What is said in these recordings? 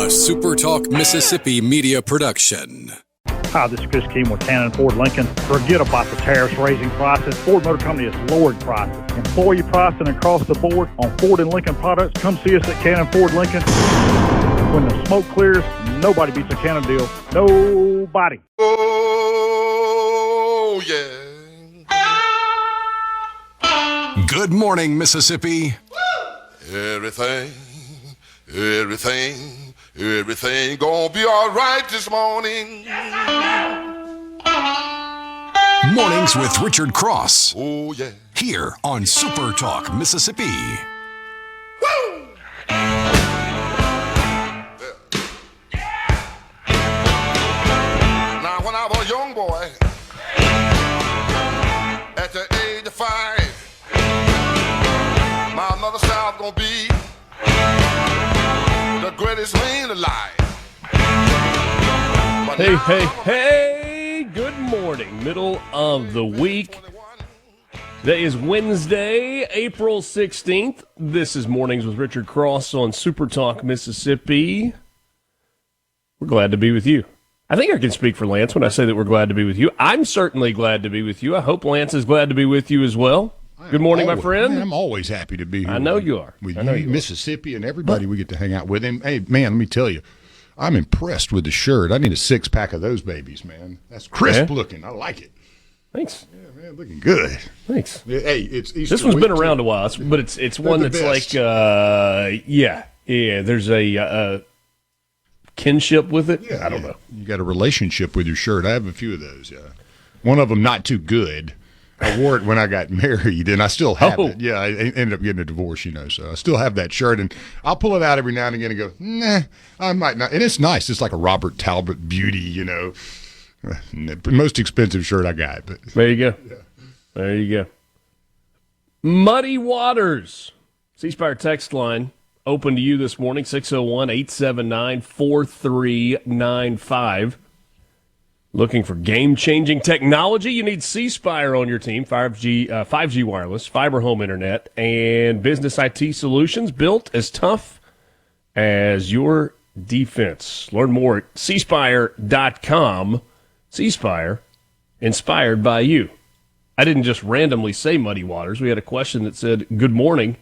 SuperTalk Mississippi media production. Hi, this is Chris Keem with Cannon Ford Lincoln. Forget about the tariffs raising prices. Ford Motor Company has lowered prices. Employee pricing across the board on Ford and Lincoln products. Come see us at Cannon Ford Lincoln. When the smoke clears, nobody beats a Cannon deal. Nobody. Oh, yeah. Good morning, Mississippi. Everything gonna be all right this morning. Mornings with Richard Cross. Oh, yeah. Here on SuperTalk Mississippi. Woo! Now, when I was a young boy, at the age of 5, my mother said I was gonna be the greatest man alive. But Hey, good morning. Middle of the week. Today is Wednesday, April 16th. This is Mornings with Richard Cross on SuperTalk Mississippi. We're glad to be with you. I think I can speak for Lance when I say that we're glad to be with you. I'm certainly glad to be with you. I hope Lance is glad to be with you as well. Good morning, my friend. Man, I'm always happy to be here. I know you are. With you, Mississippi, and everybody we get to hang out with. And, hey, man, let me tell you, I'm impressed with the shirt. I need a 6-pack of those babies, man. That's crisp looking. I like it. Thanks. Yeah, man, looking good. Thanks. Hey, it's Easter This one's week, been around a while, but it's one that's best. like, there's a kinship with it. Yeah, I don't know. You got a relationship with your shirt. I have a few of those, yeah. One of them not too good. I wore it when I got married, and I still have it. Yeah, I ended up getting a divorce, so I still have that shirt, and I'll pull it out every now and again and go, nah, I might not. And it's nice. It's like a Robert Talbot beauty, most expensive shirt I got. But There you go. Yeah. There you go. Muddy Waters. C-Spire text line open to you this morning, 601-879-4395. Looking for game-changing technology? You need C-Spire on your team. 5G wireless, fiber home internet, and business IT solutions built as tough as your defense. Learn more at cspire.com. C-Spire, inspired by you. I didn't just randomly say Muddy Waters. We had a question that said, good morning.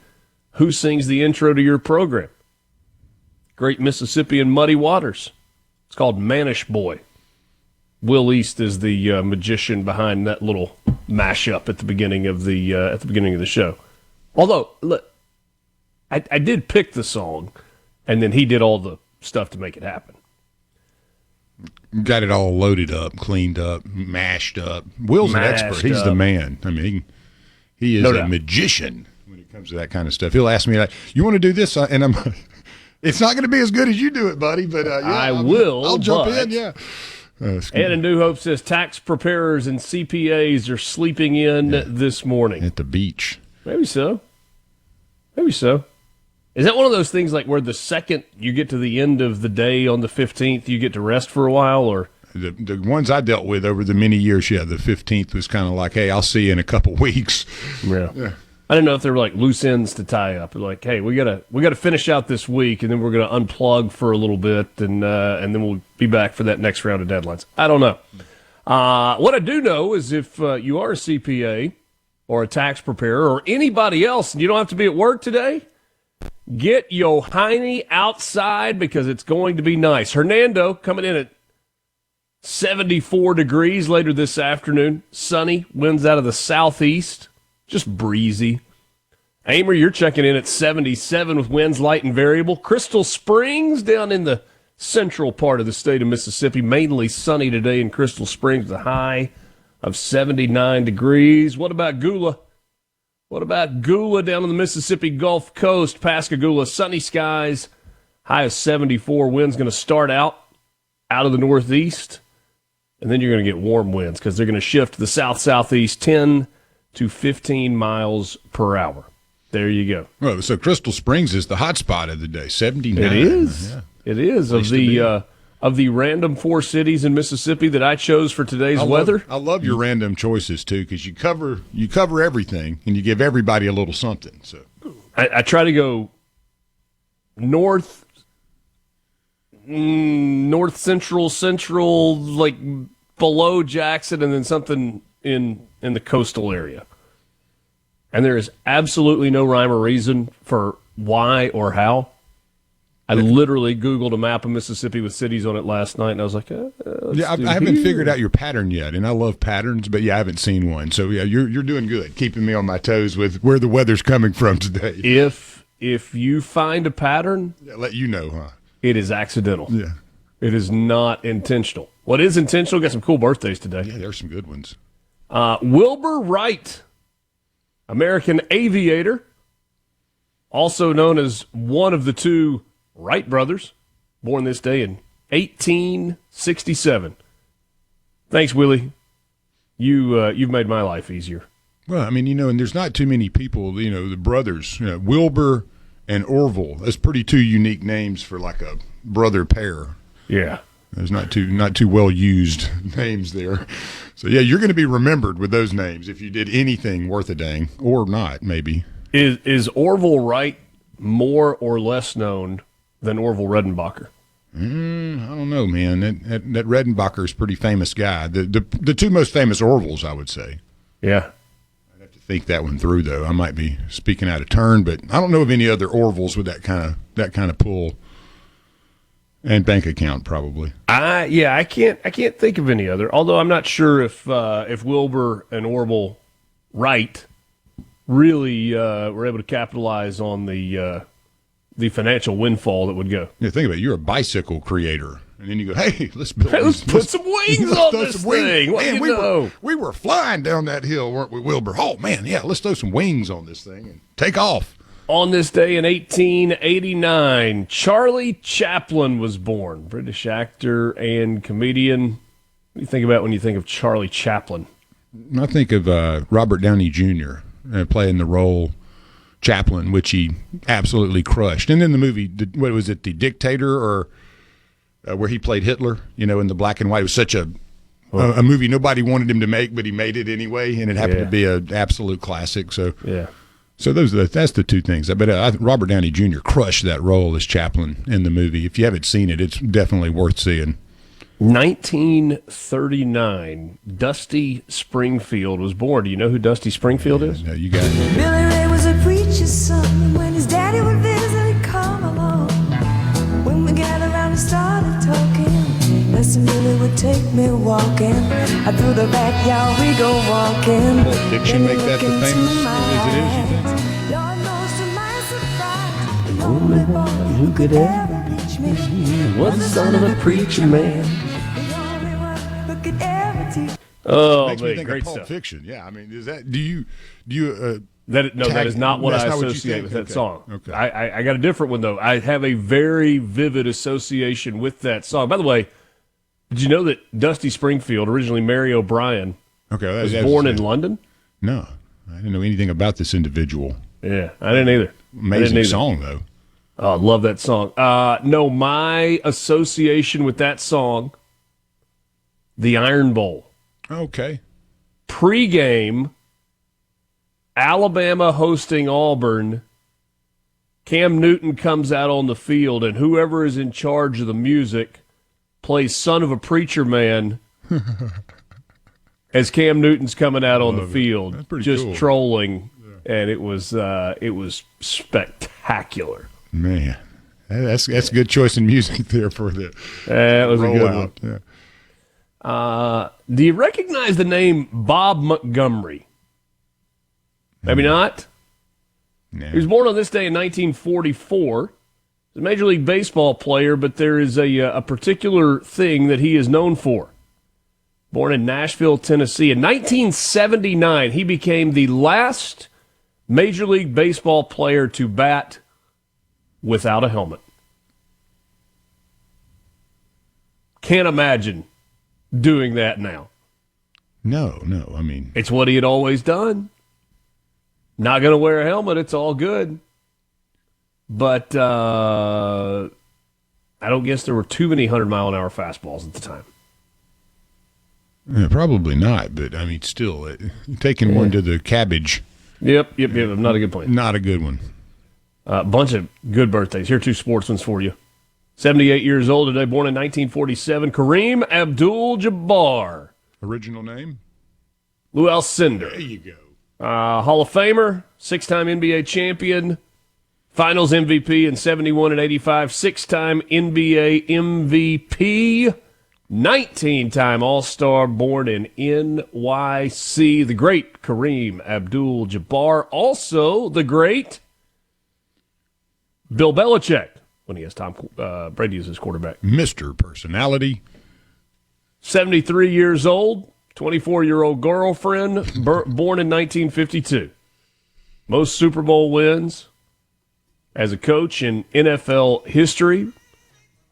Who sings the intro to your program? Great Mississippian Muddy Waters. It's called Manish Boy. Will East is the magician behind that little mashup at the beginning of the show. Although, look, I did pick the song, and then he did all the stuff to make it happen. got it all loaded up, cleaned up, mashed up. Will's an expert. He's the man. I mean, he is a magician when it comes to that kind of stuff. He'll ask me, like, you want to do this? And I'm it's not going to be as good as you do it, buddy, but I'll jump in, yeah. Ed in New Hope says tax preparers and CPAs are sleeping in this morning. At the beach. Maybe so. Maybe so. Is that one of those things like where the second you get to the end of the day on the 15th, you get to rest for a while? Or the ones I dealt with over the many years, the 15th was kind of like, hey, I'll see you in a couple weeks. Yeah. I didn't know if there were like loose ends to tie up. Like, hey, we gotta finish out this week, and then we're gonna unplug for a little bit, and then we'll be back for that next round of deadlines. I don't know. What I do know is if you are a CPA or a tax preparer or anybody else, and you don't have to be at work today, get your hiney outside because it's going to be nice. Hernando coming in at 74 degrees later this afternoon. Sunny, winds out of the southeast. Just breezy. Amer, you're checking in at 77 with winds light and variable. Crystal Springs down in the central part of the state of Mississippi. Mainly sunny today in Crystal Springs, the high of 79 degrees. What about Gula? What about Gula down on the Mississippi Gulf Coast? Pascagoula, sunny skies, high of 74. Wind's going to start out of the northeast, and then you're going to get warm winds because they're going to shift to the south-southeast 10 to 15 miles per hour. There you go. Well, so Crystal Springs is the hot spot of the day, 79. It is. Yeah. It is. Of the random 4 cities in Mississippi that I chose for today's weather. I love your random choices, too, because you cover everything, and you give everybody a little something. So I try to go north, north central, like below Jackson, and then something in the coastal area. And there is absolutely no rhyme or reason for why or how. I literally Googled a map of Mississippi with cities on it last night, and I was like, I haven't figured out your pattern yet, and I love patterns, but I haven't seen one. So you're doing good, keeping me on my toes with where the weather's coming from today. If you find a pattern, I'll let you know, huh? it is accidental. Yeah. It is not intentional. What is intentional? Got some cool birthdays today. Yeah, there's some good ones. Wilbur Wright, American aviator, also known as one of the two Wright brothers, born this day in 1867. Thanks, Willie. You've made my life easier. Well, I mean, and there's not too many people, the brothers, Wilbur and Orville. That's pretty two unique names for like a brother pair. Yeah. There's not too well used names there. So you're going to be remembered with those names if you did anything worth a dang, or not, maybe. Is Orville Wright more or less known than Orville Redenbacher? I don't know, man. That Redenbacher is a pretty famous guy. The two most famous Orvilles, I would say. Yeah. I'd have to think that one through, though. I might be speaking out of turn, but I don't know of any other Orvilles with that kind of pull and bank account, probably. I can't think of any other. Although I'm not sure if Wilbur and Orville Wright really were able to capitalize on the financial windfall that would go. Yeah, think about it. You're a bicycle creator, and then you go, "Hey, let's put some wings on this thing." What man, do you know? We were flying down that hill, weren't we, Wilbur? Oh man, yeah, let's throw some wings on this thing and take off. On this day in 1889, Charlie Chaplin was born. British actor and comedian. What do you think about when you think of Charlie Chaplin? I think of Robert Downey Jr. Playing the role Chaplin, which he absolutely crushed. And then the movie, what was it, The Dictator, or where he played Hitler, in the black and white. It was such a movie nobody wanted him to make, but he made it anyway, and it happened to be an absolute classic. So So that's the two things. But Robert Downey Jr. crushed that role as Chaplin in the movie. If you haven't seen it, it's definitely worth seeing. 1939, Dusty Springfield was born. Do you know who Dusty Springfield is? No, you got it. Billy Ray was a preacher's son, and when his daddy would visit, he'd come along. When we gathered around and started talking, Lester Billy would take me walking. Out through the backyard we go walking. Does diction make that the famous as it is, you think? Lord knows to my surprise, the only boy who could ever reach me Was the son of a preacher man. the only one who could ever teach. Oh, Makes me man, think great of Pulp stuff. Fiction. Yeah, I mean, that That is not what I That's not what you associate think? with that Okay. song. Okay. I got a different one, though. I have a very vivid association with that song. By the way, did you know that Dusty Springfield, originally Mary O'Brien, was born in London? No, I didn't know anything about this individual. Yeah, I didn't either. Amazing song, though. Oh, I love that song. No, my association with that song, the Iron Bowl. Okay. Pre-game, Alabama hosting Auburn. Cam Newton comes out on the field, and whoever is in charge of the music plays Son of a Preacher Man as Cam Newton's coming out on the field, That's pretty just cool. trolling, and it was spectacular. Man, that's a good choice in music there for the That was a good one. rollout. Yeah. Do you recognize the name Bob Montgomery? Maybe not. Nah. He was born on this day in 1944. He's a Major League Baseball player, but there is a particular thing that he is known for. Born in Nashville, Tennessee. In 1979, he became the last Major League Baseball player to bat without a helmet. Can't imagine doing that now. No, I mean, It's what he had always done. Not going to wear a helmet. It's all good. But I don't guess there were too many 100-mile-an-hour fastballs at the time. yeah, probably not. But I mean, still, taking one to the cabbage, Yep. Not a good plan. not a good one. A bunch of good birthdays. Here are two sports ones for you. 78 years old today, born in 1947, Kareem Abdul-Jabbar. Original name? Lou Alcindor. There you go. Hall of Famer, 6-time NBA champion, Finals MVP in 71 and 85, 6-time NBA MVP, 19-time All-Star, born in NYC. The great Kareem Abdul-Jabbar. Also the great Bill Belichick, when he has Tom Brady as his quarterback. Mr. Personality. 73 years old, 24-year-old girlfriend, born in 1952. Most Super Bowl wins as a coach in NFL history.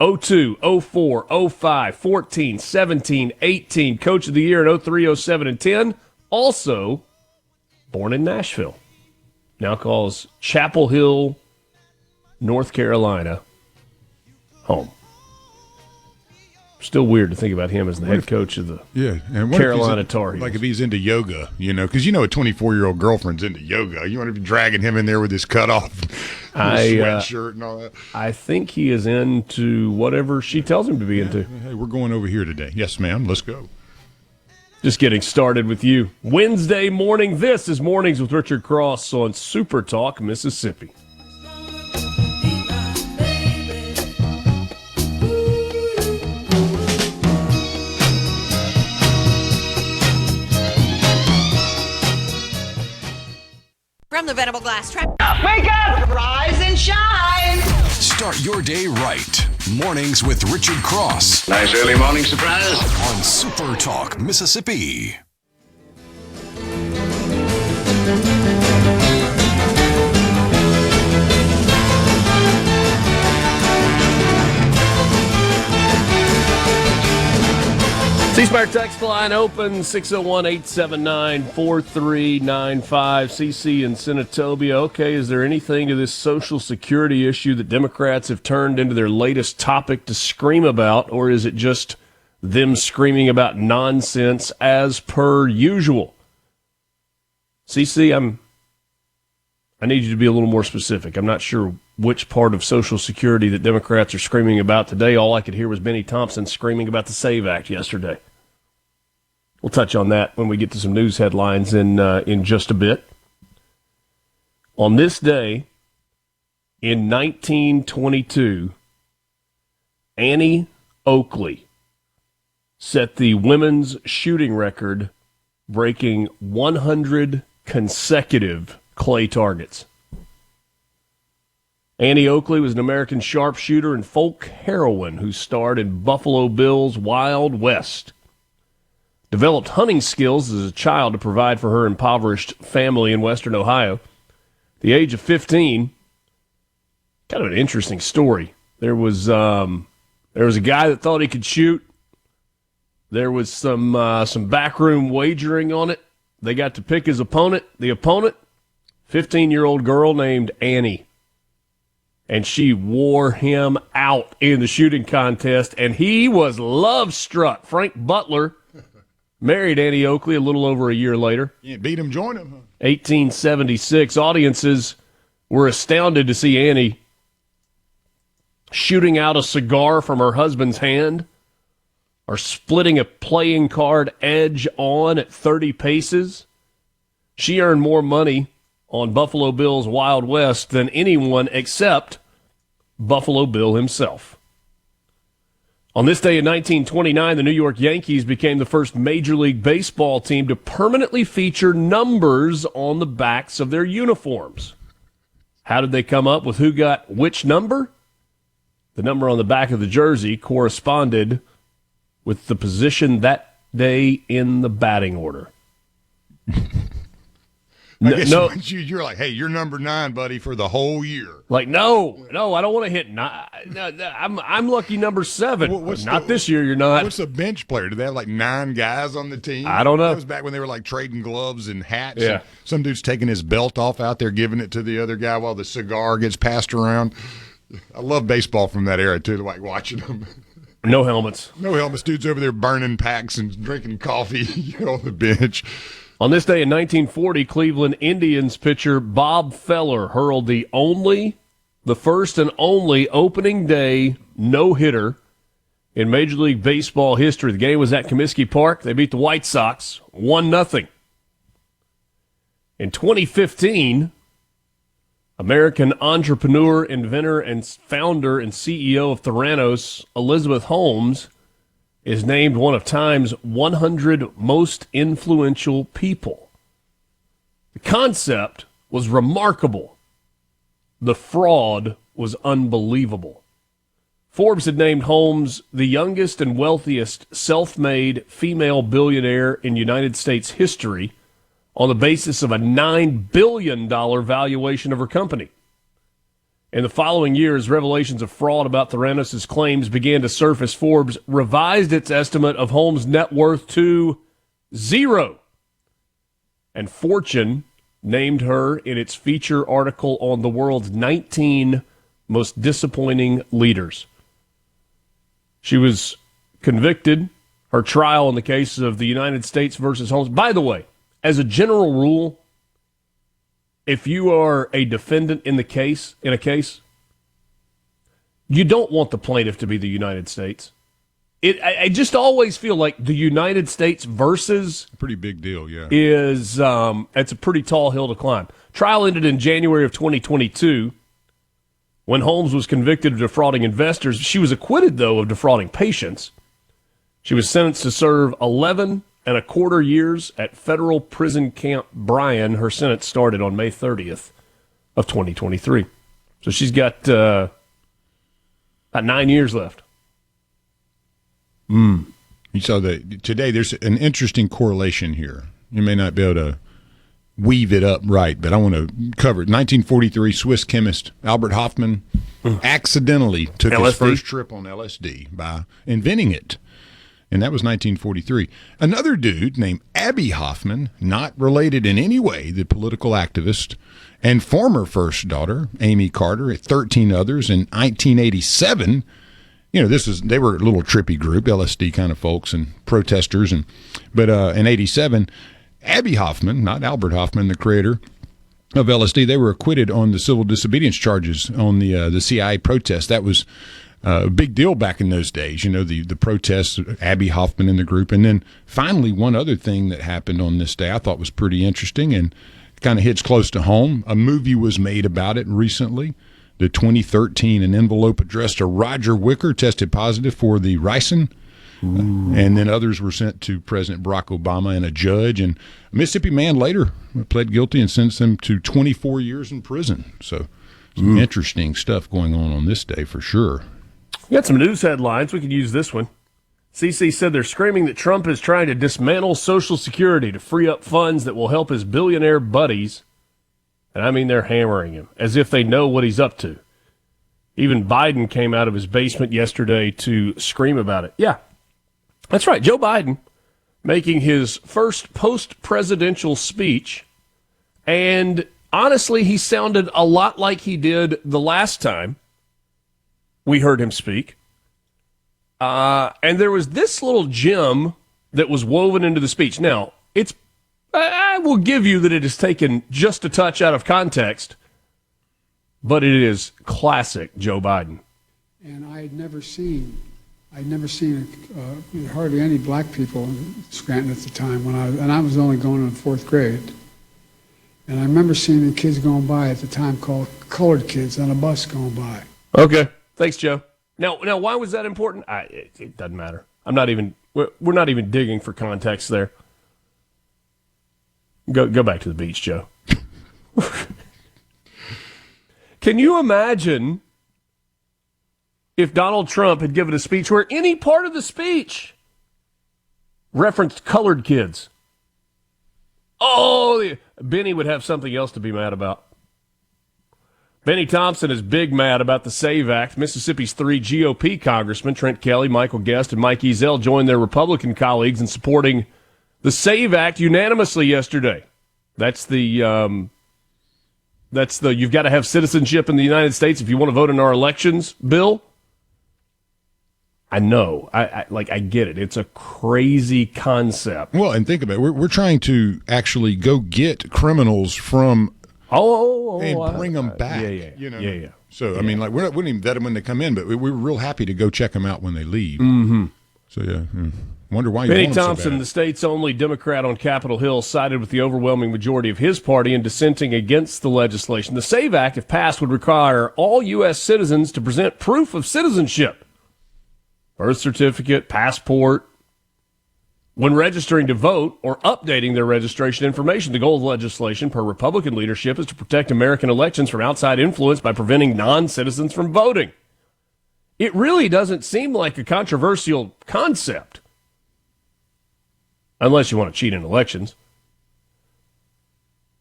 02, 04, 05, 14, 17, 18. Coach of the Year in 03, 07, and 10. Also born in Nashville. Now calls Chapel Hill, North Carolina, home. Still weird to think about him as the head coach of the Carolina Tar Heels. Like if he's into yoga, because a 24-year-old girlfriend's into yoga. You want to be dragging him in there with his cutoff sweatshirt and all that. I think he is into whatever she tells him to be into. Hey, we're going over here today. Yes, ma'am. Let's go. Just getting started with you. Wednesday morning. This is Mornings with Richard Cross on Super Talk, Mississippi. From the Venable Glass Trap. Wake up! Rise and shine! Start your day right. Mornings with Richard Cross. Nice early morning surprise. On Super Talk, Mississippi. C-Spire text line open, 601-879-4395. CC in Senatobia. Okay, is there anything to this Social Security issue that Democrats have turned into their latest topic to scream about, or is it just them screaming about nonsense as per usual? CC, I need you to be a little more specific. I'm not sure which part of Social Security that Democrats are screaming about today. All I could hear was Benny Thompson screaming about the SAVE Act yesterday. We'll touch on that when we get to some news headlines in just a bit. On this day, in 1922, Annie Oakley set the women's shooting record, breaking 100 consecutive clay targets. Annie Oakley was an American sharpshooter and folk heroine who starred in Buffalo Bill's Wild West. Developed hunting skills as a child to provide for her impoverished family in western Ohio. At the age of 15, kind of an interesting story. There was a guy that thought he could shoot. There was some backroom wagering on it. They got to pick his opponent. The opponent, 15-year-old girl named Annie. And she wore him out in the shooting contest, and he was love-struck. Frank Butler married Annie Oakley a little over a year later. You beat him, join him. Huh? 1876. Audiences were astounded to see Annie shooting out a cigar from her husband's hand or splitting a playing card edge on at 30 paces. She earned more money on Buffalo Bill's Wild West than anyone except Buffalo Bill himself. On this day in 1929, the New York Yankees became the first Major League Baseball team to permanently feature numbers on the backs of their uniforms. How did they come up with who got which number? The number on the back of the jersey corresponded with the position that day in the batting order. No, you're like, hey, you're number 9, buddy, for the whole year. Like, no, I don't want to hit 9. I'm lucky number 7. This year, you're not. What's a bench player? Do they have like 9 guys on the team? I don't know. That was back when they were like trading gloves and hats. Yeah. And some dude's taking his belt off out there, giving it to the other guy while the cigar gets passed around. I love baseball from that era, too, like watching them. No helmets. No helmets. Dude's over there burning packs and drinking coffee on the bench. On this day in 1940, Cleveland Indians pitcher Bob Feller hurled the only the first and only opening day no-hitter in Major League Baseball history. The game was at Comiskey Park. They beat the White Sox 1-0. In 2015, American entrepreneur, inventor, and founder and CEO of Theranos, Elizabeth Holmes, is named one of Time's 100 most influential people. The concept was remarkable. The fraud was unbelievable. Forbes had named Holmes the youngest and wealthiest self-made female billionaire in United States history on the basis of a $9 billion valuation of her company. In the following years, revelations of fraud about Theranos' claims began to surface. Forbes revised its estimate of Holmes' net worth to 0. And Fortune named her in its feature article on the world's 19 most disappointing leaders. She was convicted. Her trial in the case of the United States versus Holmes. By the way, as a general rule, if you are a defendant in a case, you don't want the plaintiff to be the United States. I just always feel like the United States versus pretty big deal, yeah. It's a pretty tall hill to climb. Trial ended in January of 2022 when Holmes was convicted of defrauding investors. She was acquitted, though, of defrauding patients. She was sentenced to serve 11 and a quarter years at federal prison camp Bryan. Her sentence started on May 30th of 2023. So she's got about 9 years left. You saw that today. There's an interesting correlation here. You may not be able to weave it up right, but I want to cover it. 1943, Swiss chemist Albert Hofmann accidentally took his first trip on LSD by inventing it. And that was 1943. Another dude named Abby Hoffman, not related in any way, the political activist, and former first daughter, Amy Carter, and 13 others in 1987. You know, they were a little trippy group, LSD kind of folks and protesters. But in 87, Abby Hoffman, not Albert Hoffman, the creator of LSD, they were acquitted on the civil disobedience charges on the CIA protest. That was a big deal back in those days, you know, the protests, Abby Hoffman in the group. And then finally, one other thing that happened on this day I thought was pretty interesting and kind of hits close to home. A movie was made about it recently. The 2013, an envelope addressed to Roger Wicker tested positive for the ricin. And then others were sent to President Barack Obama and a judge. And a Mississippi man later pled guilty and sentenced them to 24 years in prison. So some interesting stuff going on this day for sure. We got some news headlines. We could use this one. CC said they're screaming that Trump is trying to dismantle Social Security to free up funds that will help his billionaire buddies. And I mean, they're hammering him as if they know what he's up to. Even Biden came out of his basement yesterday to scream about it. Yeah, that's right. Joe Biden making his first post-presidential speech. And honestly, he sounded a lot like he did the last time we heard him speak. And there was this little gem that was woven into the speech. Now, I will give you that it is taken just a touch out of context, but it is classic Joe Biden. And I'd never seen hardly any black people in Scranton at the time I was only going in the fourth grade. And I remember seeing the kids going by at the time called colored kids on a bus going by. Okay. Thanks, Joe. Now, why was that important? It doesn't matter. We're not even digging for context there. Go back to the beach, Joe. Can you imagine if Donald Trump had given a speech where any part of the speech referenced colored kids? Oh, Benny would have something else to be mad about. Benny Thompson is big mad about the SAVE Act. Mississippi's 3 GOP congressmen, Trent Kelly, Michael Guest, and Mike Ezell, joined their Republican colleagues in supporting the SAVE Act unanimously yesterday. That's the you've got to have citizenship in the United States if you want to vote in our elections bill. I know. I get it. It's a crazy concept. Well, and think about it. We're trying to actually go get criminals from and bring them back. Yeah. So, I mean, like, we wouldn't even vet them when they come in, but we were real happy to go check them out when they leave. Mm-hmm. So, wonder why you Benny want them Thompson, so bad. the state's only Democrat on Capitol Hill, sided with the overwhelming majority of his party in dissenting against the legislation. The SAVE Act, if passed, would require all U.S. citizens to present proof of citizenship, birth certificate, passport, when registering to vote or updating their registration information. The goal of the legislation, per Republican leadership, is to protect American elections from outside influence by preventing non-citizens from voting. It really doesn't seem like a controversial concept, unless you want to cheat in elections.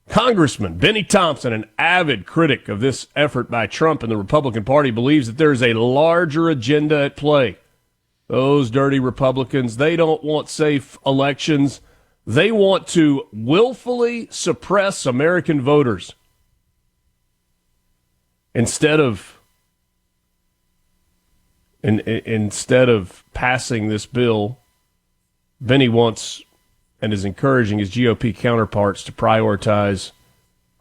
Congressman Benny Thompson, an avid critic of this effort by Trump and the Republican Party, believes that there is a larger agenda at play. Those dirty Republicans, they don't want safe elections. They want to willfully suppress American voters. Instead of passing this bill, Benny wants and is encouraging his GOP counterparts to prioritize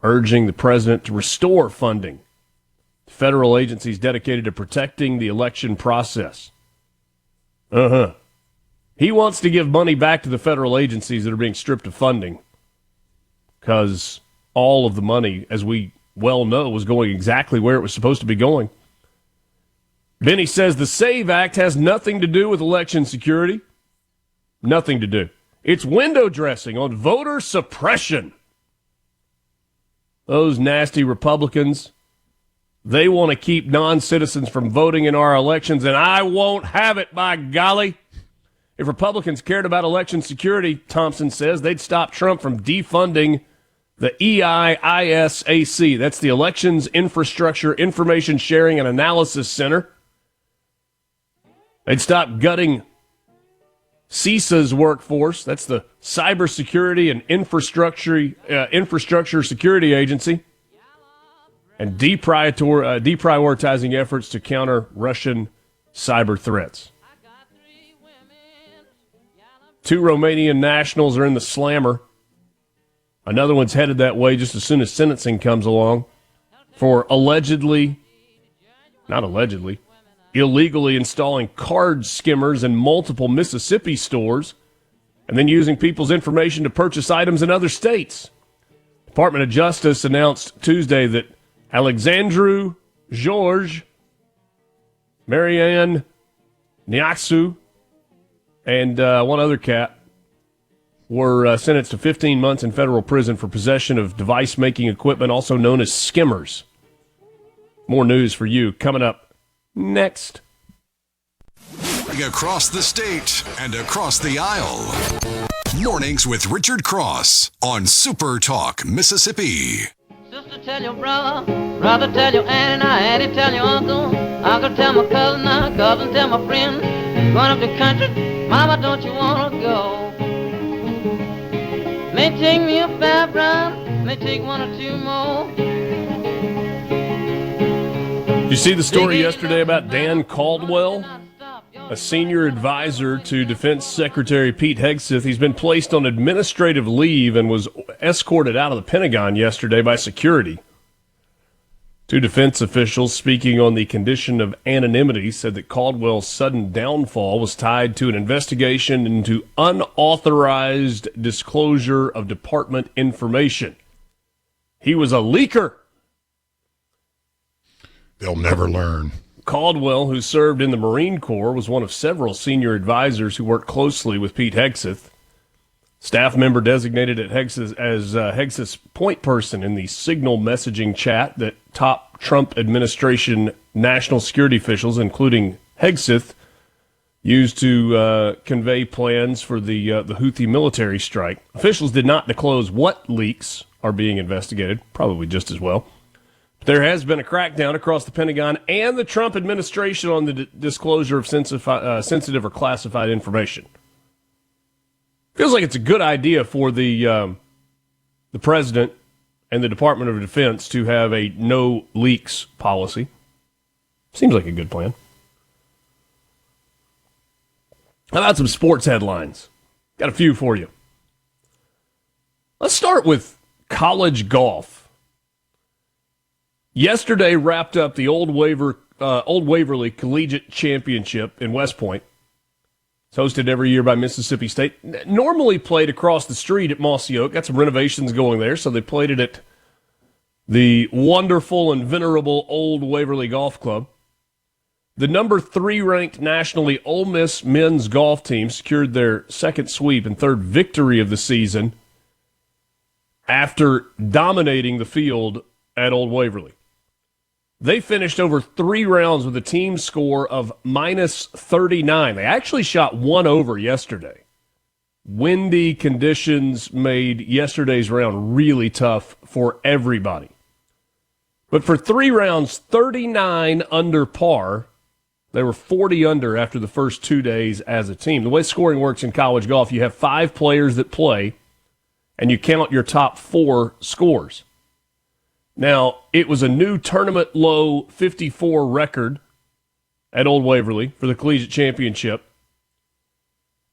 urging the president to restore funding to federal agencies dedicated to protecting the election process. He wants to give money back to the federal agencies that are being stripped of funding because all of the money, as we well know, was going exactly where it was supposed to be going. Benny says the SAVE Act has nothing to do with election security. Nothing to do. It's window dressing on voter suppression. Those nasty Republicans, they want to keep non-citizens from voting in our elections, and I won't have it, by golly. If Republicans cared about election security, Thompson says, they'd stop Trump from defunding the EISAC. That's the Elections Infrastructure Information Sharing and Analysis Center. They'd stop gutting CISA's workforce. That's the Cybersecurity and Infrastructure Security Agency. And deprioritizing efforts to counter Russian cyber threats. 2 Romanian nationals are in the slammer. Another one's headed that way just as soon as sentencing comes along for illegally installing card skimmers in multiple Mississippi stores and then using people's information to purchase items in other states. Department of Justice announced Tuesday that Alexandru George, Marianne Niaxu, and one other cat were sentenced to 15 months in federal prison for possession of device-making equipment, also known as skimmers. More news for you coming up next. Across the state and across the aisle. Mornings with Richard Cross on SuperTalk, Mississippi. Sister tell your brother, brother tell your auntie tell your uncle, uncle tell my cousin, cousin tell my friend, going up the country, mama don't you wanna go? May take me a 5 round, may take 1 or 2 more. Did you see the story yesterday about Dan Caldwell, a senior advisor to Defense Secretary Pete Hegseth? He's been placed on administrative leave and was escorted out of the Pentagon yesterday by security. 2 defense officials speaking on the condition of anonymity said that Caldwell's sudden downfall was tied to an investigation into unauthorized disclosure of department information. He was a leaker. They'll never learn. Caldwell, who served in the Marine Corps, was one of several senior advisors who worked closely with Pete Hegseth. Staff member designated at Hegseth as Hegseth's point person in the signal messaging chat that top Trump administration national security officials, including Hegseth, used to convey plans for the Houthi military strike. Officials did not disclose what leaks are being investigated, probably just as well. There has been a crackdown across the Pentagon and the Trump administration on the disclosure of sensitive or classified information. Feels like it's a good idea for the president and the Department of Defense to have a no leaks policy. Seems like a good plan. How about some sports headlines? Got a few for you. Let's start with college golf. Yesterday wrapped up the Old Waverly Collegiate Championship in West Point. It's hosted every year by Mississippi State. Normally played across the street at Mossy Oak. Got some renovations going there, so they played it at the wonderful and venerable Old Waverly Golf Club. The number 3 ranked nationally Ole Miss men's golf team secured their second sweep and third victory of the season after dominating the field at Old Waverly. They finished over 3 rounds with a team score of minus 39. They actually shot 1 over yesterday. Windy conditions made yesterday's round really tough for everybody. But for 3 rounds, 39 under par. They were 40 under after the first 2 days as a team. The way scoring works in college golf, you have 5 players that play, and you count your top 4 scores. Now, it was a new tournament low 54 record at Old Waverly for the Collegiate Championship,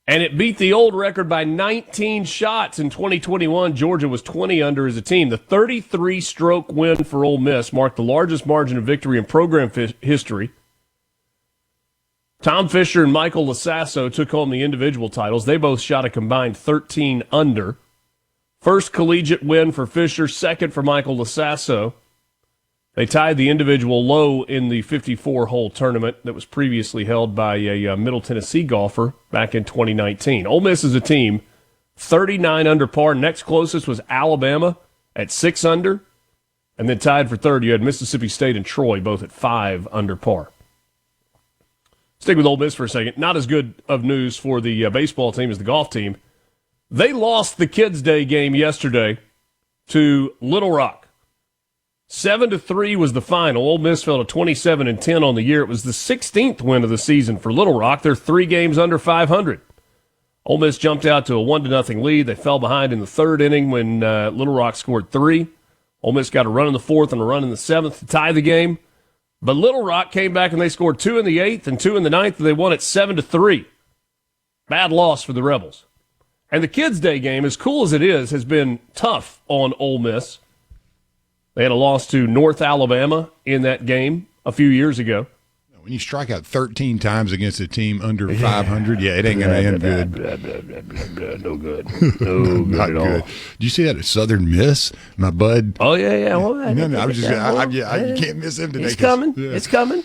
and it beat the old record by 19 shots in 2021. Georgia was 20 under as a team. The 33-stroke win for Ole Miss marked the largest margin of victory in program history. Tom Fisher and Michael Lasasso took home the individual titles. They both shot a combined 13 under. First collegiate win for Fisher, second for Michael Lasasso. They tied the individual low in the 54-hole tournament that was previously held by a Middle Tennessee golfer back in 2019. Ole Miss is a team, 39 under par. Next closest was Alabama at 6 under. And then tied for third, you had Mississippi State and Troy, both at 5 under par. Stick with Ole Miss for a second. Not as good of news for the baseball team as the golf team. They lost the Kids' Day game yesterday to Little Rock. 7-3 was the final. Ole Miss fell to 27-10 on the year. It was the 16th win of the season for Little Rock. They're 3 games under 500. Ole Miss jumped out to a 1-0 lead. They fell behind in the third inning when Little Rock scored 3. Ole Miss got a run in the fourth and a run in the seventh to tie the game. But Little Rock came back and they scored 2 in the eighth and 2 in the ninth, and they won it 7-3. Bad loss for the Rebels. And the Kids' Day game, as cool as it is, has been tough on Ole Miss. They had a loss to North Alabama in that game a few years ago. When you strike out 13 times against a team under 500, it ain't going to end good. No good. No good at all. Did you see that at Southern Miss, my bud? Oh, yeah. Well, no, I was just you can't miss him today. It's coming. Yeah. It's coming.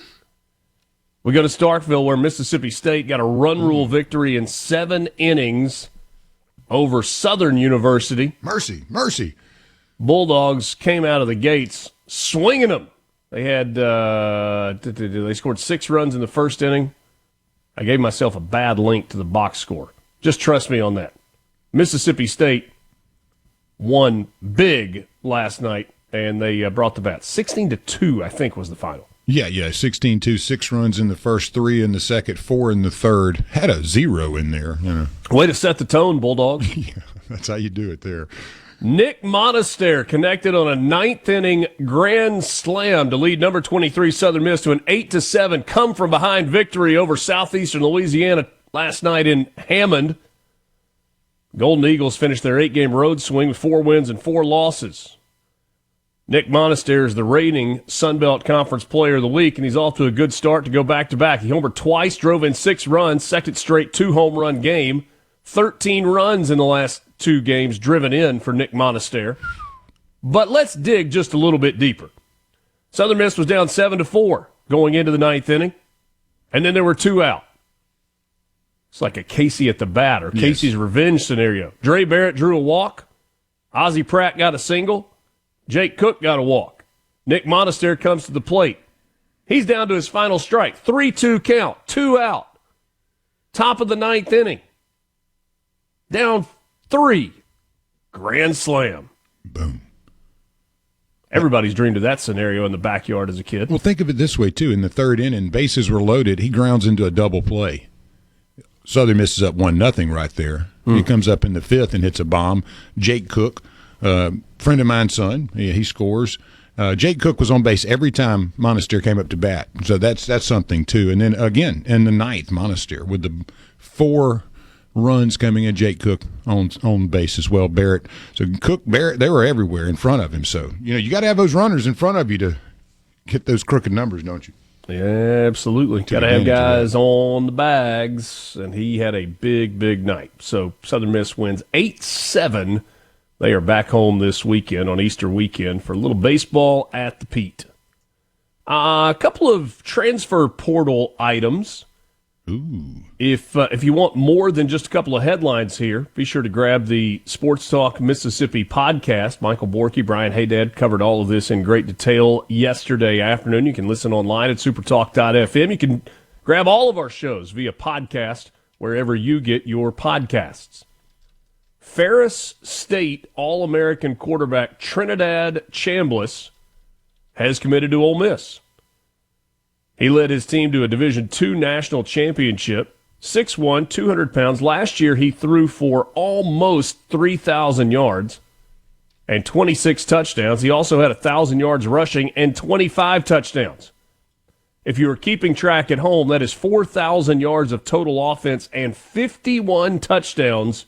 We go to Starkville, where Mississippi State got a run rule victory in 7 innings over Southern University. Mercy. Bulldogs came out of the gates swinging them. They had they scored 6 runs in the first inning. I gave myself a bad link to the box score. Just trust me on that. Mississippi State won big last night, and they brought the bat. 16-2, I think, was the final. Yeah, 16-2, 6 runs in the first, 3 in the second, 4 in the third. Had a 0 in there. Way to set the tone, Bulldogs. Yeah, that's how you do it there. Nick Monaster connected on a 9th-inning grand slam to lead number 23 Southern Miss to an 8-7 come-from-behind victory over Southeastern Louisiana last night in Hammond. Golden Eagles finished their 8-game road swing with 4 wins and 4 losses. Nick Monaster is the reigning Sun Belt Conference Player of the Week, and he's off to a good start to go back-to-back. He homered twice, drove in 6 runs, second straight 2-home-run game, 13 runs in the last 2 games driven in for Nick Monaster. But let's dig just a little bit deeper. Southern Miss was down 7-4 going into the 9th inning, and then there were 2 out. It's like a Casey at the bat or Casey's revenge scenario. Dre Barrett drew a walk. Ozzie Pratt got a single. Jake Cook got a walk. Nick Monaster comes to the plate. He's down to his final strike. 3-2 count. 2 out. Top of the 9th inning. Down 3. Grand slam. Boom. Everybody's dreamed of that scenario in the backyard as a kid. Well, think of it this way, too. In the 3rd inning, bases were loaded. He grounds into a double play. Southern Miss is up 1-0 right there. He comes up in the 5th and hits a bomb. Jake Cook, friend of mine's son, he scores. Jake Cook was on base every time Monaster came up to bat. So that's something, too. And then, again, in the 9th, Monaster with the 4 runs coming in, Jake Cook on base as well. Barrett. So Cook, Barrett, they were everywhere in front of him. So, you got to have those runners in front of you to get those crooked numbers, don't you? Yeah, absolutely. Got to have guys on the bags, and he had a big, big night. So Southern Miss wins 8-7. They are back home this weekend on Easter weekend for a little baseball at the Pete. A couple of transfer portal items. Ooh. If you want more than just a couple of headlines here, be sure to grab the Sports Talk Mississippi podcast. Michael Borky, Brian Haydad covered all of this in great detail yesterday afternoon. You can listen online at supertalk.fm. You can grab all of our shows via podcast wherever you get your podcasts. Ferris State All-American quarterback Trinidad Chambliss has committed to Ole Miss. He led his team to a Division II national championship, 6'1", 200 pounds. Last year, he threw for almost 3,000 yards and 26 touchdowns. He also had 1,000 yards rushing and 25 touchdowns. If you are keeping track at home, that is 4,000 yards of total offense and 51 touchdowns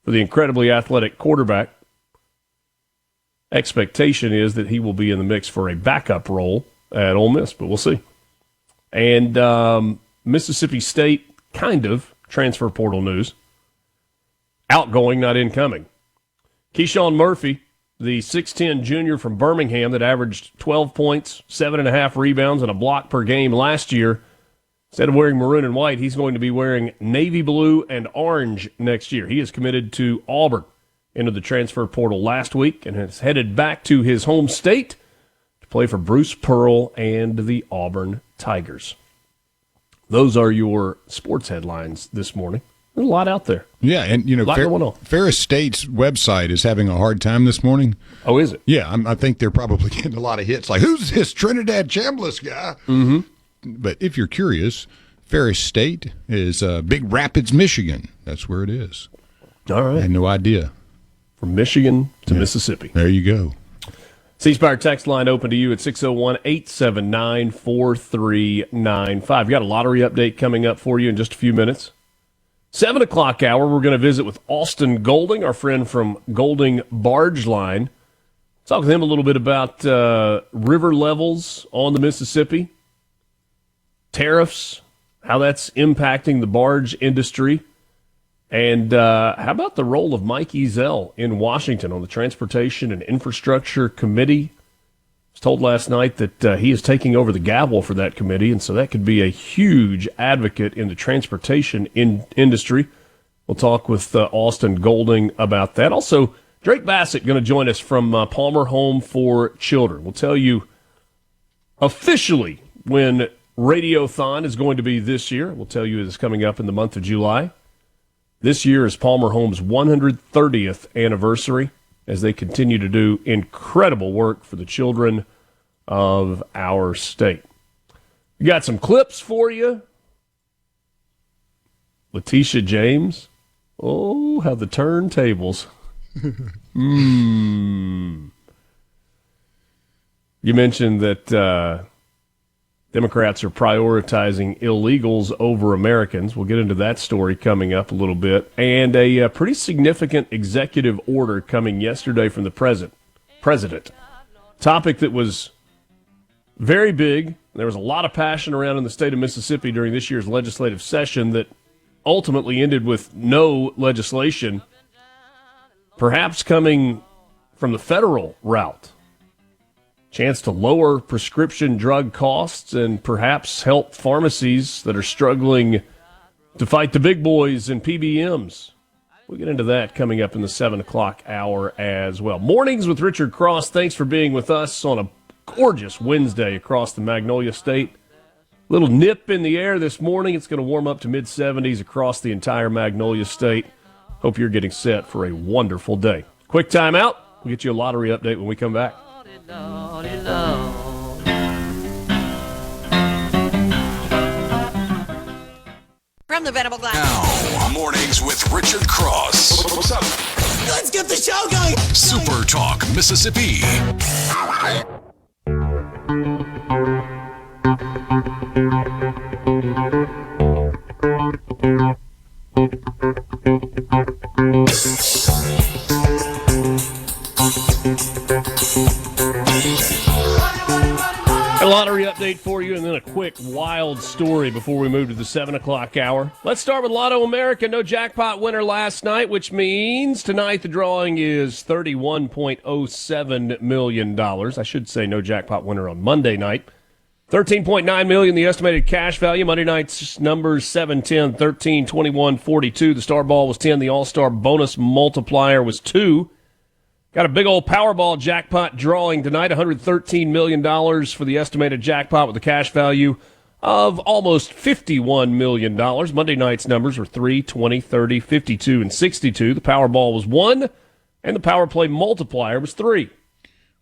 for the incredibly athletic quarterback. Expectation is that he will be in the mix for a backup role at Ole Miss, but we'll see. And Mississippi State, kind of, transfer portal news. Outgoing, not incoming. Keyshawn Murphy, the 6'10 junior from Birmingham that averaged 12 points, 7.5 rebounds, and a block per game last year. Instead of wearing maroon and white, he's going to be wearing navy blue and orange next year. He is committed to Auburn into the transfer portal last week and has headed back to his home state to play for Bruce Pearl and the Auburn Tigers. Those are your sports headlines this morning. There's a lot out there. Yeah, and you know, Ferris State's website is having a hard time this morning. Oh, is it? Yeah, I think they're probably getting a lot of hits. Like, who's this Trinidad Chambliss guy? Mm-hmm. But if you're curious, Ferris State is Big Rapids, Michigan. That's where it is. All right. I had no idea. From Michigan to Mississippi. There you go. C-Spire text line open to you at 601-879-4395. We got a lottery update coming up for you in just a few minutes. 7 o'clock hour, we're going to visit with Austin Golding, our friend from Golding Barge Line. Talk with him a little bit about river levels on the Mississippi, tariffs, how that's impacting the barge industry, and how about the role of Mike Ezell in Washington on the Transportation and Infrastructure Committee? I was told last night that he is taking over the gavel for that committee, and so that could be a huge advocate in the transportation industry. We'll talk with Austin Golding about that. Also, Drake Bassett going to join us from Palmer Home for Children. We'll tell you officially when Radiothon is going to be this year. We'll tell you it's coming up in the month of July. This year is Palmer Home's 130th anniversary as they continue to do incredible work for the children of our state. We got some clips for you. Letitia James. Oh, how the turntables. You mentioned that Democrats are prioritizing illegals over Americans. We'll get into that story coming up a little bit. And a pretty significant executive order coming yesterday from the president. Topic that was very big. There was a lot of passion around in the state of Mississippi during this year's legislative session that ultimately ended with no legislation, perhaps coming from the federal route. Chance to lower prescription drug costs and perhaps help pharmacies that are struggling to fight the big boys and PBMs. We'll get into that coming up in the 7 o'clock hour as well. Mornings with Richard Cross. Thanks for being with us on a gorgeous Wednesday across the Magnolia State. Little nip in the air this morning. It's going to warm up to mid-70s across the entire Magnolia State. Hope you're getting set for a wonderful day. Quick time out. We'll get you a lottery update when we come back. From the Venable Glass. Now, mornings with Richard Cross. What's up? Let's get the show going. Super Talk, Mississippi. before we move to the 7 o'clock hour. Let's start with Lotto America. No jackpot winner last night, which means tonight the drawing is $31.07 million. I should say no jackpot winner on Monday night. $13.9 million, the estimated cash value. Monday night's numbers 7, 10, 13, 21, 42. The star ball was 10. The all-star bonus multiplier was 2. Got a big old Powerball jackpot drawing tonight, $113 million for the estimated jackpot with a cash value of almost $51 million. Monday night's numbers were 3, 20, 30, 52, and 62. The Powerball was 1, and the Power Play multiplier was 3.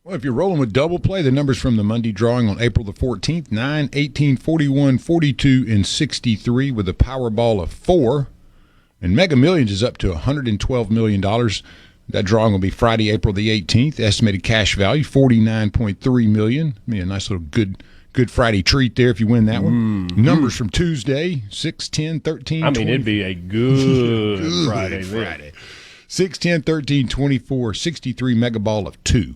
Well, if you're rolling with double play, the numbers from the Monday drawing on April the 14th, 9, 18, 41, 42, and 63 with a Powerball of 4. And Mega Millions is up to $112 million. That drawing will be Friday, April the 18th. Estimated cash value, $49.3 million. I mean, a nice little good Friday treat there if you win that one. Numbers from Tuesday, 6, 10, 13, 20. It'd be a good Friday. 6, 10, 13, 24, 63, Mega Ball of 2.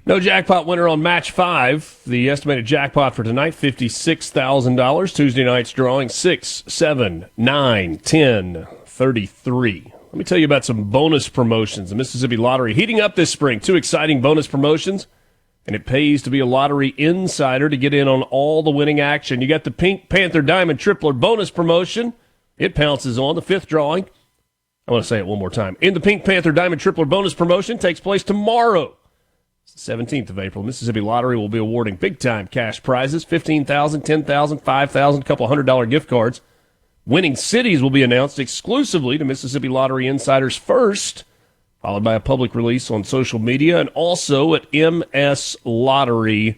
No jackpot winner on match 5. The estimated jackpot for tonight, $56,000. Tuesday night's drawing, 6, 7, 9, 10, 33. Let me tell you about some bonus promotions. The Mississippi Lottery heating up this spring. 2 exciting bonus promotions, and it pays to be a lottery insider to get in on all the winning action. You got the Pink Panther Diamond Tripler bonus promotion. It pounces on the 5th drawing. I want to say it one more time. In the Pink Panther Diamond Tripler bonus promotion takes place tomorrow. It's the 17th of April. Mississippi Lottery will be awarding big-time cash prizes, $15,000, $10,000, $5,000, a couple $100 gift cards. Winning cities will be announced exclusively to Mississippi Lottery insiders first, followed by a public release on social media and also at mslottery.com.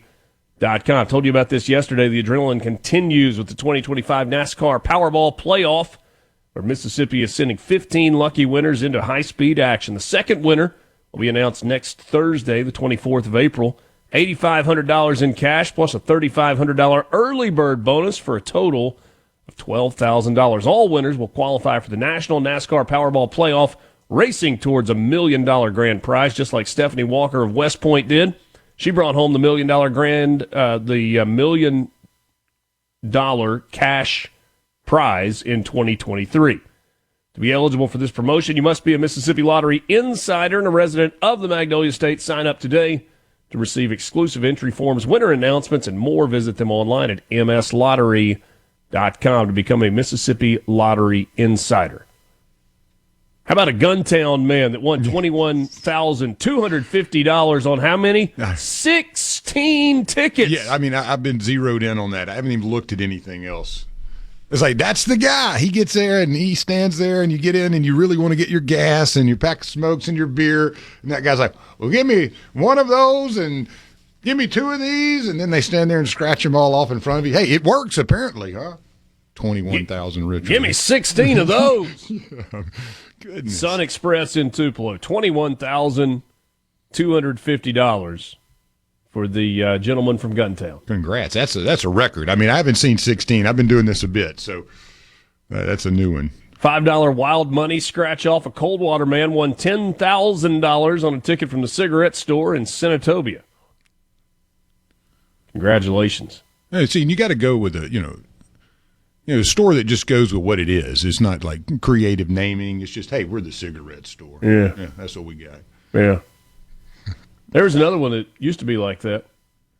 I told you about this yesterday. The adrenaline continues with the 2025 NASCAR Powerball Playoff, where Mississippi is sending 15 lucky winners into high-speed action. The second winner will be announced next Thursday, the 24th of April. $8,500 in cash plus a $3,500 early bird bonus for a total of $12,000. All winners will qualify for the National NASCAR Powerball Playoff, racing towards $1 million grand prize, just like Stephanie Walker of West Point did. She brought home the $1 million cash prize in 2023. To be eligible for this promotion, you must be a Mississippi Lottery insider and a resident of the Magnolia State. Sign up today to receive exclusive entry forms, winner announcements, and more. Visit them online at mslottery.com to become a Mississippi Lottery insider. How about a Guntown man that won $21,250 on how many? 16 tickets. Yeah, I mean, I've been zeroed in on that. I haven't even looked at anything else. It's like, that's the guy. He gets there and he stands there and you get in and you really want to get your gas and your pack of smokes and your beer. And that guy's like, well, give me one of those and give me 2 of these. And then they stand there and scratch them all off in front of you. Hey, it works apparently, huh? 21,000 rich. Give me 16 of those. Yeah, goodness. Sun Express in Tupelo, $21,250 for the gentleman from Guntown. Congrats. That's a record. I mean, I haven't seen 16. I've been doing this a bit, so that's a new one. $5 wild money scratch off. A Coldwater man won $10,000 on a ticket from the cigarette store in Senatobia. Congratulations. Hey, see, you got to go with a store that just goes with what it is. It's not like creative naming. It's just, hey, we're the cigarette store. Yeah, that's what we got. Yeah. There was another one that used to be like that.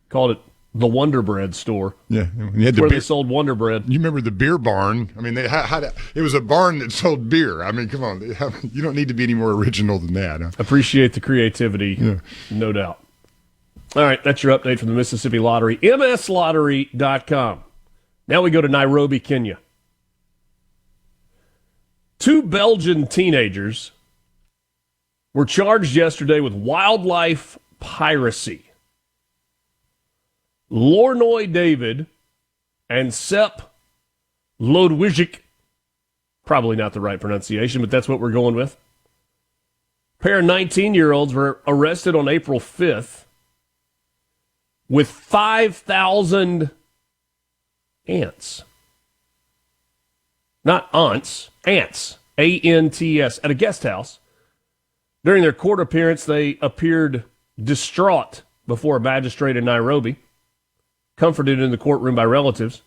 Called it the Wonder Bread store. Yeah. They sold Wonder Bread. You remember the beer barn? I mean, it was a barn that sold beer. I mean, come on. You don't need to be any more original than that. Huh? Appreciate the creativity, no doubt. All right, that's your update from the Mississippi Lottery. mslottery.com. Now we go to Nairobi, Kenya. 2 Belgian teenagers were charged yesterday with wildlife piracy. Lornoy David and Sepp Lodwijik, probably not the right pronunciation, but that's what we're going with. A pair of 19-year-olds were arrested on April 5th with 5,000 ants. Not aunts, ants. A-N-T-S, at a guest house. During their court appearance, they appeared distraught before a magistrate in Nairobi, comforted in the courtroom by relatives.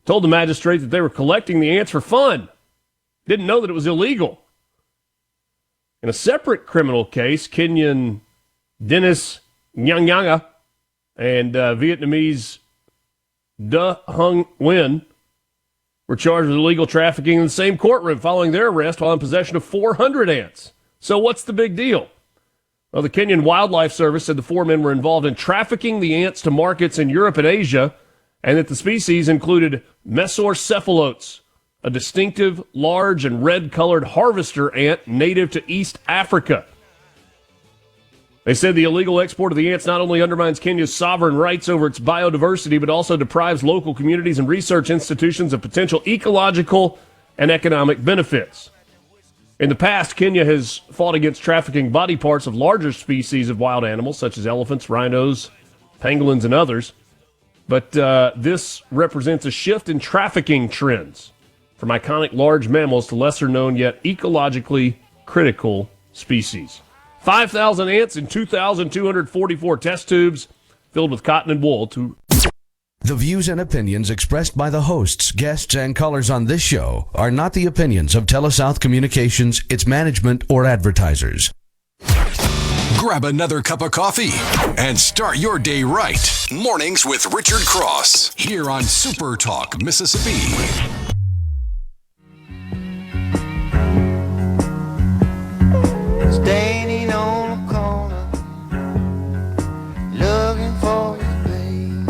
told the magistrate that they were collecting the ants for fun. Didn't know that it was illegal. In a separate criminal case, Kenyan Dennis Nyanganga and Vietnamese Da Hung Nguyen were charged with illegal trafficking in the same courtroom following their arrest while in possession of 400 ants. So what's the big deal? Well, the Kenyan Wildlife Service said the four men were involved in trafficking the ants to markets in Europe and Asia, and that the species included Mesorcephalotes, a distinctive, large, and red-colored harvester ant native to East Africa. They said the illegal export of the ants not only undermines Kenya's sovereign rights over its biodiversity, but also deprives local communities and research institutions of potential ecological and economic benefits. In the past, Kenya has fought against trafficking body parts of larger species of wild animals, such as elephants, rhinos, pangolins, and others. But this represents a shift in trafficking trends from iconic large mammals to lesser-known yet ecologically critical species. 5,000 ants in 2,244 test tubes filled with cotton and wool to... The views and opinions expressed by the hosts, guests, and callers on this show are not the opinions of TeleSouth Communications, its management, or advertisers. Grab another cup of coffee and start your day right. Mornings with Richard Cross here on Super Talk, Mississippi. Standing on a corner, looking for you, babe.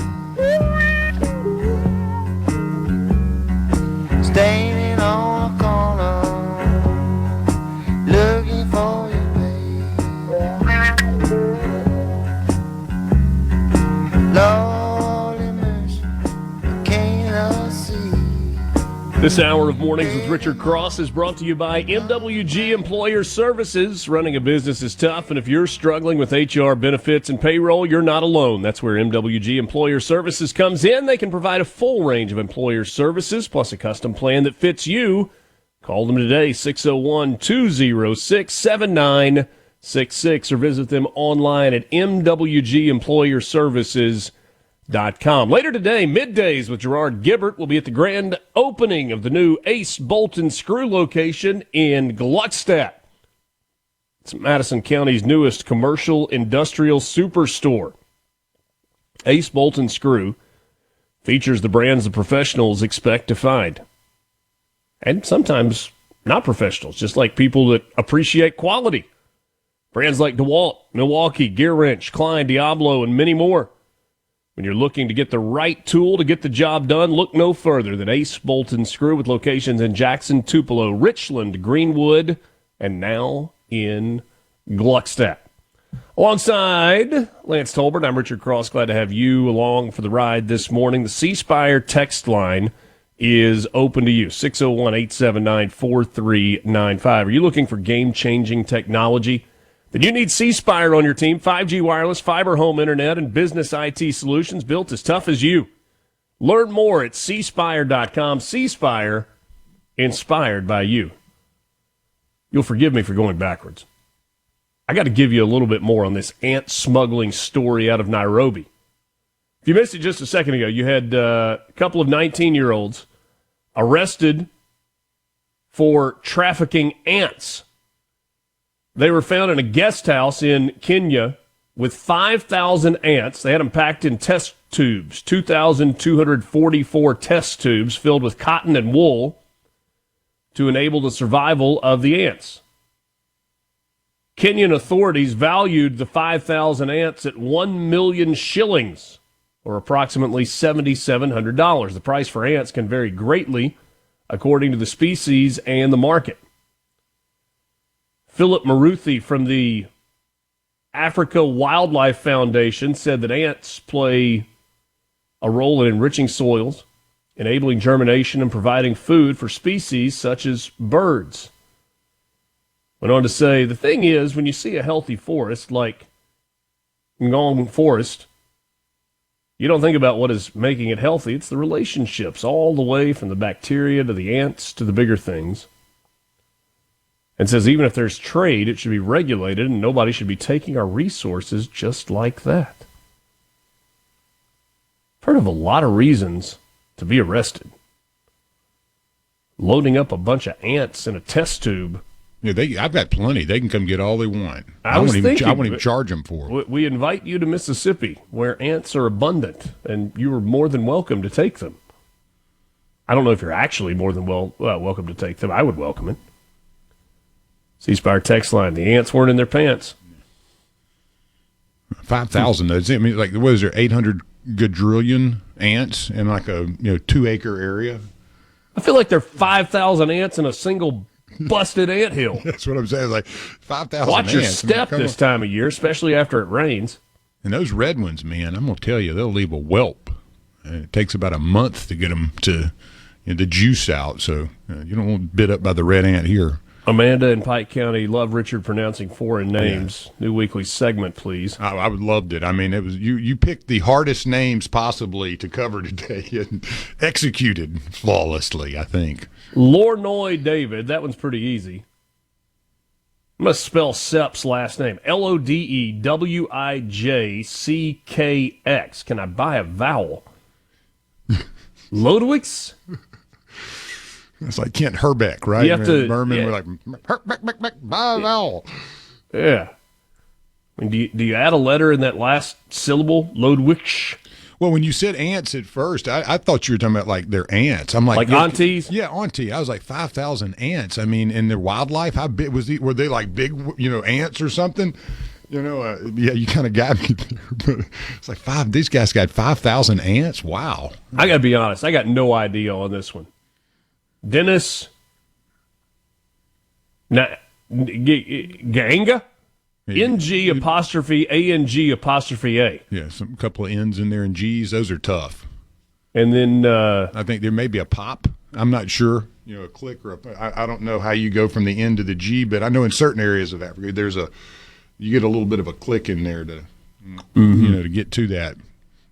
Standing on a corner, looking for you, babe. Lordy mercy, I cannot see. This hour of Mornings with Richard Cross is brought to you by MWG Employer Services. Running a business is tough, and if you're struggling with HR, benefits, and payroll, you're not alone. That's where MWG Employer Services comes in. They can provide a full range of employer services, plus a custom plan that fits you. Call them today, 601-206-7966, or visit them online at mwgemployerservices.com. Later today, Middays with Gerard Gibbert will be at the grand opening of the new Ace Bolt and Screw location in Gluckstadt. It's Madison County's newest commercial industrial superstore. Ace Bolt and Screw features the brands the professionals expect to find. And sometimes not professionals, just like people that appreciate quality. Brands like DeWalt, Milwaukee, Gear Wrench, Klein, Diablo, and many more. When you're looking to get the right tool to get the job done, look no further than Ace Bolt and Screw, with locations in Jackson, Tupelo, Richland, Greenwood, and now in Gluckstadt. Alongside Lance Tolbert, I'm Richard Cross. Glad to have you along for the ride this morning. The C Spire text line is open to you, 601-879-4395. Are you looking for game-changing technology? Then you need C Spire on your team. 5G wireless, fiber home internet, and business IT solutions built as tough as you. Learn more at cspire.com. C Spire, inspired by you. You'll forgive me for going backwards. I got to give you a little bit more on this ant smuggling story out of Nairobi. If you missed it just a second ago, you had a couple of 19-year-olds arrested for trafficking ants. They were found in a guest house in Kenya with 5,000 ants. They had them packed in test tubes, 2,244 test tubes filled with cotton and wool to enable the survival of the ants. Kenyan authorities valued the 5,000 ants at 1 million shillings, or approximately $7,700. The price for ants can vary greatly according to the species and the market. Philip Maruthi from the Africa Wildlife Foundation said that ants play a role in enriching soils, enabling germination, and providing food for species such as birds. Went on to say, the thing is, when you see a healthy forest like Ngong Forest, you don't think about what is making it healthy. It's the relationships, all the way from the bacteria to the ants to the bigger things. And says even if there's trade, it should be regulated, and nobody should be taking our resources just like that. I've heard of a lot of reasons to be arrested. loading up a bunch of ants in a test tube. Yeah, I've got plenty. They can come get all they want. I won't even charge them for it. We invite you to Mississippi, where ants are abundant, and you are more than welcome to take them. I don't know if you're actually more than welcome to take them. I would welcome it. C-Spire text line. The ants weren't in their pants. 5,000. I mean, like, what is there? 800 quadrillion ants in like a 2-acre area. I feel like there are 5,000 ants in a single busted anthill. That's what I'm saying. Like 5,000. Watch your step this time of year, especially after it rains. And those red ones, man, I'm gonna tell you, they'll leave a whelp. And it takes about a month to get them to the juice out. So you don't want bit up by the red ant here. Amanda in Pike County, love Richard pronouncing foreign names. Yeah. New weekly segment, please. I would loved it. I mean, it was you picked the hardest names possibly to cover today and executed flawlessly, I think. Lornoy David, that one's pretty easy. I'm going to spell Sepp's last name. Lodejckx. Can I buy a vowel? Lodewicks? It's like Kent Herbeck, right? You have to, Merman, we're like, Herbeck, buy a vowel. Yeah. I mean, do you add a letter in that last syllable? Lodewicks? Well, when you said ants at first, I thought you were talking about like their ants. I'm like aunties? Yeah, auntie. I was like 5,000 ants. I mean, in their wildlife, how big were they? Like big, ants or something? Yeah, you kind of got me there. But it's like these guys got 5,000 ants. Wow. I got to be honest. I got no idea on this one. Dennis Ganga? NG apostrophe ANG apostrophe A. Yeah, some couple of N's in there and G's. Those are tough. And then I think there may be a pop. I'm not sure. A click or I don't know how you go from the N to the G, but I know in certain areas of Africa you get a little bit of a click in there to to get to that.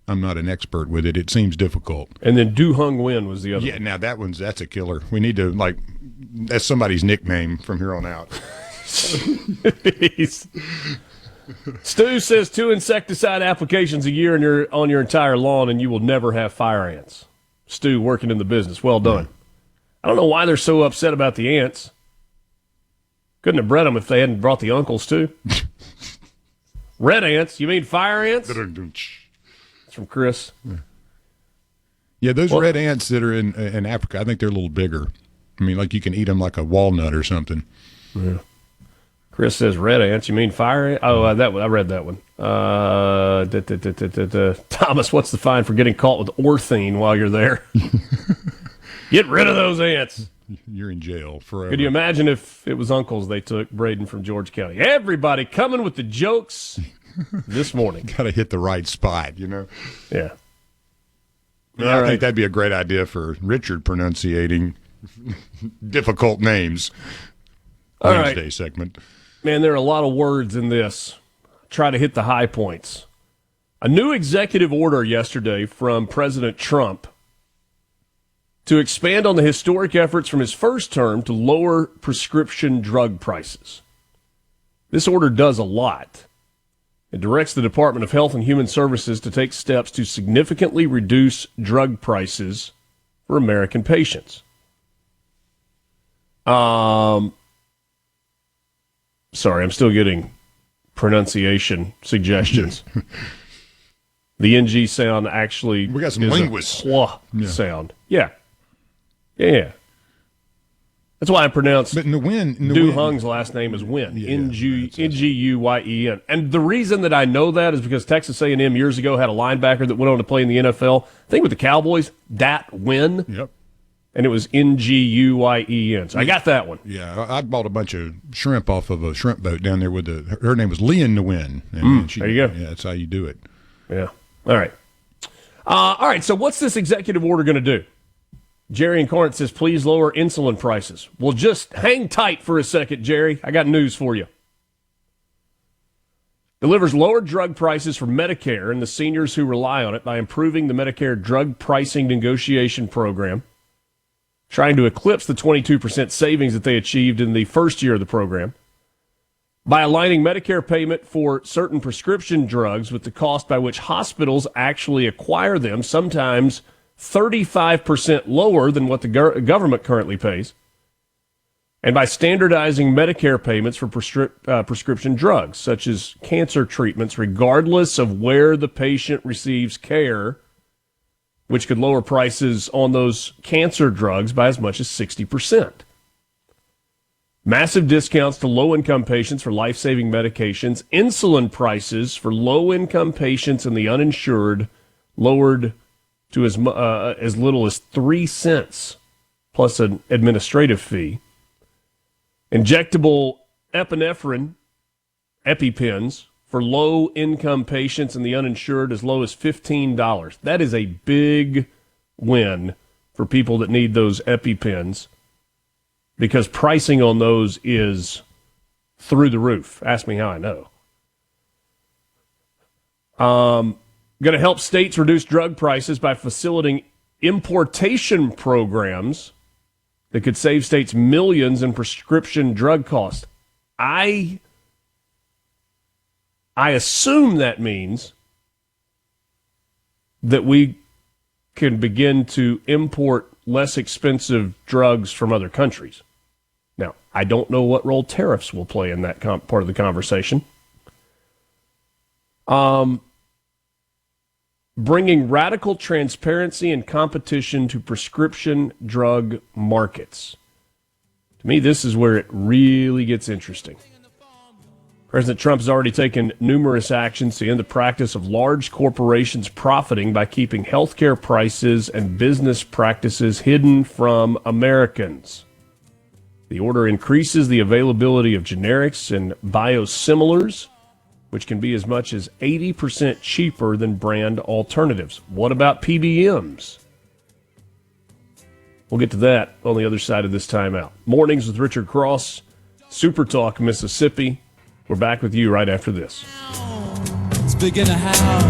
I'm not an expert with it. It seems difficult. And then Du Hung Nguyen was the other. Yeah, now that's a killer. We need to that's somebody's nickname from here on out. Stu says 2 insecticide applications a year on your entire lawn, and you will never have fire ants. Stu, working in the business. Well done. I don't know why they're so upset about the ants. Couldn't have bred them if they hadn't brought the uncles, too. Red ants? You mean fire ants? It's from Chris. Yeah, those red ants that are in Africa, I think they're a little bigger. I mean, like you can eat them like a walnut or something. Yeah. Chris says red ants. You mean fire ants? Oh, I read that one. Thomas, what's the fine for getting caught with orthene while you're there? Get rid of those ants. You're in jail forever. Could you imagine if it was uncles they took, Braden from George County? Everybody coming with the jokes this morning. Got to hit the right spot, Yeah. I think that'd be a great idea for Richard pronunciating difficult names. Wednesday segment. Man, there are a lot of words in this. Try to hit the high points. A new executive order yesterday from President Trump to expand on the historic efforts from his first term to lower prescription drug prices. This order does a lot. It directs the Department of Health and Human Services to take steps to significantly reduce drug prices for American patients. Sorry, I'm still getting pronunciation suggestions. The NG sound actually we got some linguists. Sound. Yeah. That's why I pronounce Du Hung's last name is Nguyen. Nguyen. And the reason that I know that is because Texas A&M years ago had a linebacker that went on to play in the NFL. I think with the Cowboys, Dat Nguyen. Yep. And it was Nguyen. So I got that one. Yeah, I bought a bunch of shrimp off of a shrimp boat down there with her name was Leon Nguyen. There you go. Yeah, that's how you do it. Yeah. All right. So what's this executive order going to do? Jerry in Corinth says, please lower insulin prices. Well, just hang tight for a second, Jerry. I got news for you. Delivers lower drug prices for Medicare and the seniors who rely on it by improving the Medicare drug pricing negotiation program, trying to eclipse the 22% savings that they achieved in the first year of the program, by aligning Medicare payment for certain prescription drugs with the cost by which hospitals actually acquire them, sometimes 35% lower than what the government currently pays, and by standardizing Medicare payments for prescription drugs, such as cancer treatments, regardless of where the patient receives care, which could lower prices on those cancer drugs by as much as 60%. Massive discounts to low-income patients for life-saving medications. Insulin prices for low-income patients and the uninsured lowered to as little as 3 cents, plus an administrative fee. Injectable epinephrine, EpiPens, for low-income patients and the uninsured as low as $15. That is a big win for people that need those EpiPens, because pricing on those is through the roof. Ask me how I know. Going to help states reduce drug prices by facilitating importation programs that could save states millions in prescription drug costs. I assume that means that we can begin to import less expensive drugs from other countries. Now, I don't know what role tariffs will play in that part of the conversation. Bringing radical transparency and competition to prescription drug markets. To me, this is where it really gets interesting. President Trump has already taken numerous actions to end the practice of large corporations profiting by keeping healthcare prices and business practices hidden from Americans. The order increases the availability of generics and biosimilars, which can be as much as 80% cheaper than brand alternatives. What about PBMs? We'll get to that on the other side of this timeout. Mornings with Richard Cross, SuperTalk, Mississippi. We're back with you right after this. It's begin to howl.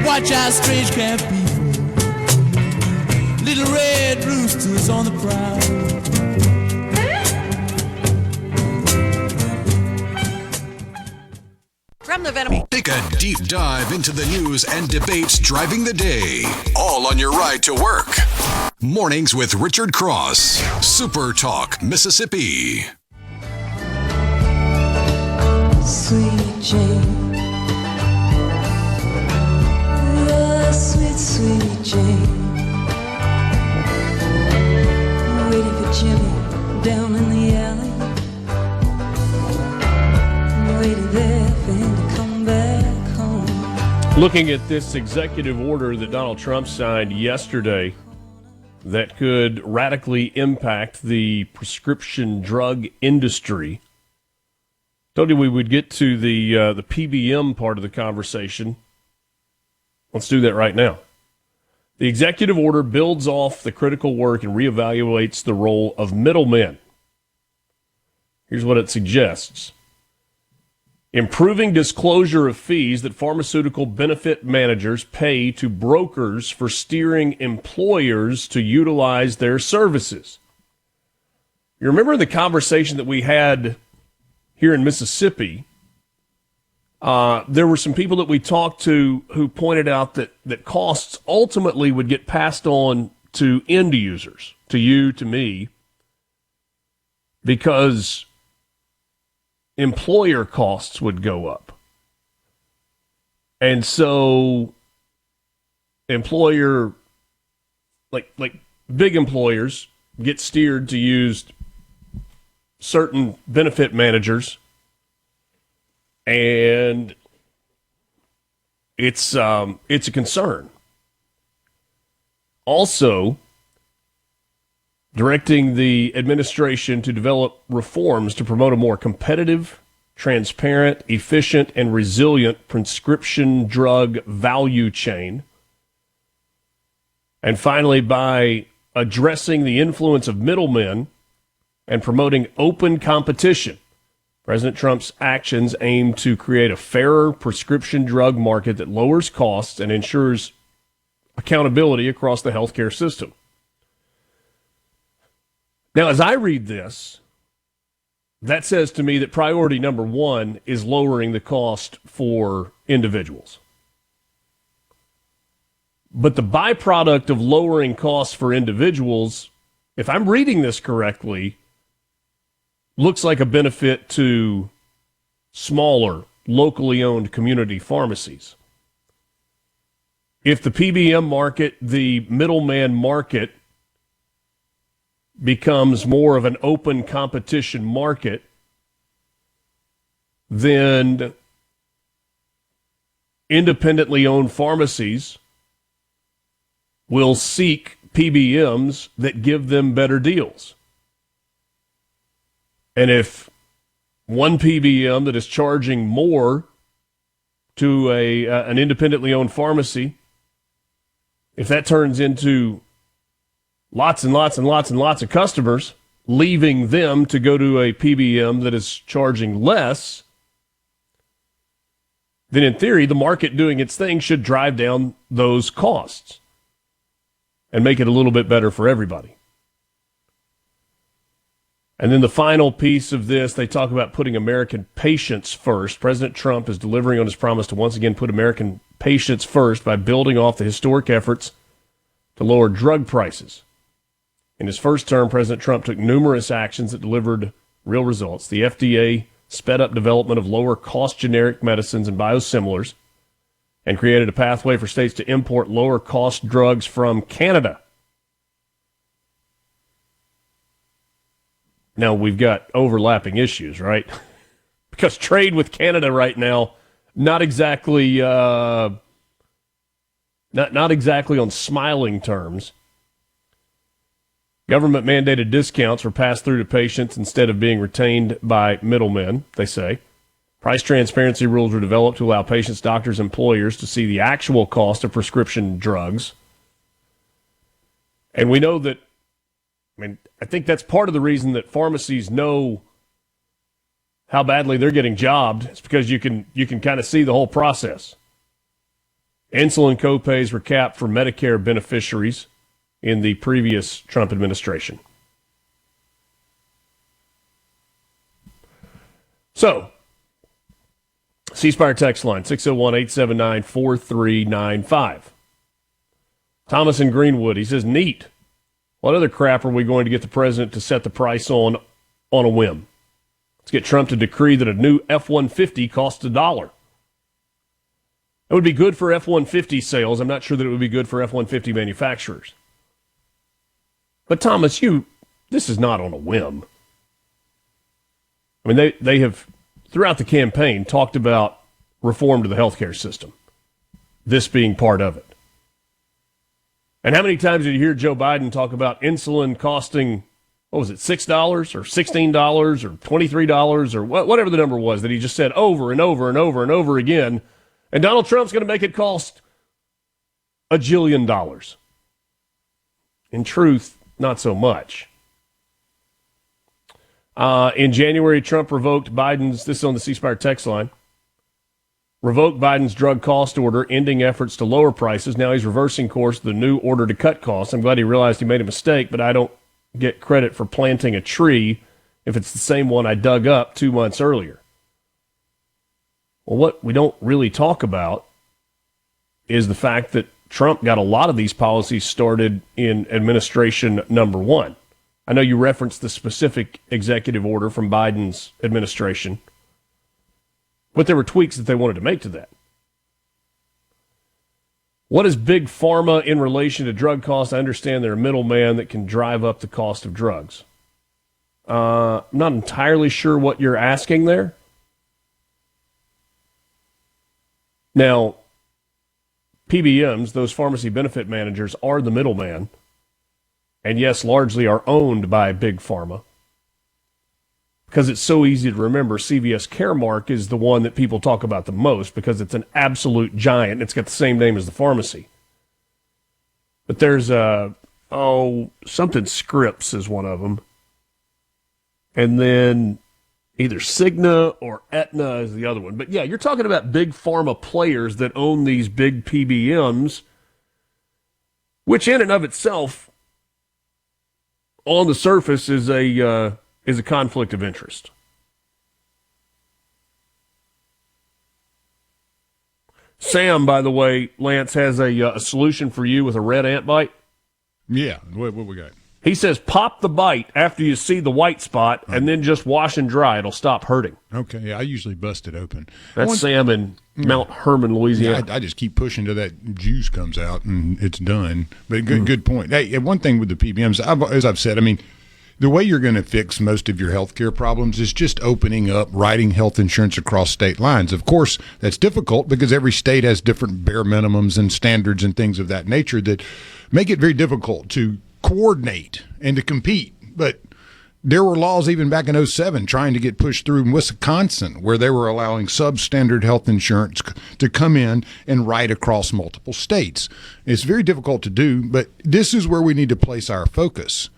Watch how strange can be. Little red roosters on the prowl. From the Venom. Take a deep dive into the news and debates driving the day, all on your ride to work. Mornings with Richard Cross, SuperTalk, Mississippi. Sweet Jane, sweet, sweet Jane. Waiting for Jimmy down in the alley. Waiting there for him to come back home. Looking at this executive order that Donald Trump signed yesterday that could radically impact the prescription drug industry. Told you we would get to the PBM part of the conversation. Let's do that right now. The executive order builds off the critical work and reevaluates the role of middlemen. Here's what it suggests. Improving disclosure of fees that pharmaceutical benefit managers pay to brokers for steering employers to utilize their services. You remember the conversation that we had here in Mississippi? There were some people that we talked to who pointed out that costs ultimately would get passed on to end users, to you, to me, because employer costs would go up. And so employer, like big employers get steered to use certain benefit managers, and it's a concern. Also, directing the administration to develop reforms to promote a more competitive, transparent, efficient, and resilient prescription drug value chain. And finally, by addressing the influence of middlemen and promoting open competition. President Trump's actions aim to create a fairer prescription drug market that lowers costs and ensures accountability across the healthcare system. Now, as I read this, that says to me that priority number one is lowering the cost for individuals. But the byproduct of lowering costs for individuals, if I'm reading this correctly, looks like a benefit to smaller, locally owned community pharmacies. If the PBM market, the middleman market, becomes more of an open competition market, then independently owned pharmacies will seek PBMs that give them better deals. And if one PBM that is charging more to an independently owned pharmacy, if that turns into lots and lots and lots and lots of customers, leaving them to go to a PBM that is charging less, then in theory, the market doing its thing should drive down those costs and make it a little bit better for everybody. And then the final piece of this, they talk about putting American patients first. President Trump is delivering on his promise to once again put American patients first by building off the historic efforts to lower drug prices. In his first term, President Trump took numerous actions that delivered real results. The FDA sped up development of lower-cost generic medicines and biosimilars and created a pathway for states to import lower-cost drugs from Canada. Now, we've got overlapping issues, right? Because trade with Canada right now, not exactly not exactly on smiling terms. Government-mandated discounts were passed through to patients instead of being retained by middlemen, they say. Price transparency rules were developed to allow patients, doctors, employers to see the actual cost of prescription drugs. And we know that, I think that's part of the reason that pharmacies know how badly they're getting jobbed. It's because you can kind of see the whole process. Insulin copays were capped for Medicare beneficiaries in the previous Trump administration. So, C-Spire text line, 601-879-4395. Thomas in Greenwood, he says, neat. What other crap are we going to get the president to set the price on a whim? Let's get Trump to decree that a new F-150 costs $1. It would be good for F-150 sales. I'm not sure that it would be good for F-150 manufacturers. But Thomas, this is not on a whim. They have, throughout the campaign, talked about reform to the healthcare system, this being part of it. And how many times did you hear Joe Biden talk about insulin costing, what was it, $6 or $16 or $23 or whatever the number was that he just said over and over and over and over again, and Donald Trump's going to make it cost $1 jillion. In truth, not so much. In January, Trump revoked Biden's, this is on the C-Spire text line, revoked Biden's drug cost order, ending efforts to lower prices. Now he's reversing course with the new order to cut costs. I'm glad he realized he made a mistake, but I don't get credit for planting a tree if it's the same one I dug up 2 months earlier. Well, what we don't really talk about is the fact that Trump got a lot of these policies started in administration number one. I know you referenced the specific executive order from Biden's administration, but there were tweaks that they wanted to make to that. What is big pharma in relation to drug costs? I understand they're a middleman that can drive up the cost of drugs. I'm not entirely sure what you're asking there. Now, PBMs, those pharmacy benefit managers, are the middleman, and yes, largely are owned by big pharma. Because it's so easy to remember, CVS Caremark is the one that people talk about the most because it's an absolute giant. It's got the same name as the pharmacy. But there's something Scripps is one of them. And then either Cigna or Aetna is the other one. But yeah, you're talking about big pharma players that own these big PBMs, which in and of itself, on the surface, is a conflict of interest. Sam, by the way, Lance has a solution for you with a red ant bite. Yeah, what we got? He says pop the bite after you see the white spot and then just wash and dry. It'll stop hurting. Okay, yeah, I usually bust it open. That's Sam in Mount Herman, Louisiana. I just keep pushing till that juice comes out and it's done. But good point. Hey, one thing with the PBMs, as I've said, I mean, the way you're going to fix most of your healthcare problems is just opening up, writing health insurance across state lines. Of course, that's difficult because every state has different bare minimums and standards and things of that nature that make it very difficult to coordinate and to compete. But there were laws even back in 2007 trying to get pushed through in Wisconsin where they were allowing substandard health insurance to come in and write across multiple states. It's very difficult to do, but this is where we need to place our focus.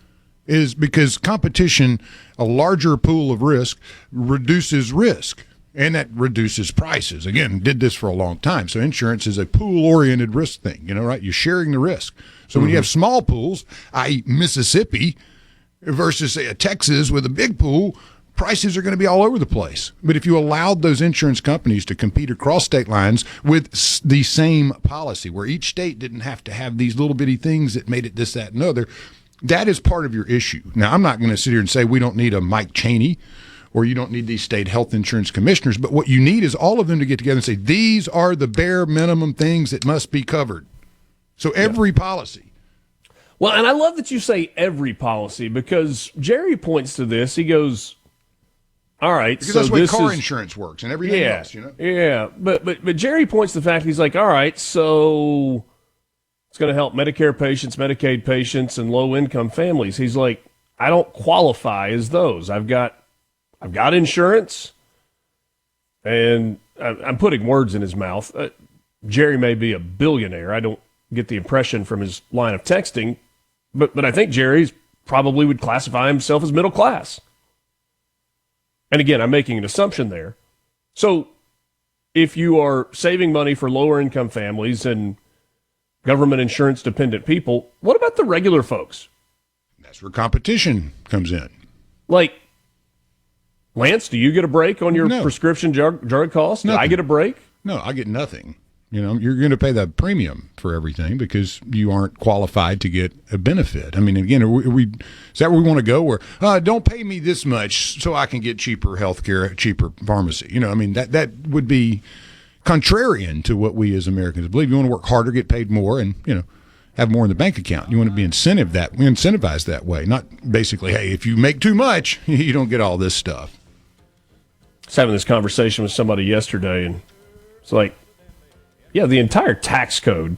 Is because competition, a larger pool of risk, reduces risk, and that reduces prices. Again, did this for a long time. So insurance is a pool-oriented risk thing, right? You're sharing the risk. So when you have small pools, i.e. Mississippi, versus, say, a Texas with a big pool, prices are going to be all over the place. But if you allowed those insurance companies to compete across state lines with the same policy, where each state didn't have to have these little bitty things that made it this, that, and other, that is part of your issue. Now, I'm not going to sit here and say we don't need a Mike Cheney or you don't need these state health insurance commissioners, but what you need is all of them to get together and say, these are the bare minimum things that must be covered. So every policy. Well, and I love that you say every policy because Jerry points to this. He goes, all right. Because so that's the way this car is, insurance works and everything else, Yeah, but Jerry points to the fact, he's like, all right, so it's going to help Medicare patients, Medicaid patients, and low-income families. He's like, I don't qualify as those. I've got insurance, and I'm putting words in his mouth. Jerry may be a billionaire. I don't get the impression from his line of texting, but I think Jerry's probably would classify himself as middle class. And again, I'm making an assumption there. So if you are saving money for lower-income families and government insurance dependent people, what about the regular folks? That's where competition comes in. Like, Lance, do you get a break on your prescription drug costs? Do I get a break? No, I get nothing. You're going to pay the premium for everything because you aren't qualified to get a benefit. I mean, again, is that where we want to go? Where don't pay me this much so I can get cheaper health care, cheaper pharmacy. That would be contrarian to what we as Americans believe. You want to work harder, get paid more, and have more in the bank account. You want to be incentivized that way, not basically, hey, if you make too much, you don't get all this stuff. I was having this conversation with somebody yesterday, and it's like, yeah, the entire tax code,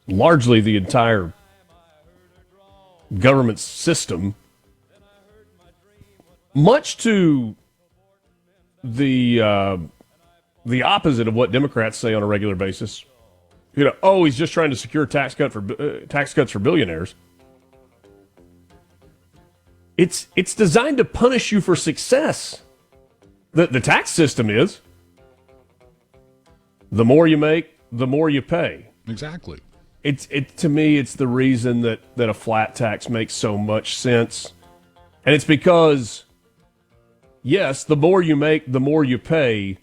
largely the entire government system, much to the opposite of what Democrats say on a regular basis. He's just trying to secure tax cuts for billionaires. It's designed to punish you for success. The tax system is. The more you make, the more you pay. Exactly. To me, it's the reason that a flat tax makes so much sense. And it's because, yes, the more you make, the more you pay,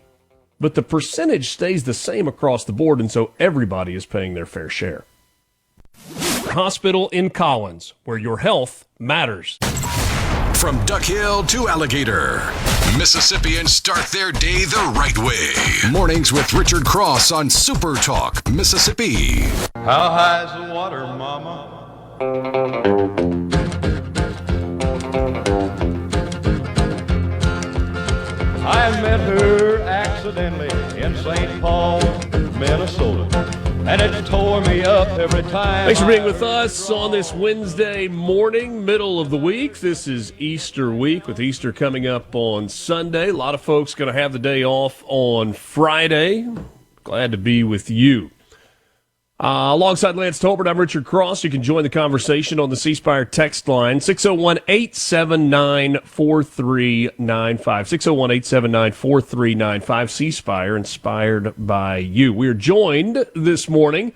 but the percentage stays the same across the board, and so everybody is paying their fair share. Hospital in Collins, where your health matters. From Duck Hill to Alligator, Mississippians start their day the right way. Mornings with Richard Cross on SuperTalk, Mississippi. How high's the water, mama? I met her accidentally in St. Paul, Minnesota, and it tore me up every time. Thanks for being with us on this Wednesday morning, middle of the week. This is Easter week, with Easter coming up on Sunday. A lot of folks going to have the day off on Friday. Glad to be with you. Alongside Lance Tolbert, I'm Richard Cross. You can join the conversation on the C Spire text line, 601-879-4395. 601-879-4395. C Spire, inspired by you. We are joined this morning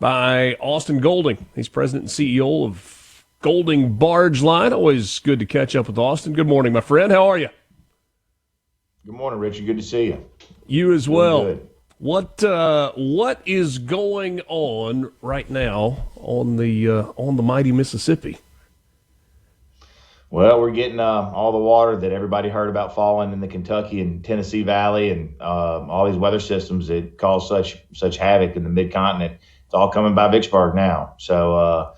by Austin Golding. He's president and CEO of Golding Barge Line. Always good to catch up with Austin. Good morning, my friend. How are you? Good morning, Richard. Good to see you. You as well. Good. What is going on right now on the mighty Mississippi? Well, we're getting all the water that everybody heard about falling in the Kentucky and Tennessee Valley, and all these weather systems that cause such havoc in the mid-continent. It's all coming by Vicksburg now. So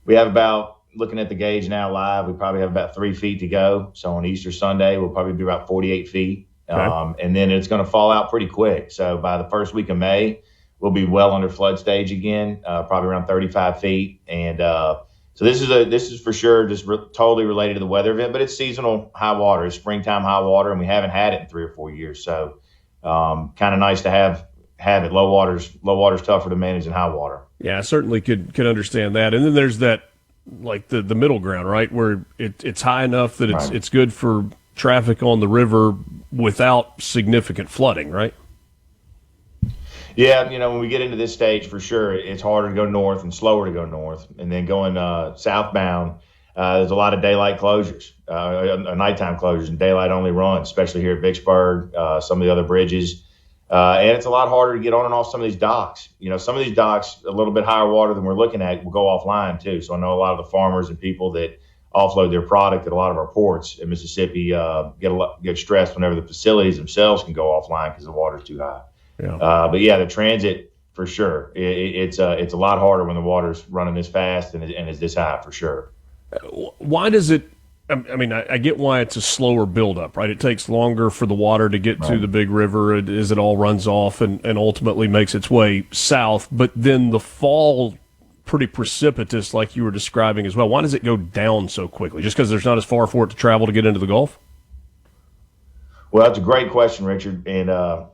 we have about, looking at the gauge now live, we probably have about 3 feet to go. So on Easter Sunday, we'll probably be about 48 feet. Okay. And then it's going to fall out pretty quick. So by the first week of May, we'll be well under flood stage again, probably around 35 feet. And so this is for sure just totally related to the weather event, but it's seasonal high water. It's springtime high water, and we haven't had it in 3 or 4 years. So kind of nice to have it. Low water's tougher to manage than high water. Yeah, I certainly could understand that. And then there's that, like the middle ground, right, where it's high enough that it's good for traffic on the river without significant flooding, right? Yeah, when we get into this stage, for sure, it's harder to go north and slower to go north. And then going southbound, there's a lot of daylight closures, nighttime closures, and daylight only runs, especially here at Vicksburg, some of the other bridges. And it's a lot harder to get on and off some of these docks. Some of these docks, a little bit higher water than we're looking at, will go offline too. So I know a lot of the farmers and people that offload their product at a lot of our ports in Mississippi get stressed whenever the facilities themselves can go offline because the water's too high. Yeah. But yeah, the transit, for sure, it's a lot harder when the water's running this fast and is this high, for sure. Why does it? I mean, I get why it's a slower buildup, right? It takes longer for the water to get to the big river as it all runs off and ultimately makes its way south. But then the fall, pretty precipitous, like you were describing as well. Why does it go down so quickly? Just because there's not as far for it to travel to get into the Gulf? Well, that's a great question, Richard. And I'll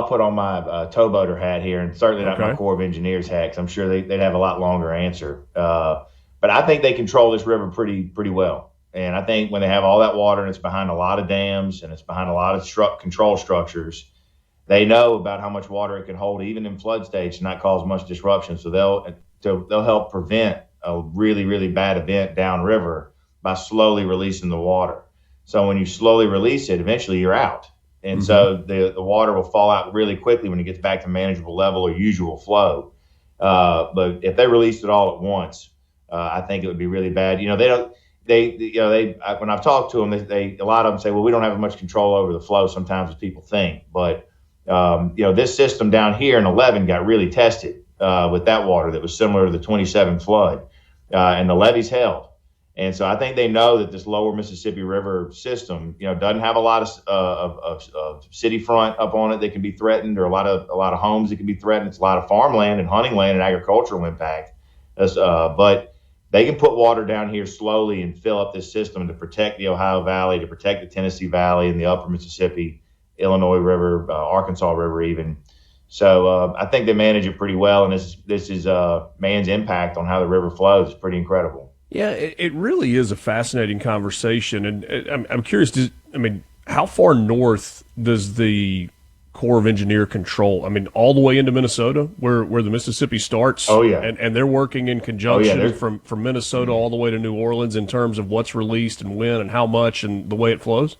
put on my towboater hat here, and certainly not my Corps of Engineers hat, because I'm sure they'd have a lot longer answer. But I think they control this river pretty well. And I think when they have all that water and it's behind a lot of dams and it's behind a lot of control structures, they know about how much water it can hold, even in flood stage, to not cause much disruption. So they'll help prevent a really, really bad event downriver by slowly releasing the water. So when you slowly release it, eventually you're out. And so the water will fall out really quickly when it gets back to manageable level or usual flow. But if they released it all at once, I think it would be really bad. When I've talked to them, a lot of them say, well, we don't have much control over the flow sometimes as people think. But, this system down here in 11 got really tested with that water that was similar to the 27 flood, and the levees held. And so I think they know that this lower Mississippi River system, doesn't have a lot of city front up on it that can be threatened, or a lot of homes that can be threatened. It's a lot of farmland and hunting land and agricultural impact. But they can put water down here slowly and fill up this system to protect the Ohio Valley, to protect the Tennessee Valley and the upper Mississippi, Illinois River, Arkansas River even. So I think they manage it pretty well, and this is man's impact on how the river flows is pretty incredible. Yeah, it really is a fascinating conversation, and I'm curious. How far north does the Corps of Engineer control? I mean, all the way into Minnesota, where the Mississippi starts. Oh yeah, and they're working in conjunction from Minnesota all the way to New Orleans in terms of what's released and when and how much and the way it flows.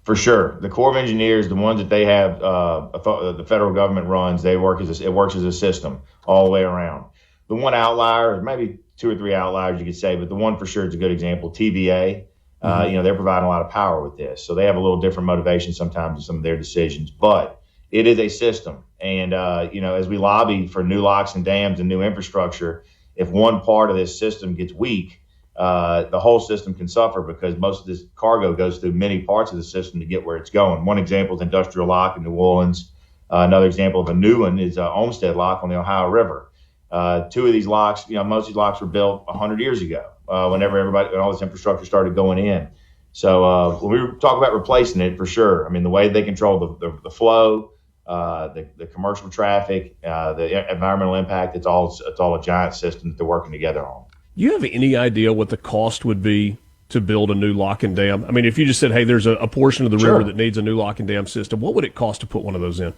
For sure, the Corps of Engineers, the ones that they have, the federal government runs, it works as a system all the way around. The one outlier, or maybe 2 or 3 outliers you could say, but the one for sure is a good example, TVA. They're providing a lot of power with this. So they have a little different motivation sometimes in some of their decisions, but it is a system. And, as we lobby for new locks and dams and new infrastructure, if one part of this system gets weak, the whole system can suffer, because most of this cargo goes through many parts of the system to get where it's going. One example is Industrial Lock in New Orleans. Another example of a new one is Olmsted Lock on the Ohio River. 2 of these locks, most of these locks were built 100 years ago, whenever all this infrastructure started going in. So when we talk about replacing it, for sure, the way they control the flow, the commercial traffic, the environmental impact, it's all a giant system that they're working together on. Do you have any idea what the cost would be to build a new lock and dam? If you just said, hey, there's a portion of the river that needs a new lock and dam system, what would it cost to put one of those in?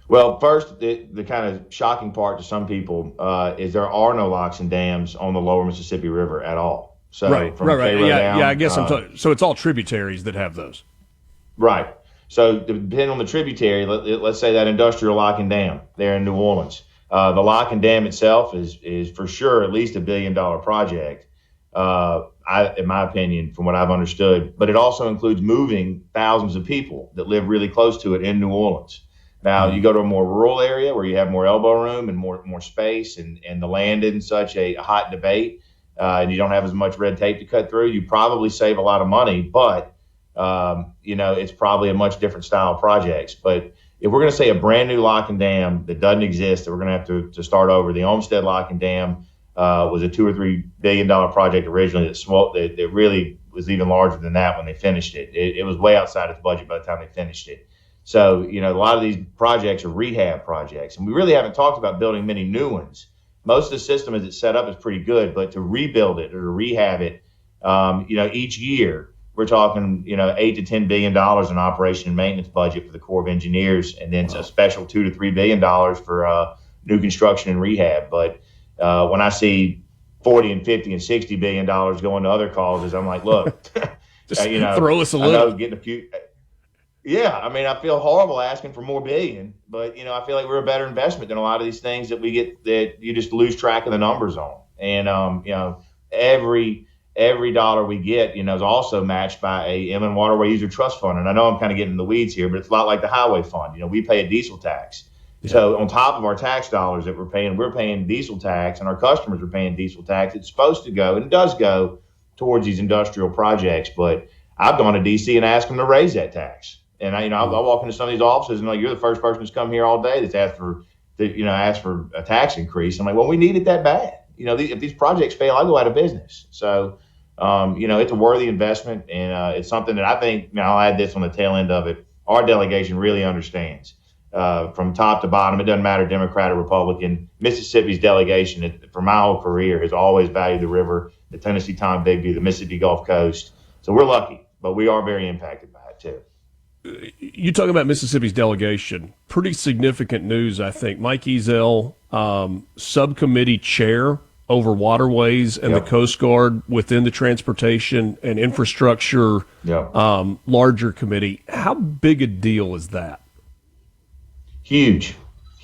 Well, first, the kind of shocking part to some people is there are no locks and dams on the lower Mississippi River at all. So right. Yeah, I guess so it's all tributaries that have those. Right. So depending on the tributary, let's say that industrial lock and dam there in New Orleans. The lock and dam itself is for sure at least $1 billion project, in my opinion, from what I've understood. But it also includes moving thousands of people that live really close to it in New Orleans. Now, you go to a more rural area where you have more elbow room and more space, and the land isn't such a hot debate, and you don't have as much red tape to cut through. You probably save a lot of money, but it's probably a much different style of projects. But if we're going to say a brand new lock and dam that doesn't exist, that we're going to have to start over, the Olmsted Lock and Dam was a $2 or $3 billion project originally that really was even larger than that when they finished it. It was way outside its budget by the time they finished it. So, a lot of these projects are rehab projects, and we really haven't talked about building many new ones. Most of the system as it's set up is pretty good, but to rebuild it or to rehab it, each year, we're talking, $8 to $10 billion in operation and maintenance budget for the Corps of Engineers, and then a special $2 to $3 billion for new construction and rehab. But when I see 40 and 50 and $60 billion going to other causes, I'm like, look, just throw us a little. I know getting a few. Yeah, I feel horrible asking for more billion, but I feel like we're a better investment than a lot of these things that we get that you just lose track of the numbers on. And every dollar we get, is also matched by a Inland Waterway User Trust Fund. And I know I'm kind of getting in the weeds here, but it's a lot like the highway fund. We pay a diesel tax. Yeah. So on top of our tax dollars that we're paying diesel tax, and our customers are paying diesel tax. It's supposed to go, and it does go, towards these industrial projects. But I've gone to D.C. and asked them to raise that tax. And I'll walk into some of these offices and you're the first person that's come here all day that's asked for a tax increase. I'm like, well, we need it that bad. If these projects fail, I go out of business. So, it's a worthy investment, and it's something that I think, I'll add this on the tail end of it, our delegation really understands. From top to bottom, it doesn't matter, Democrat or Republican. Mississippi's delegation, for my whole career, has always valued the river, the Tennessee Tom Bigby, the Mississippi Gulf Coast. So we're lucky, but we are very impacted by it too. You talk about Mississippi's delegation, pretty significant news, I think. Mike Eazell, subcommittee chair over waterways and the Coast Guard within the Transportation and Infrastructure larger committee. How big a deal is that? Huge.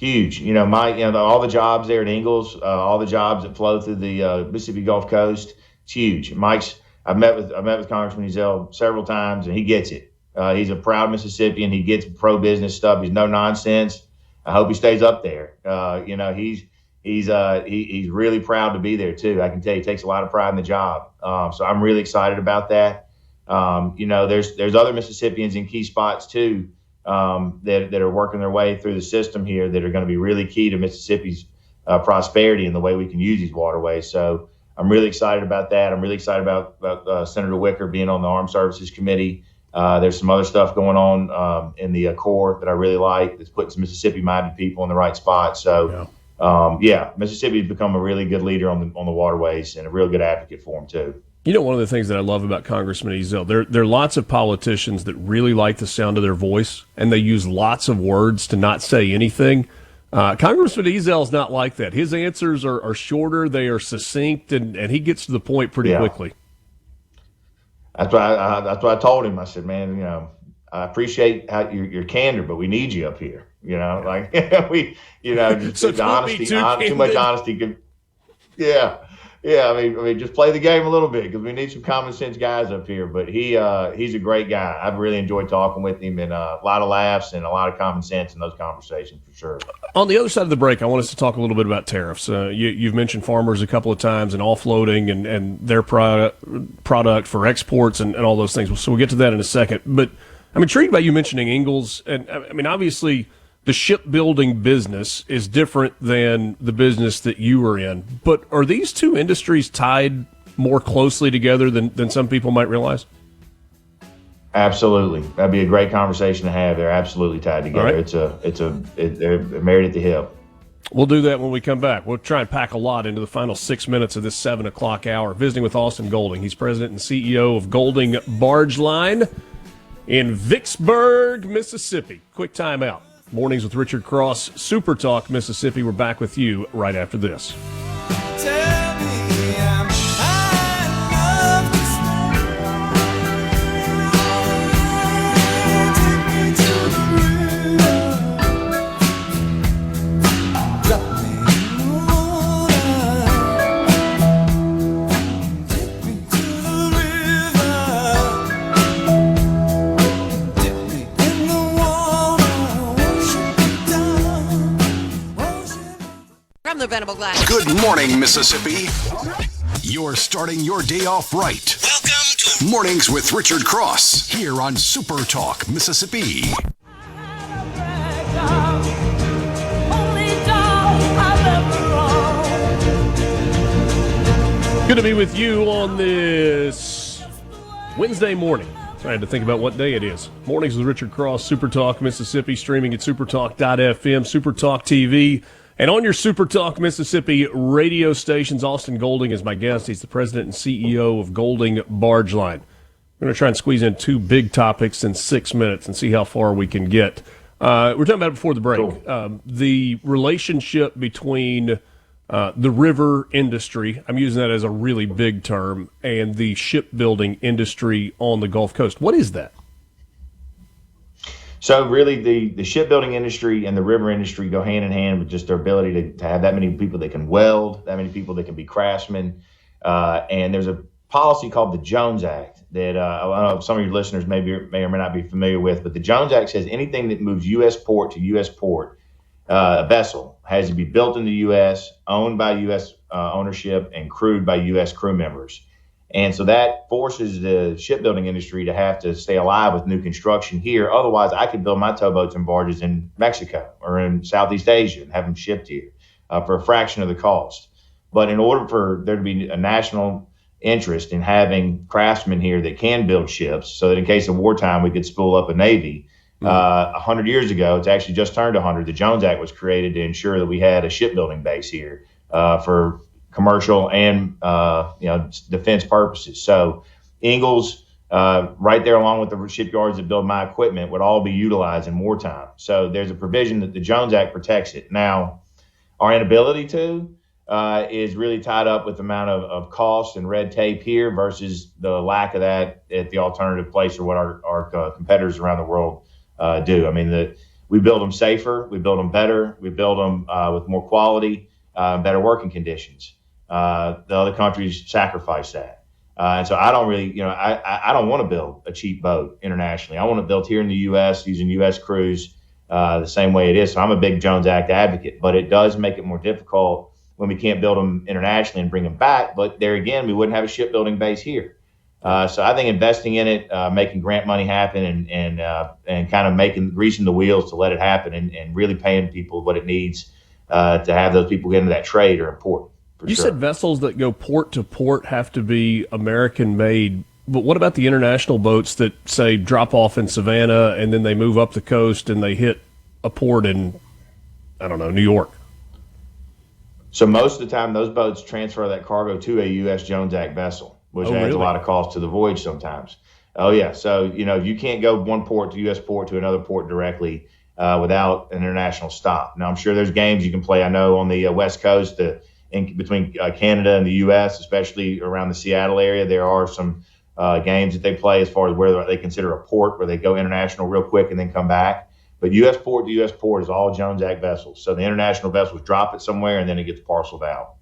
Mike, all the jobs there at Ingalls, all the jobs that flow through the Mississippi Gulf Coast, it's huge. I've met with Congressman Eazell several times, and he gets it. He's a proud Mississippian. He gets pro-business stuff. He's no nonsense. I hope he stays up there. He's really proud to be there too. I can tell you, he takes a lot of pride in the job. So I'm really excited about that. There's other Mississippians in key spots too that are working their way through the system here that are going to be really key to Mississippi's prosperity and the way we can use these waterways. So I'm really excited about that. I'm really excited about Senator Wicker being on the Armed Services Committee. There's some other stuff going on in the Corps that I really like that's putting some Mississippi-minded people in the right spot. So, Mississippi's become a really good leader on the waterways and a real good advocate for them, too. One of the things that I love about Congressman Eazell, there are lots of politicians that really like the sound of their voice, and they use lots of words to not say anything. Congressman Eazell is not like that. His answers are shorter, they are succinct, and he gets to the point pretty quickly. That's what I told him. I said, man, I appreciate your candor, but we need you up here. Just the honesty, too much honesty. Just play the game a little bit because we need some common sense guys up here. But he's a great guy. I've really enjoyed talking with him, and a lot of laughs and a lot of common sense in those conversations for sure. On the other side of the break, I want us to talk a little bit about tariffs. You've mentioned farmers a couple of times and offloading and their product for exports and all those things. So we'll get to that in a second. But I'm intrigued by you mentioning Ingalls. And obviously the shipbuilding business is different than the business that you are in. But are these two industries tied more closely together than some people might realize? Absolutely. That'd be a great conversation to have. They're absolutely tied together. Right. They're married at the hip. We'll do that when we come back. We'll try and pack a lot into the final 6 minutes of this 7 o'clock hour. Visiting with Austin Golding. He's president and CEO of Golding Barge Line in Vicksburg, Mississippi. Quick timeout. Mornings with Richard Cross, SuperTalk Mississippi. We're back with you right after this. Venable Glass. Good morning, Mississippi. You're starting your day off right. Welcome to Mornings with Richard Cross here on Super Talk, Mississippi. Good to be with you on this Wednesday morning. Trying to think about what day it is. Mornings with Richard Cross, Super Talk Mississippi, streaming at supertalk.fm, Supertalk TV, and on your Supertalk Mississippi radio stations. Austin Golding is my guest. He's the president and CEO of Golding Barge Line. We're going to try and squeeze in two big topics in 6 minutes and see how far we can get. We're talking about it before the break. Cool. The relationship between the river industry, I'm using that as a really big term, and the shipbuilding industry on the Gulf Coast. What is that? So really the shipbuilding industry and the river industry go hand in hand with just their ability to have that many people that can weld, that many people that can be craftsmen. And there's a policy called the Jones Act that I don't know if some of your listeners may or may not be familiar with, but the Jones Act says anything that moves U.S. port to U.S. port, a vessel has to be built in the U.S., owned by U.S. Ownership, and crewed by U.S. crew members. And so that forces the shipbuilding industry to have to stay alive with new construction here. Otherwise, I could build my towboats and barges in Mexico or in Southeast Asia and have them shipped here for a fraction of the cost. But in order for there to be a national interest in having craftsmen here that can build ships so that in case of wartime we could spool up a Navy, 100 years ago, it's actually just turned 100, the Jones Act was created to ensure that we had a shipbuilding base here for commercial and defense purposes. So Ingalls, right there along with the shipyards that build my equipment, would all be utilized in wartime. So there's a provision that the Jones Act protects it. Now, our inability to is really tied up with the amount of cost and red tape here versus the lack of that at the alternative place or what our competitors around the world do. I mean, we build them safer, we build them better, we build them with more quality, better working conditions. The other countries sacrifice that. And so I don't really, I don't want to build a cheap boat internationally. I want it built here in the U.S. using U.S. crews the same way it is. So I'm a big Jones Act advocate, but it does make it more difficult when we can't build them internationally and bring them back. But there again, we wouldn't have a shipbuilding base here. So I think investing in it, making grant money happen and kind of greasing the wheels to let it happen and really paying people what it needs to have those people get into that trade are important. You said vessels that go port to port have to be American made, but what about the international boats that say drop off in Savannah and then they move up the coast and they hit a port in, I don't know, New York? So most of the time those boats transfer that cargo to a U.S. Jones Act vessel, which adds a lot of cost to the voyage sometimes. Oh yeah, so you can't go one port to U.S. port to another port directly without an international stop. Now I'm sure there's games you can play. I know on the West Coast, between Canada and the U.S., especially around the Seattle area, there are some games that they play as far as where they consider a port where they go international real quick and then come back. But U.S. port to U.S. port is all Jones Act vessels. So the international vessels drop it somewhere and then it gets parceled out.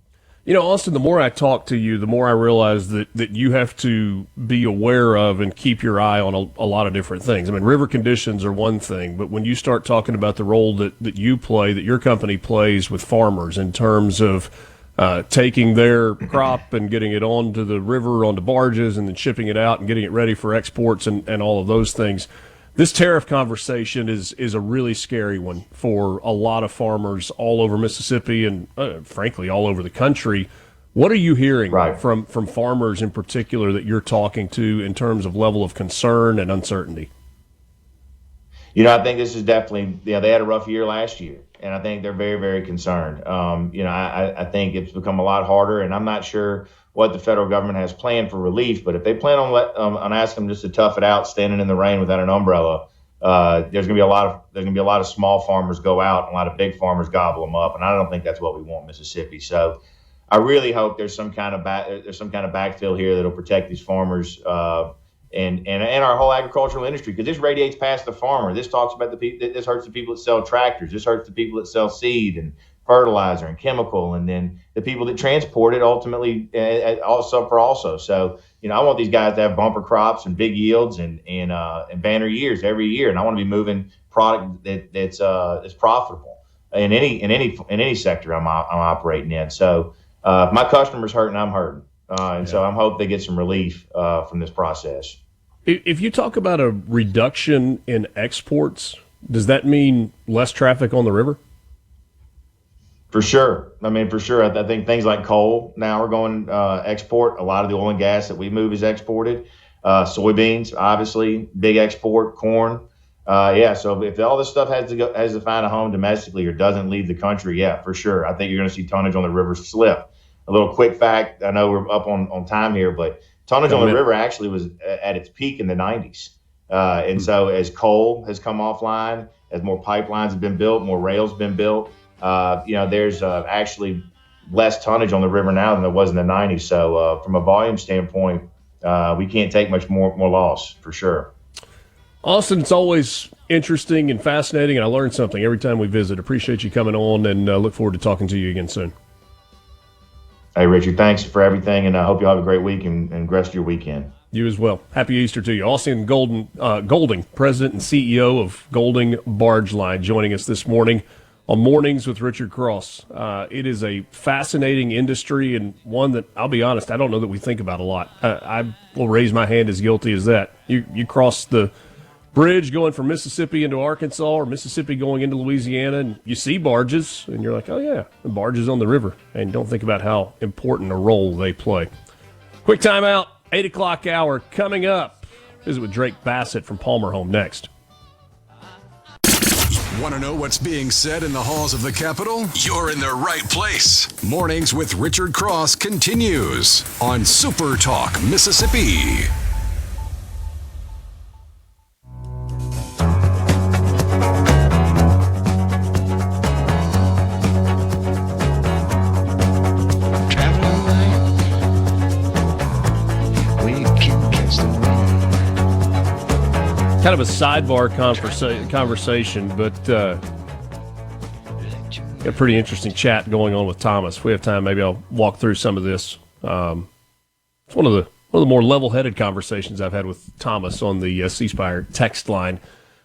Austin, the more I talk to you, the more I realize that you have to be aware of and keep your eye on a lot of different things. I mean, river conditions are one thing, but when you start talking about the role that you play, that your company plays with farmers in terms of taking their crop and getting it onto the river, onto barges, and then shipping it out and getting it ready for exports and all of those things. This tariff conversation is a really scary one for a lot of farmers all over Mississippi and, frankly, all over the country. What are you hearing from farmers in particular that you're talking to in terms of level of concern and uncertainty? I think this is definitely, they had a rough year last year, and I think they're very, very concerned. I think it's become a lot harder, and I'm not sure what the federal government has planned for relief, but if they plan on asking them just to tough it out, standing in the rain without an umbrella, there's going to be a lot of small farmers go out and a lot of big farmers gobble them up, and I don't think that's what we want in Mississippi. So I really hope there's some kind of backfill here that'll protect these farmers and our whole agricultural industry, because this radiates past the farmer. This talks about this hurts the people that sell tractors. This hurts the people that sell seed and fertilizer and chemical, and then the people that transport it ultimately also. So, I want these guys to have bumper crops and big yields and banner years every year, and I want to be moving product that's profitable. in any sector I'm operating in. So if my customer's hurting, I'm hurting, so I'm hoping they get some relief from this process. If you talk about a reduction in exports, does that mean less traffic on the river? For sure. I mean, for sure. I think things like coal now are going export. A lot of the oil and gas that we move is exported. Soybeans, obviously, big export. Corn. So if all this stuff has to find a home domestically or doesn't leave the country, for sure. I think you're going to see tonnage on the river slip. A little quick fact, I know we're up on time here, but tonnage on the river actually was at its peak in the 90s. So as coal has come offline, as more pipelines have been built, more rails have been built, there's actually less tonnage on the river now than there was in the 90s. So from a volume standpoint, we can't take much more loss, for sure. Austin, it's always interesting and fascinating, and I learn something every time we visit. Appreciate you coming on, and look forward to talking to you again soon. Hey, Richard, thanks for everything, and I hope you have a great week and rest of your weekend. You as well. Happy Easter to you. Austin Golding, President and CEO of Golding Barge Line, joining us this morning on Mornings with Richard Cross. It is a fascinating industry and one that, I'll be honest, I don't know that we think about a lot. I will raise my hand as guilty as that. You cross the bridge going from Mississippi into Arkansas or Mississippi going into Louisiana, and you see barges, and you're like, oh, yeah, the barges on the river, and don't think about how important a role they play. Quick timeout, 8 o'clock hour coming up. Visit with Drake Bassett from Palmer Home next. Want to know what's being said in the halls of the Capitol? You're in the right place. Mornings with Richard Cross continues on Super Talk, Mississippi. Kind of a sidebar conversation, but got a pretty interesting chat going on with Thomas. If we have time, maybe I'll walk through some of this. It's one of the more level-headed conversations I've had with Thomas on the C Spire text line.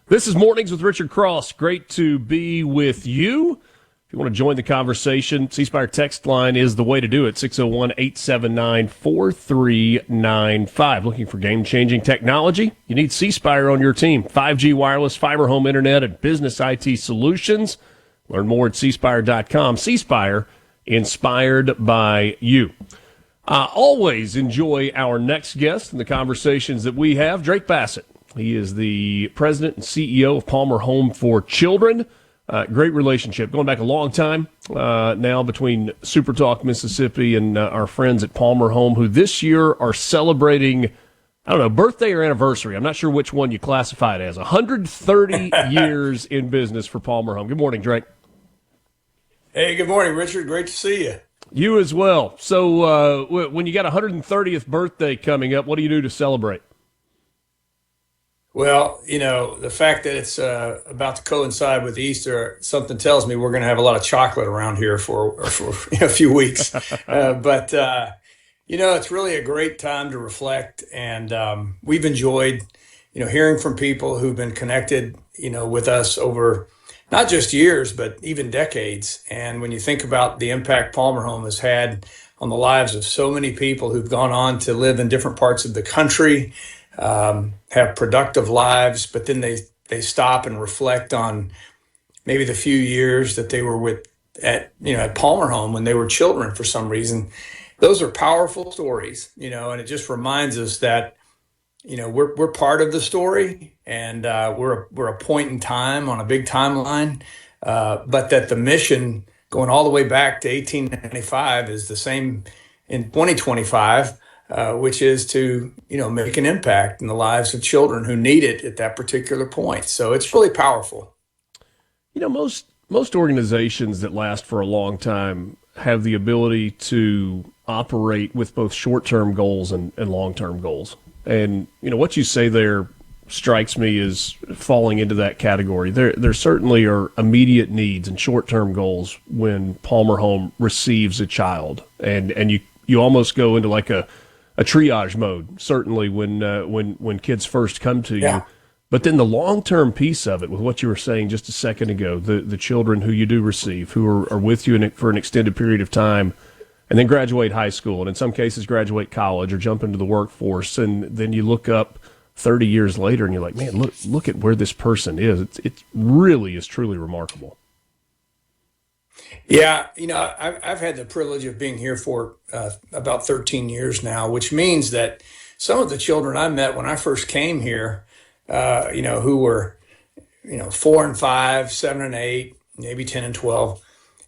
This is Mornings with Richard Cross. Great to be with you. If you want to join the conversation, C Spire text line is the way to do it. 601-879-4395. Looking for game-changing technology? You need C Spire on your team. 5G wireless, fiber home internet, and business IT solutions. Learn more at cspire.com. C Spire, inspired by you. Always enjoy our next guest and the conversations that we have. Drake Bassett. He is the president and CEO of Palmer Home for Children. Great relationship, going back a long time now between SuperTalk Mississippi and our friends at Palmer Home, who this year are celebrating, I don't know, birthday or anniversary. I'm not sure which one you classify it as. 130 years in business for Palmer Home. Good morning, Drake. Hey, good morning, Richard. Great to see you. You as well. So when you got 130th birthday coming up, what do you do to celebrate? Well, the fact that it's about to coincide with Easter, something tells me we're going to have a lot of chocolate around here for a few weeks. But it's really a great time to reflect. And we've enjoyed, hearing from people who've been connected, with us over not just years, but even decades. And when you think about the impact Palmer Home has had on the lives of so many people who've gone on to live in different parts of the country, have productive lives, but then they stop and reflect on maybe the few years that they were at Palmer Home when they were children for some reason. Those are powerful stories, and it just reminds us that, we're part of the story, and we're a point in time on a big timeline, but that the mission going all the way back to 1895 is the same in 2025. Which is to, make an impact in the lives of children who need it at that particular point. So it's really powerful. Most organizations that last for a long time have the ability to operate with both short-term goals and long-term goals. And, what you say there strikes me as falling into that category. There certainly are immediate needs and short-term goals when Palmer Home receives a child. And you almost go into like a triage mode, certainly when kids first come to you. But then the long-term piece of it, with what you were saying just a second ago, the children who you do receive, who are with you for an extended period of time, and then graduate high school, and in some cases graduate college or jump into the workforce, and then you look up 30 years later and you're like, man, look at where this person is. It really is truly remarkable. Yeah, I've had the privilege of being here for about 13 years now, which means that some of the children I met when I first came here, who were, 4 and 5, 7 and 8, maybe 10 and 12,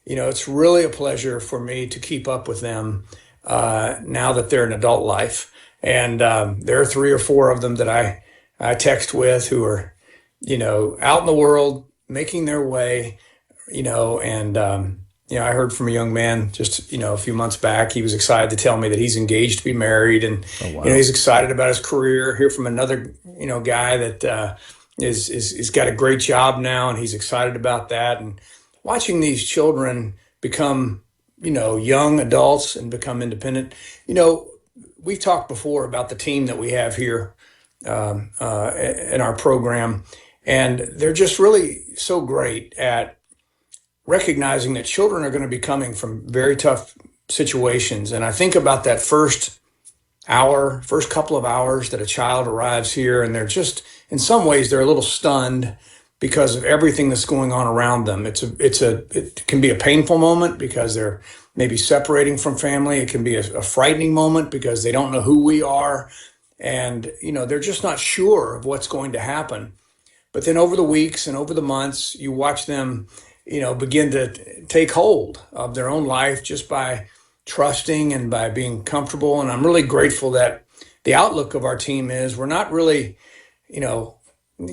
it's really a pleasure for me to keep up with them now that they're in adult life. And there are 3 or 4 of them that I text with who are, out in the world, making their way, I heard from a young man just, a few months back. He was excited to tell me that he's engaged to be married, and he's excited about his career. Hear from another, guy that is got a great job now, and he's excited about that. And watching these children become, young adults and become independent. We've talked before about the team that we have here in our program, and they're just really so great at recognizing that children are going to be coming from very tough situations. And I think about that first couple of hours that a child arrives here, and they're just, in some ways, they're a little stunned because of everything that's going on around them. It can be a painful moment because they're maybe separating from family. It can be a frightening moment because they don't know who we are. And, they're just not sure of what's going to happen. But then over the weeks and over the months, you watch them, begin to take hold of their own life just by trusting and by being comfortable. And I'm really grateful that the outlook of our team is we're not really,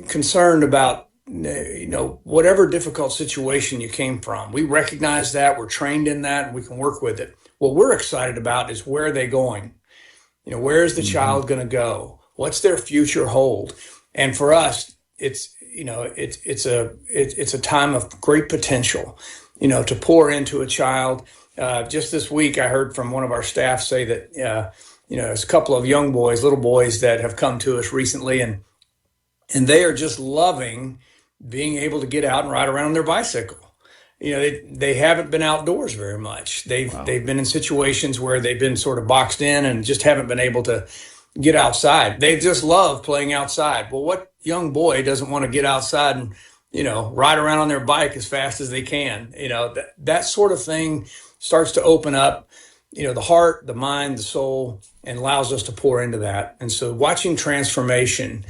concerned about, whatever difficult situation you came from. We recognize that, we're trained in that, and we can work with it. What we're excited about is where are they going? Where is the child going to go? What's their future hold? And for us, it's a time of great potential, to pour into a child. Just this week, I heard from one of our staff say that, there's a couple of little boys that have come to us recently, and they are just loving being able to get out and ride around on their bicycle. They haven't been outdoors very much. They've been in situations where they've been sort of boxed in and just haven't been able to get outside. They just love playing outside. Well, what young boy doesn't want to get outside and, ride around on their bike as fast as they can? That sort of thing starts to open up, the heart, the mind, the soul, and allows us to pour into that. And so watching transformation,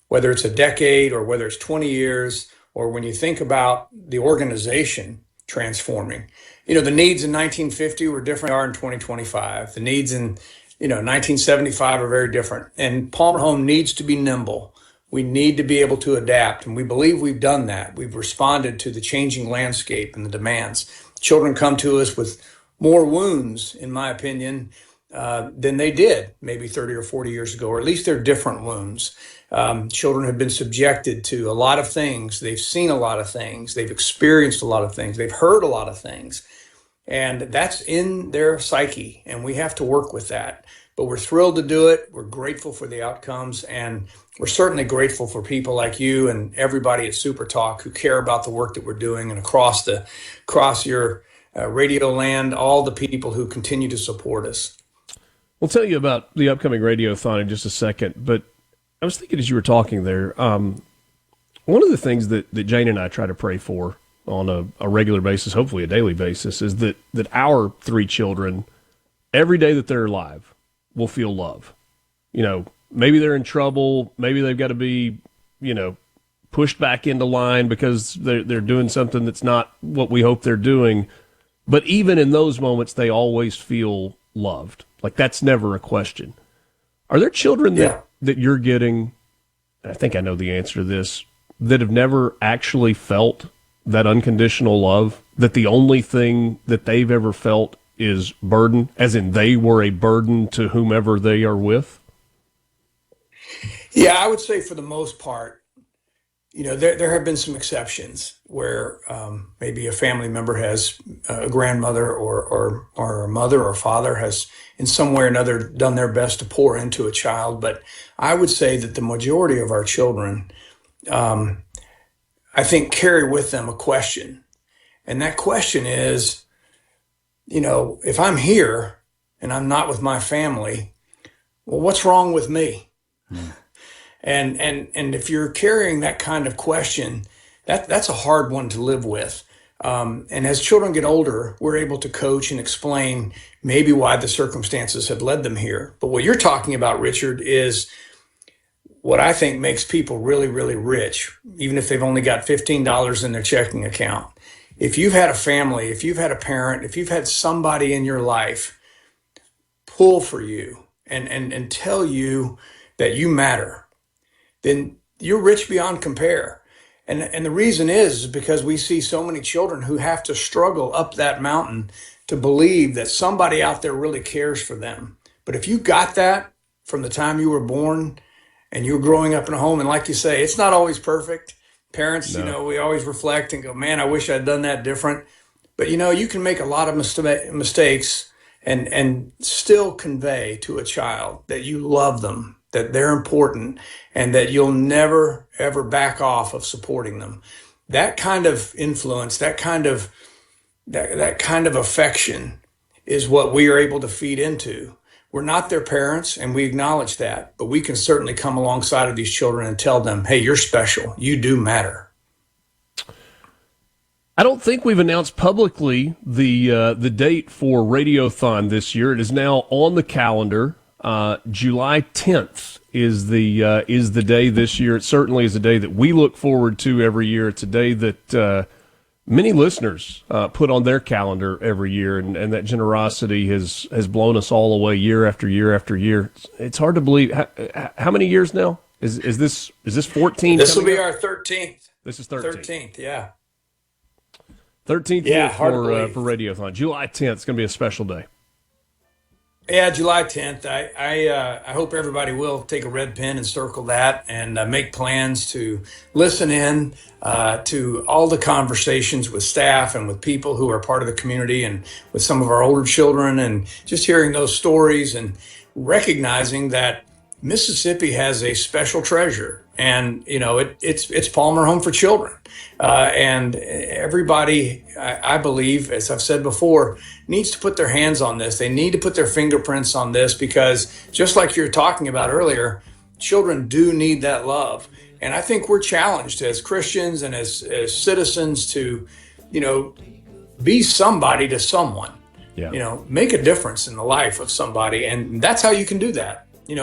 whether it's a decade or whether it's 20 years, or when you think about the organization transforming, the needs in 1950 were different than they are in 2025. The needs in, 1975 are very different. And Palmer Home needs to be nimble. We need to be able to adapt. And we believe we've done that. We've responded to the changing landscape and the demands. Children come to us with more wounds, in my opinion, than they did maybe 30 or 40 years ago, or at least they're different wounds. Children have been subjected to a lot of things. They've seen a lot of things. They've experienced a lot of things. They've heard a lot of things. And that's in their psyche, and we have to work with that. But we're thrilled to do it. We're grateful for the outcomes, and we're certainly grateful for people like you and everybody at SuperTalk who care about the work that we're doing, and across your radio land, all the people who continue to support us. We'll tell you about the upcoming radiothon in just a second, but I was thinking as you were talking there, one of the things that Jane and I try to pray for on a regular basis, hopefully a daily basis, is that our 3 children, every day that they're alive, will feel love. Maybe they're in trouble, maybe they've got to be, pushed back into line because they're doing something that's not what we hope they're doing. But even in those moments, they always feel loved. Like, that's never a question. Are there children that you're getting, and I think I know the answer to this, that have never actually felt that unconditional love, that the only thing that they've ever felt is burden, as in they were a burden to whomever they are with? Yeah, I would say for the most part, there have been some exceptions where maybe a family member has, a grandmother or a mother or father has in some way or another done their best to pour into a child. But I would say that the majority of our children I think, carry with them a question. And that question is, if I'm here and I'm not with my family, well, what's wrong with me? And if you're carrying that kind of question, that's a hard one to live with. And as children get older, we're able to coach and explain maybe why the circumstances have led them here. But what you're talking about, Richard, is what I think makes people really, really rich, even if they've only got $15 in their checking account. If you've had a family, if you've had a parent, if you've had somebody in your life pull for you and tell you that you matter, then you're rich beyond compare. And the reason is because we see so many children who have to struggle up that mountain to believe that somebody out there really cares for them. But if you got that from the time you were born and you're growing up in a home, and like you say, it's not always perfect. Parents, No. we always reflect and go, man, I wish I'd done that different. But, you can make a lot of mistakes and still convey to a child that you love them, that they're important, and that you'll never, ever back off of supporting them. That kind of influence, that kind of affection is what we are able to feed into. We're not their parents, and we acknowledge that, but we can certainly come alongside of these children and tell them, hey, you're special. You do matter. I don't think we've announced publicly the date for Radiothon this year. It is now on the calendar. July 10th is the day this year. It certainly is a day that we look forward to every year. It's a day that many listeners put on their calendar every year, and that generosity has blown us all away year after year after year. It's hard to believe. How many years now? Is this 14? This will be our 13th. This is 13th. 13th, yeah. 13th Yeah, year hard to believe. for Radiothon. July 10th. It's going to be a special day. Yeah, July 10th. I hope everybody will take a red pen and circle that and make plans to listen in to all the conversations with staff and with people who are part of the community and with some of our older children, and just hearing those stories and recognizing that Mississippi has a special treasure, and it's Palmer Home for Children, and everybody, I believe, as I've said before, needs to put their hands on this. They need to put their fingerprints on this, because just like you're talking about earlier, children do need that love, and I think we're challenged as Christians and as citizens to, be somebody to someone. Yeah. Make a difference in the life of somebody, and that's how you can do that.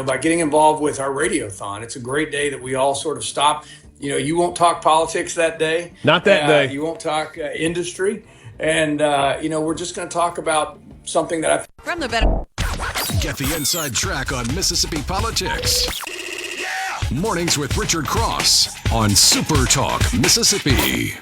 By getting involved with our radiothon. It's a great day that we all sort of stop. You won't talk politics that day. Not that day. You won't talk industry. And, we're just going to talk about something that From the better. Get the inside track on Mississippi politics. Mornings with Richard Cross on SuperTalk, Mississippi.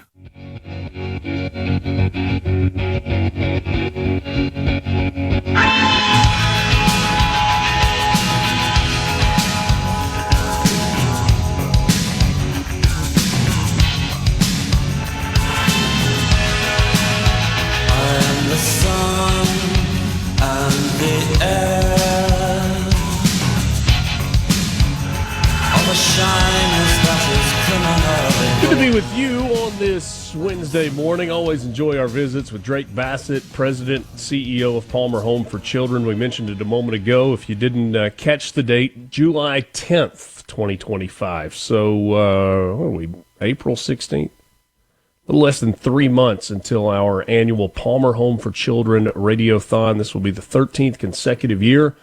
Good to be with you on this Wednesday morning. Always enjoy our visits with Drake Bassett, President, CEO of Palmer Home for Children. We mentioned it a moment ago. If you didn't catch the date, July 10th, 2025. So, what are we, April 16th? A little less than 3 months until our annual Palmer Home for Children Radiothon. This will be the 13th consecutive year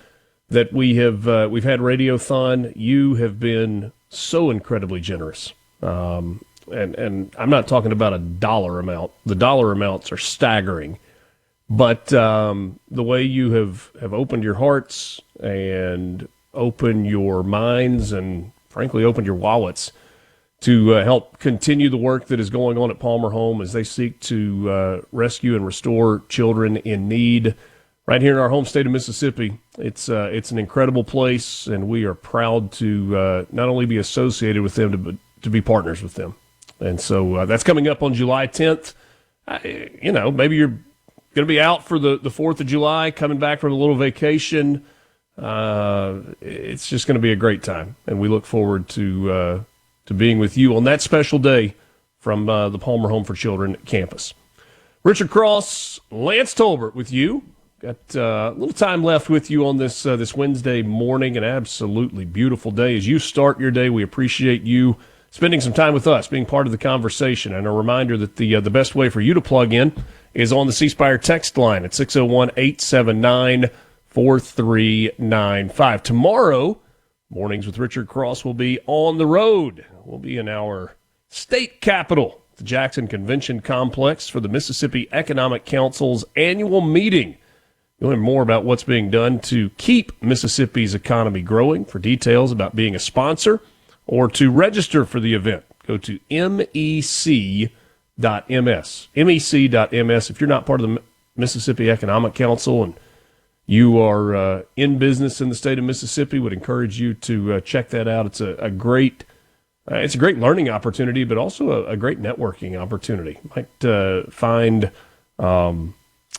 that we've had Radiothon. You have been so incredibly generous. And I'm not talking about a dollar amount. The dollar amounts are staggering. But the way you have opened your hearts and opened your minds and, frankly, opened your wallets to help continue the work that is going on at Palmer Home as they seek to rescue and restore children in need right here in our home state of Mississippi. It's an incredible place, and we are proud to not only be associated with them, but to be partners with them. And so that's coming up on July 10th. Maybe you're going to be out for the 4th of July, coming back from a little vacation. It's just going to be a great time, and we look forward to to being with you on that special day from the Palmer Home for Children campus. Richard Cross, Lance Tolbert with you. Got a little time left with you on this Wednesday morning, an absolutely beautiful day. As you start your day, we appreciate you spending some time with us, being part of the conversation. And a reminder that the best way for you to plug in is on the C Spire text line at 601-879-4395. Tomorrow, Mornings with Richard Cross will be on the road. We'll be in our state capital, the Jackson Convention Complex, for the Mississippi Economic Council's annual meeting. You'll learn more about what's being done to keep Mississippi's economy growing. For details about being a sponsor or to register for the event, go to mec.ms. mec.ms. If you're not part of the Mississippi Economic Council and you are in business in the state of Mississippi, would encourage you to check that out. It's a great learning opportunity, but also a great networking opportunity. Might find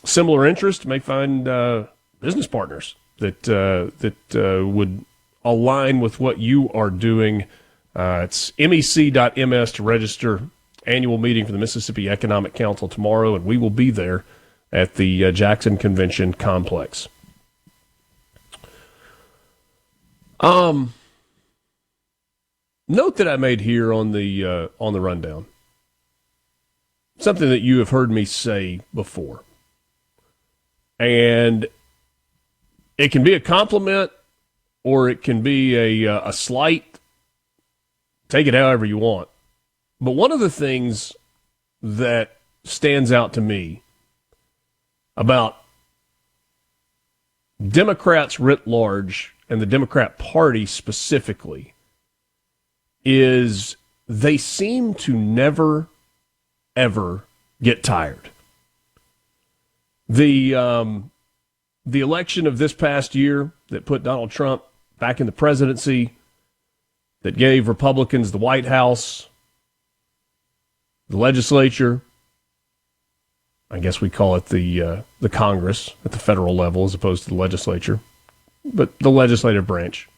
similar interest, may find business partners that would align with what you are doing. It's mec.ms to register. Annual meeting for the Mississippi Economic Council tomorrow, and we will be there at the Jackson Convention Complex. Note that I made here on the rundown. Something that you have heard me say before. And it can be a compliment or it can be a slight. Take it however you want. But one of the things that stands out to me about Democrats writ large and the Democrat Party specifically is they seem to never, ever get tired. The election of this past year that put Donald Trump back in the presidency, that gave Republicans the White House, the legislature, I guess we call it the Congress at the federal level as opposed to the legislature, but the legislative branch.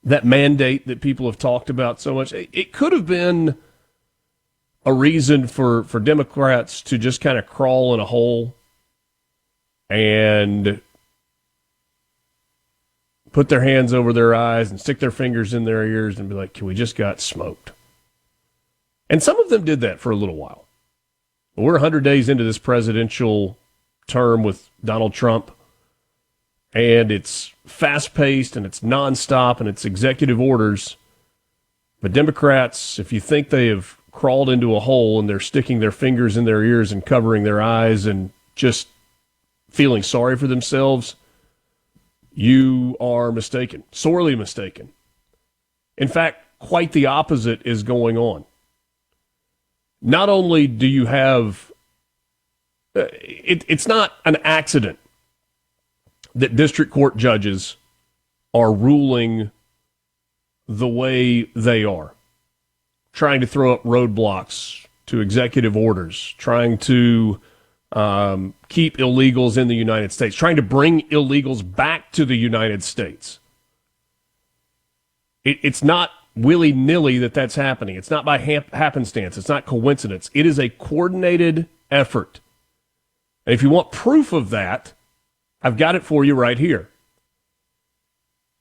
That mandate that people have talked about so much, it could have been a reason for Democrats to just kind of crawl in a hole and put their hands over their eyes and stick their fingers in their ears and be like, we just got smoked. And some of them did that for a little while. We're 100 days into this presidential term with Donald Trump, and it's fast-paced, and it's nonstop, and it's executive orders. But Democrats, if you think they have crawled into a hole and they're sticking their fingers in their ears and covering their eyes and just feeling sorry for themselves, you are mistaken, sorely mistaken. In fact, quite the opposite is going on. Not only do you have, it's not an accident that district court judges are ruling the way they are, trying to throw up roadblocks to executive orders, trying to keep illegals in the United States, trying to bring illegals back to the United States. It's not willy-nilly that's happening. It's not by happenstance. It's not coincidence. It is a coordinated effort. And if you want proof of that, I've got it for you right here.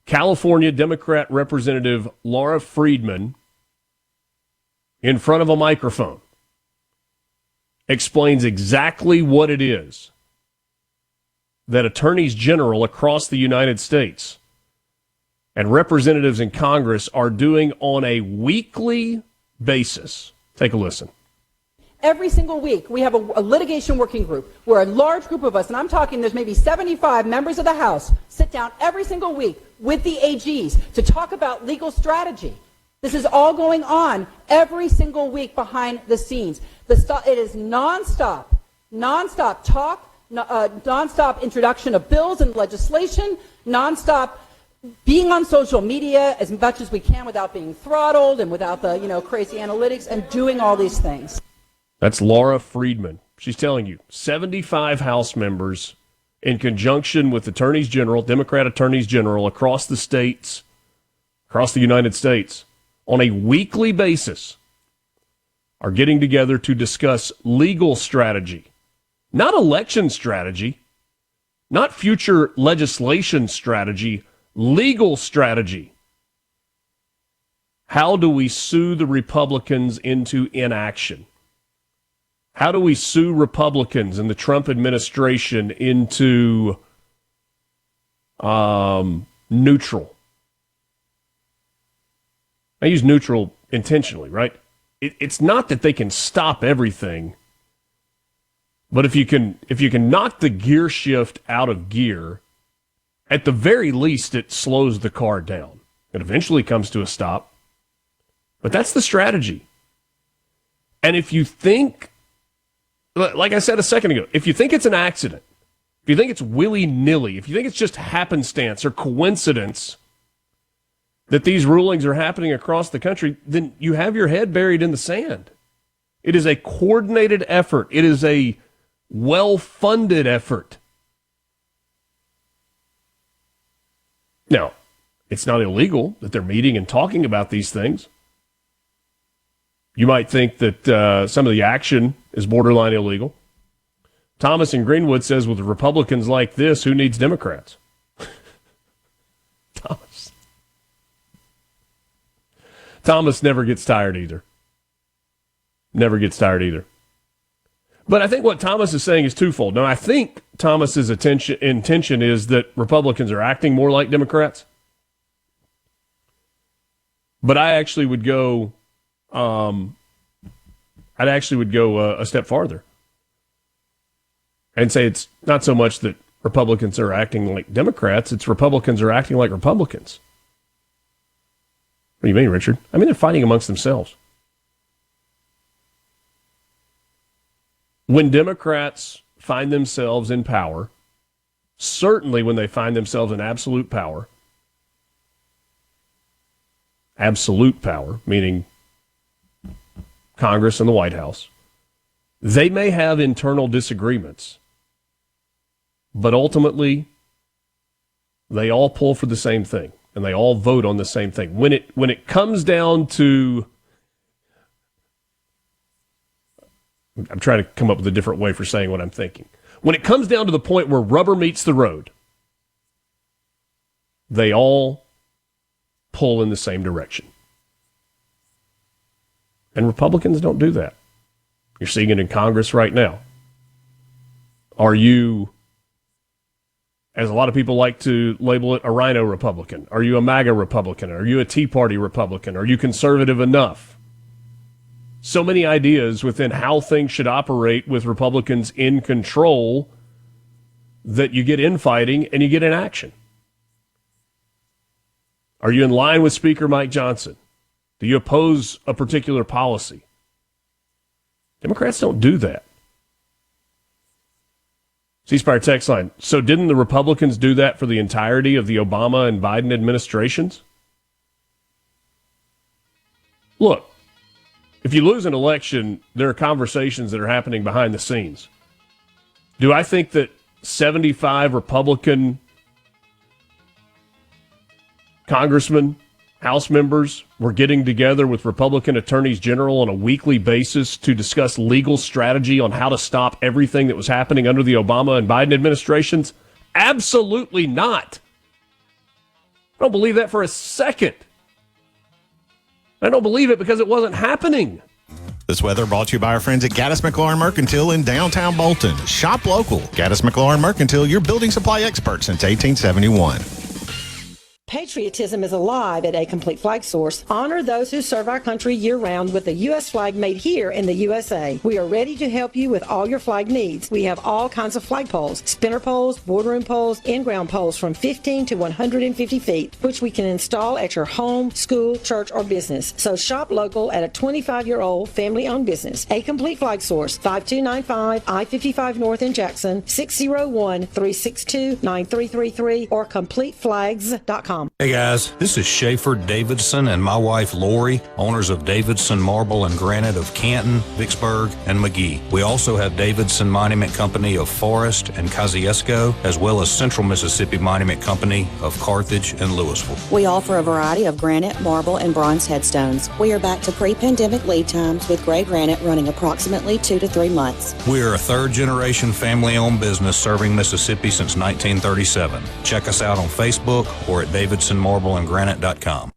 California Democrat Representative Laura Friedman, in front of a microphone, explains exactly what it is that attorneys general across the United States and representatives in Congress are doing on a weekly basis. Take a listen. Every single week, we have a litigation working group where a large group of us, and I'm talking there's maybe 75 members of the House, sit down every single week with the AGs to talk about legal strategy. This is all going on every single week behind the scenes. It is nonstop talk, nonstop introduction of bills and legislation, nonstop being on social media as much as we can without being throttled and without the crazy analytics, and doing all these things. That's Laura Friedman. She's telling you 75 House members in conjunction with attorneys general, Democrat attorneys general across the states, across the United States, on a weekly basis are getting together to discuss legal strategy, not election strategy, not future legislation strategy, legal strategy. How do we sue the Republicans into inaction? How do we sue Republicans and the Trump administration into neutral? I use neutral intentionally, right? It's not that they can stop everything, but if you can knock the gear shift out of gear, at the very least it slows the car down. It eventually comes to a stop, but that's the strategy. And if you think, like I said a second ago, if you think it's an accident, if you think it's willy-nilly, if you think it's just happenstance or coincidence that these rulings are happening across the country, then you have your head buried in the sand. It is a coordinated effort. It is a well-funded effort. Now, it's not illegal that they're meeting and talking about these things. You might think that some of the action is borderline illegal. Thomas in Greenwood says, with Republicans like this, who needs Democrats? Thomas never gets tired either. Never gets tired either. But I think what Thomas is saying is twofold. Now, I think Thomas's intention is that Republicans are acting more like Democrats. But I actually would go, a step farther and say it's not so much that Republicans are acting like Democrats, it's Republicans are acting like Republicans. What do you mean, Richard? I mean, they're fighting amongst themselves. When Democrats find themselves in power, certainly when they find themselves in absolute power, meaning Congress and the White House, they may have internal disagreements, but ultimately they all pull for the same thing. And they all vote on the same thing. When it comes down to, I'm trying to come up with a different way for saying what I'm thinking. When it comes down to the point where rubber meets the road, they all pull in the same direction. And Republicans don't do that. You're seeing it in Congress right now. Are you, as a lot of people like to label it, a rhino Republican? Are you a MAGA Republican? Are you a Tea Party Republican? Are you conservative enough? So many ideas within how things should operate with Republicans in control that you get infighting and you get inaction. Are you in line with Speaker Mike Johnson? Do you oppose a particular policy? Democrats don't do that. C-Spire text line. So didn't the Republicans do that for the entirety of the Obama and Biden administrations? Look, if you lose an election, there are conversations that are happening behind the scenes. Do I think that 75 Republican congressmen, House members were getting together with Republican attorneys general on a weekly basis to discuss legal strategy on how to stop everything that was happening under the Obama and Biden administrations? Absolutely not. I don't believe that for a second. I don't believe it because it wasn't happening. This weather brought to you by our friends at Gaddis McLaurin Mercantile in downtown Bolton. Shop local. Gaddis McLaurin Mercantile, your building supply expert since 1871. Patriotism is alive at A Complete Flag Source. Honor those who serve our country year-round with a U.S. flag made here in the USA. We are ready to help you with all your flag needs. We have all kinds of flag poles, spinner poles, boardroom poles, in-ground poles from 15 to 150 feet, which we can install at your home, school, church, or business. So shop local at a 25-year-old family-owned business. A Complete Flag Source, 5295 I-55 North in Jackson, 601-362-9333, or CompleteFlags.com. CakeandStructures.com. Hey guys, this is Schaefer Davidson and my wife Lori, owners of Davidson Marble and Granite of Canton, Vicksburg, and McGee. We also have Davidson Monument Company of Forest and Kosciuszko, as well as Central Mississippi Monument Company of Carthage and Louisville. We offer a variety of granite, marble, and bronze headstones. We are back to pre-pandemic lead times with gray granite running approximately 2 to 3 months. We are a third-generation family-owned business serving Mississippi since 1937. Check us out on Facebook or at davidsonmarbleandgranite.com.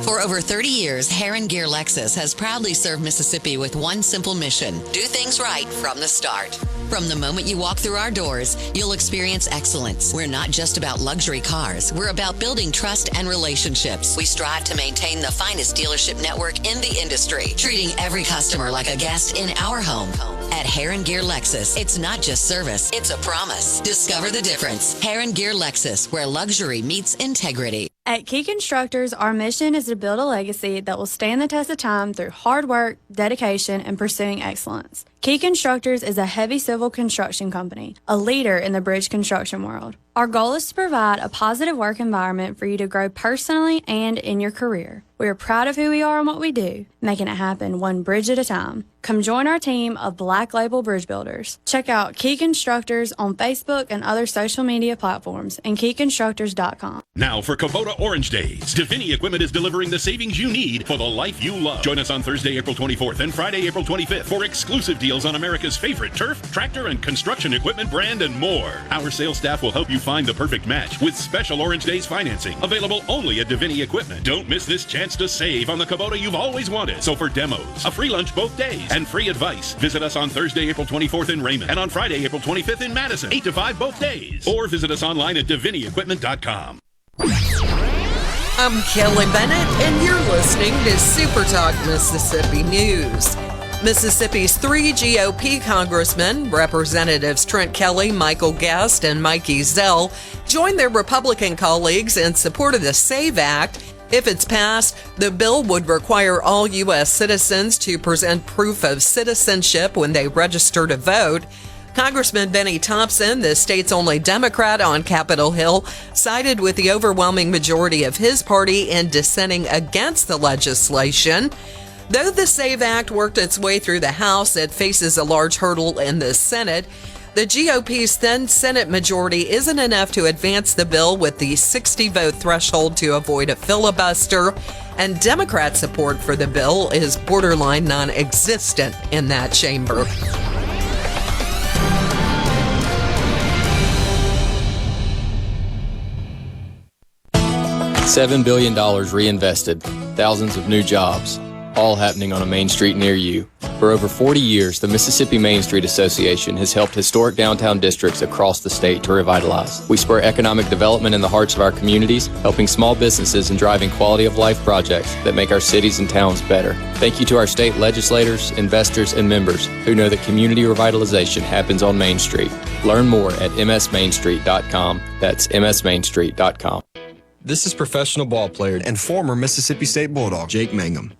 For over 30 years, Heron Gear Lexus has proudly served Mississippi with one simple mission: do things right from the start. From the moment you walk through our doors, you'll experience excellence. We're not just about luxury cars. We're about building trust and relationships. We strive to maintain the finest dealership network in the industry, treating every customer like a guest in our home. At Heron Gear Lexus, it's not just service, it's a promise. Discover the difference. Heron Gear Lexus, where luxury meets integrity. At Key Constructors, our mission is to build a legacy that will stand the test of time through hard work, dedication, and pursuing excellence. Key Constructors is a heavy civil construction company, a leader in the bridge construction world. Our goal is to provide a positive work environment for you to grow personally and in your career. We are proud of who we are and what we do, making it happen one bridge at a time. Come join our team of Black Label Bridge Builders. Check out Key Constructors on Facebook and other social media platforms and keyconstructors.com. Now for Kubota Orange Days, Davini Equipment is delivering the savings you need for the life you love. Join us on Thursday, April 24th and Friday, April 25th for exclusive deals on America's favorite turf, tractor, and construction equipment brand and more. Our sales staff will help you find the perfect match with special Orange Days financing available only at Davini Equipment. Don't miss this chance to save on the Kubota you've always wanted. So for demos, a free lunch both days, and free advice, visit us on Thursday, April 24th in Raymond and on Friday, April 25th in Madison, 8 to 5 both days. Or visit us online at DaviniEquipment.com. I'm Kelly Bennett, and you're listening to SuperTalk Mississippi News. Mississippi's 3 GOP congressmen, Representatives Trent Kelly, Michael Guest, and Mikey Zell, joined their Republican colleagues in support of the SAVE Act. If it's passed, the bill would require all U.S. citizens to present proof of citizenship when they register to vote. Congressman Benny Thompson, the state's only Democrat on Capitol Hill, sided with the overwhelming majority of his party in dissenting against the legislation. Though the SAVE Act worked its way through the House, it faces a large hurdle in the Senate. The GOP's thin Senate majority isn't enough to advance the bill with the 60-vote threshold to avoid a filibuster, and Democrat support for the bill is borderline non-existent in that chamber. $7 billion reinvested, thousands of new jobs, all happening on a main street near you. For over 40 years, the Mississippi Main Street Association has helped historic downtown districts across the state to revitalize. We spur economic development in the hearts of our communities, helping small businesses and driving quality of life projects that make our cities and towns better. Thank you to our state legislators, investors, and members who know that community revitalization happens on Main Street. Learn more at msmainstreet.com. That's msmainstreet.com. This is professional ball player and former Mississippi State Bulldog, Jake Mangum.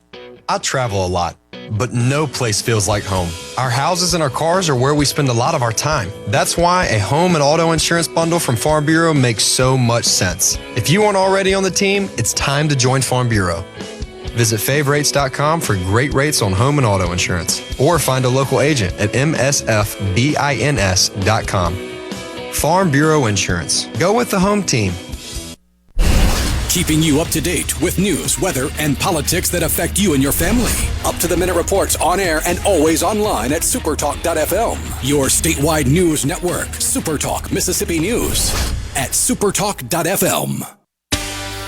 I travel a lot, but no place feels like home. Our houses and our cars are where we spend a lot of our time. That's why a home and auto insurance bundle from Farm Bureau makes so much sense. If you aren't already on the team, it's time to join Farm Bureau. Visit favrates.com for great rates on home and auto insurance, or find a local agent at msfbins.com. Farm Bureau Insurance. Go with the home team. Keeping you up to date with news, weather, and politics that affect you and your family. Up-to-the-minute reports on air and always online at supertalk.fm. Your statewide news network, SuperTalk Mississippi News at supertalk.fm.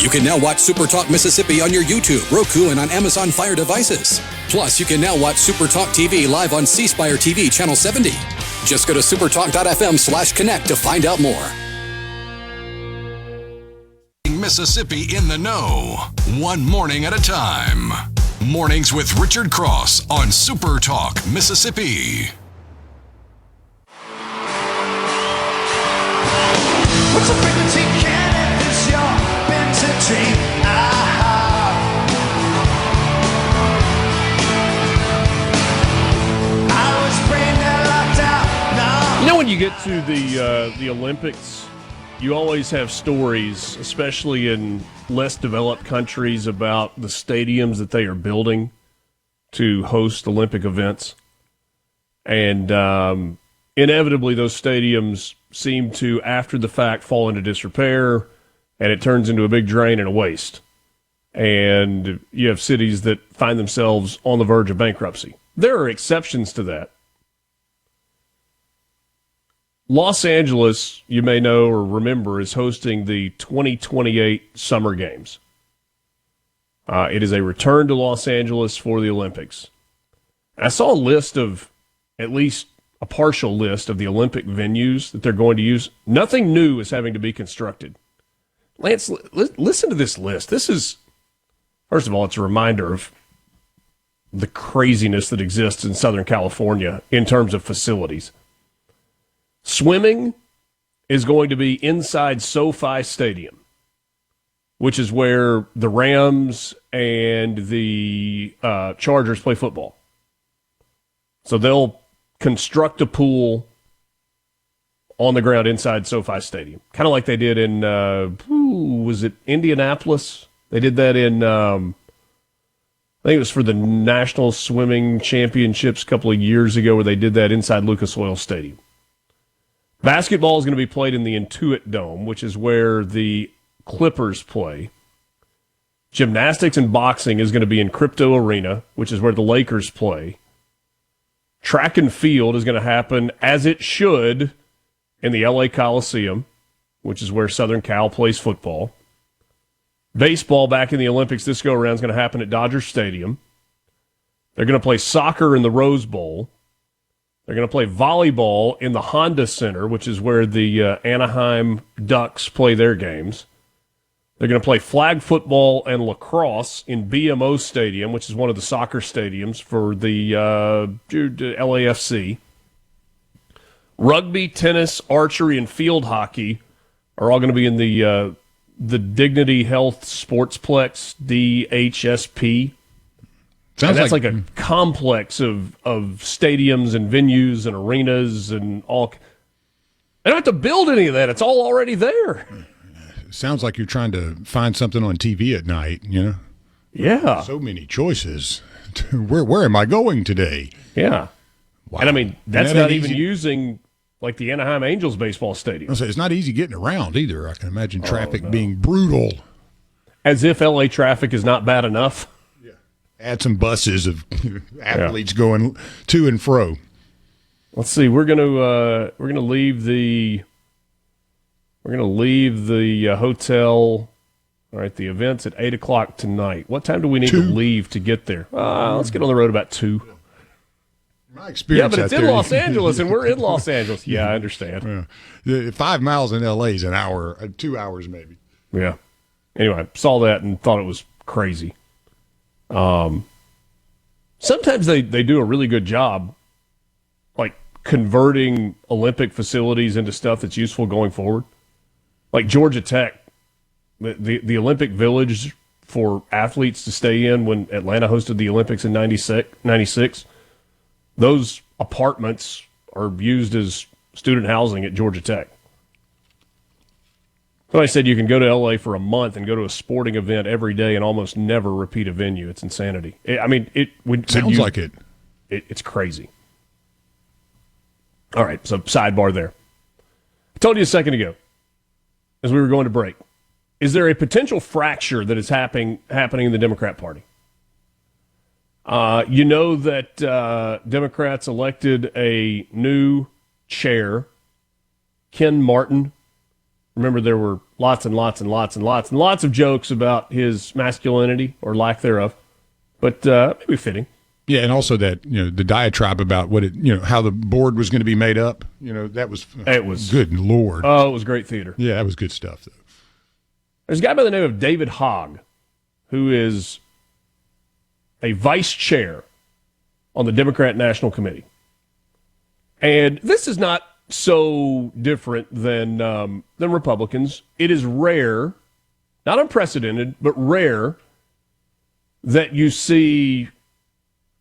You can now watch SuperTalk Mississippi on your YouTube, Roku, and on Amazon Fire devices. Plus, you can now watch SuperTalk TV live on C Spire TV Channel 70. Just go to supertalk.fm/connect to find out more. Mississippi in the know, one morning at a time. Mornings with Richard Cross on SuperTalk Mississippi. What's a frequency cannon? This your fantasy. I was brain locked out. No. You know when you get to the Olympics you always have stories, especially in less developed countries, about the stadiums that they are building to host Olympic events. And inevitably, those stadiums seem to, after the fact, fall into disrepair, and it turns into a big drain and a waste. And you have cities that find themselves on the verge of bankruptcy. There are exceptions to that. Los Angeles, you may know or remember, is hosting the 2028 Summer Games. It is a return to Los Angeles for the Olympics. I saw a list of, at least a partial list of the Olympic venues that they're going to use. Nothing new is having to be constructed. Lance, listen to this list. This is, first of all, it's a reminder of the craziness that exists in Southern California in terms of facilities. Swimming is going to be inside SoFi Stadium, which is where the Rams and the Chargers play football. So they'll construct a pool on the ground inside SoFi Stadium, kind of like they did in, was it Indianapolis? They did that in, I think it was for the National Swimming Championships a couple of years ago, where they did that inside Lucas Oil Stadium. Basketball is going to be played in the Intuit Dome, which is where the Clippers play. Gymnastics and boxing is going to be in Crypto Arena, which is where the Lakers play. Track and field is going to happen, as it should, in the LA Coliseum, which is where Southern Cal plays football. Baseball back in the Olympics this go-around is going to happen at Dodger Stadium. They're going to play soccer in the Rose Bowl. They're going to play volleyball in the Honda Center, which is where the Anaheim Ducks play their games. They're going to play flag football and lacrosse in BMO Stadium, which is one of the soccer stadiums for the LAFC. Rugby, tennis, archery, and field hockey are all going to be in the Dignity Health Sportsplex, DHSP. And that's like a complex of stadiums and venues and arenas and all. They don't have to build any of that. It's all already there. Sounds like you're trying to find something on TV at night, you know? Yeah. So many choices. Where am I going today? Yeah. Wow. And I mean, that's not even using like the Anaheim Angels baseball stadium. It's not easy getting around either. I can imagine traffic being brutal. As if LA traffic is not bad enough. Add some buses of athletes going to and fro. Let's see. We're gonna leave the hotel. All right, the event's at 8:00 tonight. What time do we need to leave to get there? Let's get on the road about 2. My experience. Yeah, but it's in Los Angeles, and we're in Los Angeles. Yeah, I understand. 5 miles in LA is an hour, 2 hours maybe. Yeah. Anyway, saw that and thought it was crazy. Sometimes they do a really good job, like converting Olympic facilities into stuff that's useful going forward. Like Georgia Tech, the Olympic Village for athletes to stay in when Atlanta hosted the Olympics in 96, those apartments are used as student housing at Georgia Tech. Somebody said you can go to L.A. for a month and go to a sporting event every day and almost never repeat a venue. It's insanity. Sounds like it. It's crazy. All right, so sidebar there. I told you a second ago, as we were going to break, is there a potential fracture that is happening in the Democrat Party? You know that Democrats elected a new chair, Ken Martin. Remember, there were lots and lots and lots and lots and lots of jokes about his masculinity or lack thereof, but maybe fitting. Yeah, and also that the diatribe about how the board was going to be made up. That was good Lord. Oh, it was great theater. Yeah, that was good stuff though. There's a guy by the name of David Hogg, who is a vice chair on the Democrat National Committee, and this is not so different than Republicans. It is rare, not unprecedented, but rare that you see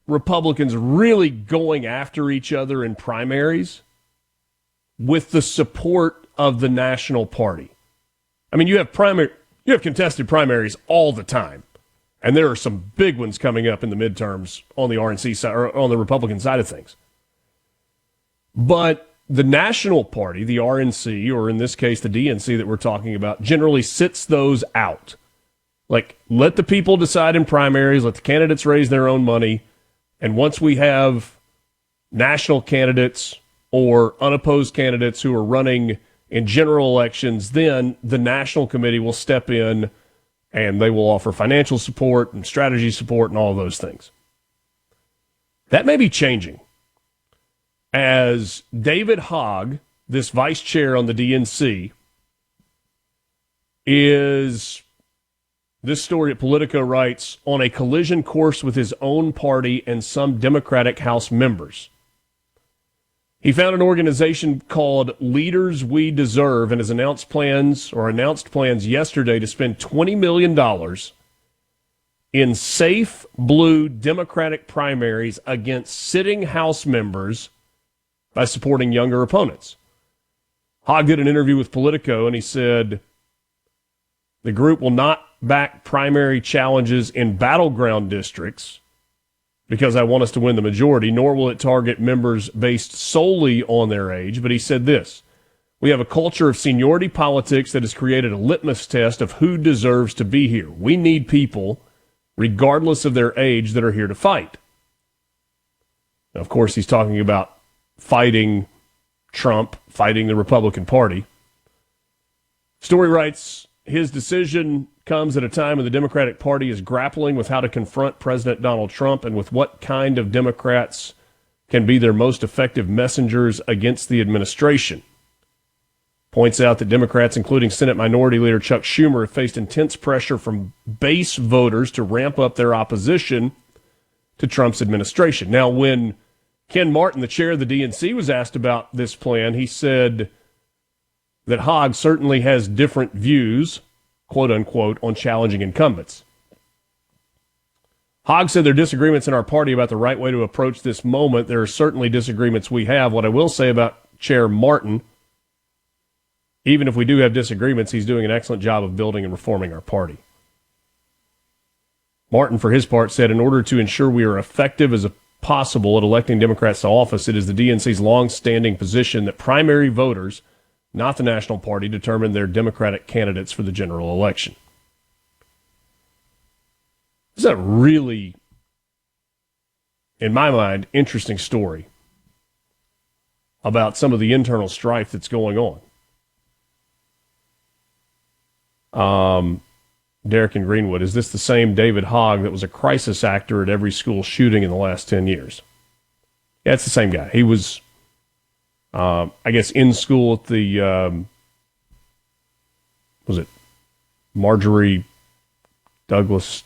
Republicans really going after each other in primaries with the support of the national party. I mean, you have contested primaries all the time, and there are some big ones coming up in the midterms on the RNC side or on the Republican side of things. But the national party, the RNC, or in this case the DNC that we're talking about, generally sits those out. Like, let the people decide in primaries, let the candidates raise their own money, and once we have national candidates or unopposed candidates who are running in general elections, then the national committee will step in and they will offer financial support and strategy support and all of those things. That may be changing as David Hogg, this vice chair on the DNC, is, this story at Politico writes, on a collision course with his own party and some Democratic House members. He found an organization called Leaders We Deserve and has announced plans yesterday to spend $20 million in safe blue Democratic primaries against sitting House members by supporting younger opponents. Hogg did an interview with Politico, and he said the group will not back primary challenges in battleground districts because I want us to win the majority, nor will it target members based solely on their age. But he said this: we have a culture of seniority politics that has created a litmus test of who deserves to be here. We need people, regardless of their age, that are here to fight. Now, of course, he's talking about fighting Trump, fighting the Republican Party. Story writes, his decision comes at a time when the Democratic Party is grappling with how to confront President Donald Trump and with what kind of Democrats can be their most effective messengers against the administration. Points out that Democrats, including Senate Minority Leader Chuck Schumer, have faced intense pressure from base voters to ramp up their opposition to Trump's administration. Now, when Ken Martin, the chair of the DNC, was asked about this plan, he said that Hogg certainly has different views, quote unquote, on challenging incumbents. Hogg said there are disagreements in our party about the right way to approach this moment. There are certainly disagreements we have. What I will say about Chair Martin, even if we do have disagreements, he's doing an excellent job of building and reforming our party. Martin, for his part, said in order to ensure we are effective as possible at electing Democrats to office, it is the DNC's long-standing position that primary voters, not the national party, determine their Democratic candidates for the general election. This is a really, in my mind, interesting story about some of the internal strife that's going on. Derek in Greenwood, is this the same David Hogg that was a crisis actor at every school shooting in the last 10 years? Yeah, it's the same guy. He was, I guess, in school at the, was it Marjorie Douglas,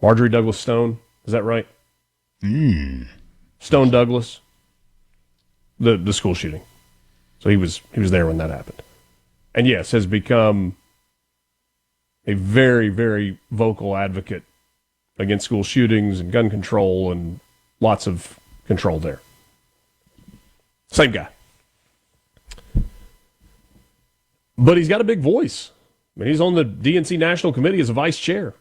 Marjorie Douglas Stone? Is that right? Stone Douglas, the school shooting. So he was there when that happened. And yes, has become a very, very vocal advocate against school shootings and gun control and lots of control there. Same guy. But he's got a big voice. I mean, he's on the DNC National Committee as a vice chair.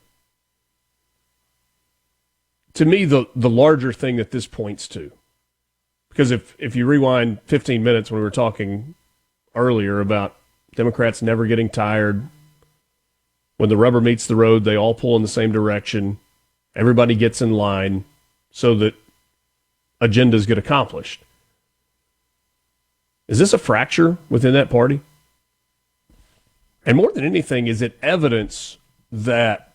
To me, the larger thing that this points to, because if you rewind 15 minutes when we were talking earlier about Democrats never getting tired. When the rubber meets the road, they all pull in the same direction. Everybody gets in line so that agendas get accomplished. Is this a fracture within that party? And more than anything, is it evidence that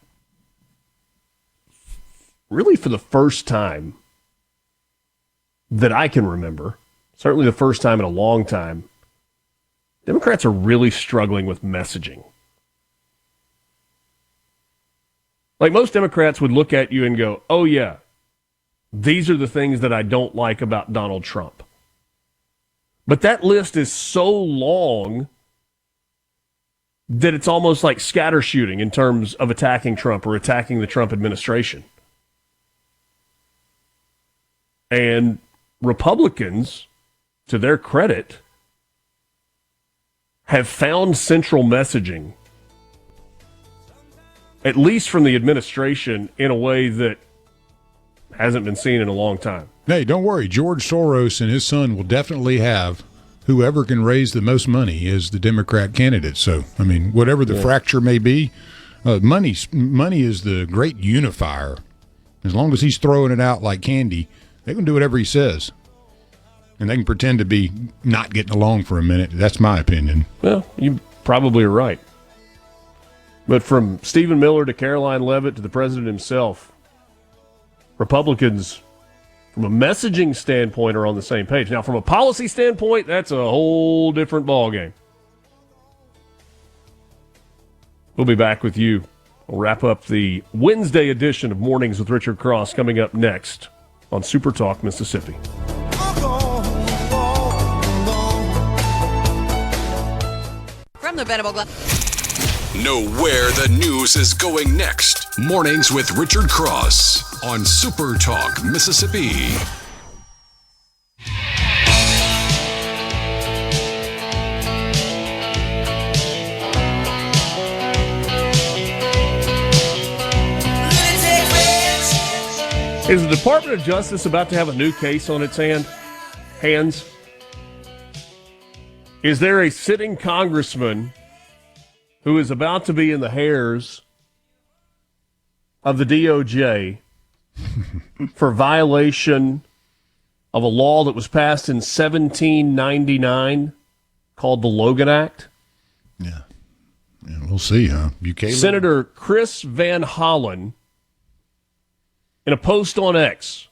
really for the first time that I can remember, certainly the first time in a long time, Democrats are really struggling with messaging. Like most Democrats would look at you and go, oh yeah, these are the things that I don't like about Donald Trump. But that list is so long that it's almost like scatter shooting in terms of attacking Trump or attacking the Trump administration. And Republicans to their credit, have found central messaging, at least from the administration, in a way that hasn't been seen in a long time. Hey, don't worry. George Soros and his son will definitely have whoever can raise the most money as the Democrat candidate. So, I mean, whatever the fracture may be, money is the great unifier. As long as he's throwing it out like candy, they can do whatever he says. And they can pretend to be not getting along for a minute. That's my opinion. Well, you probably are right. But from Stephen Miller to Caroline Leavitt to the president himself, Republicans, from a messaging standpoint, are on the same page. Now, from a policy standpoint, that's a whole different ballgame. We'll be back with you. We'll wrap up the Wednesday edition of Mornings with Richard Cross coming up next on SuperTalk Mississippi. From the Venable Glass. Know where the news is going next. Mornings with Richard Cross on SuperTalk Mississippi. Is the Department of Justice about to have a new case on its hands? Is there a sitting congressman who is about to be in the hairs of the DOJ for violation of a law that was passed in 1799 called the Logan Act? Yeah, we'll see, huh? UK Senator Chris Van Hollen, in a post on X,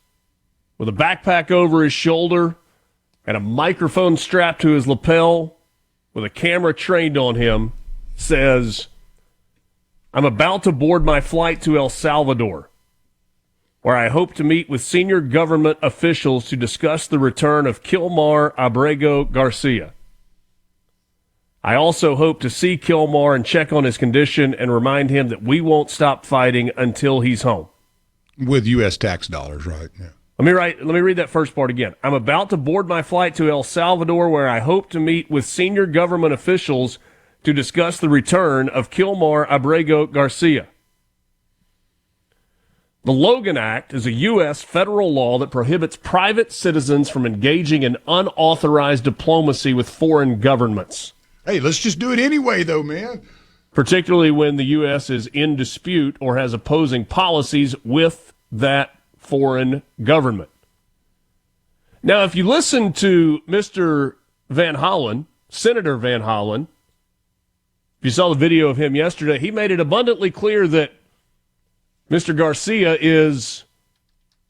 with a backpack over his shoulder and a microphone strapped to his lapel with a camera trained on him, says, "I'm about to board my flight to El Salvador, where I hope to meet with senior government officials to discuss the return of Kilmar Abrego Garcia. I also hope to see Kilmar and check on his condition and remind him that we won't stop fighting until he's home." With U.S. tax dollars, right? Yeah. Let me read that first part again. "I'm about to board my flight to El Salvador, where I hope to meet with senior government officials to discuss the return of Kilmar Abrego Garcia." The Logan Act is a U.S. federal law that prohibits private citizens from engaging in unauthorized diplomacy with foreign governments. Hey, let's just do it anyway, though, man. Particularly when the U.S. is in dispute or has opposing policies with that foreign government. Now, if you listen to Mr. Van Hollen, Senator Van Hollen, if you saw the video of him yesterday, he made it abundantly clear that Mr. Garcia is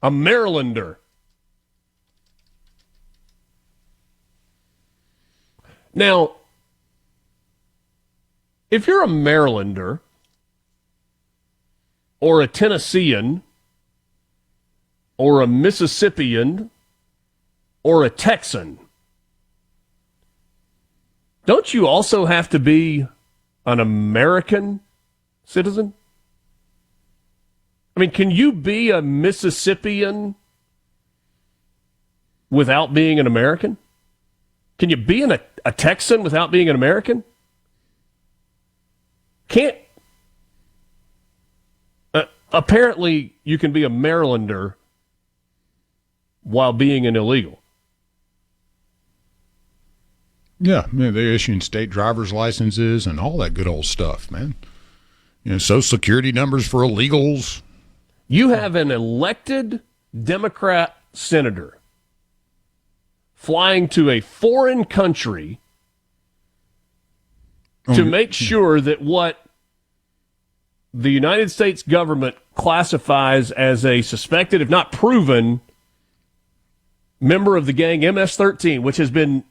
a Marylander. Now, if you're a Marylander or a Tennessean or a Mississippian or a Texan, don't you also have to be an American citizen? I mean, can you be a Mississippian without being an American? Can you be a Texan without being an American? Can't. Apparently, you can be a Marylander while being an illegal. Yeah, they're issuing state driver's licenses and all that good old stuff, man. Social security numbers for illegals. You have an elected Democrat senator flying to a foreign country to make sure that what the United States government classifies as a suspected, if not proven, member of the gang MS-13, which has been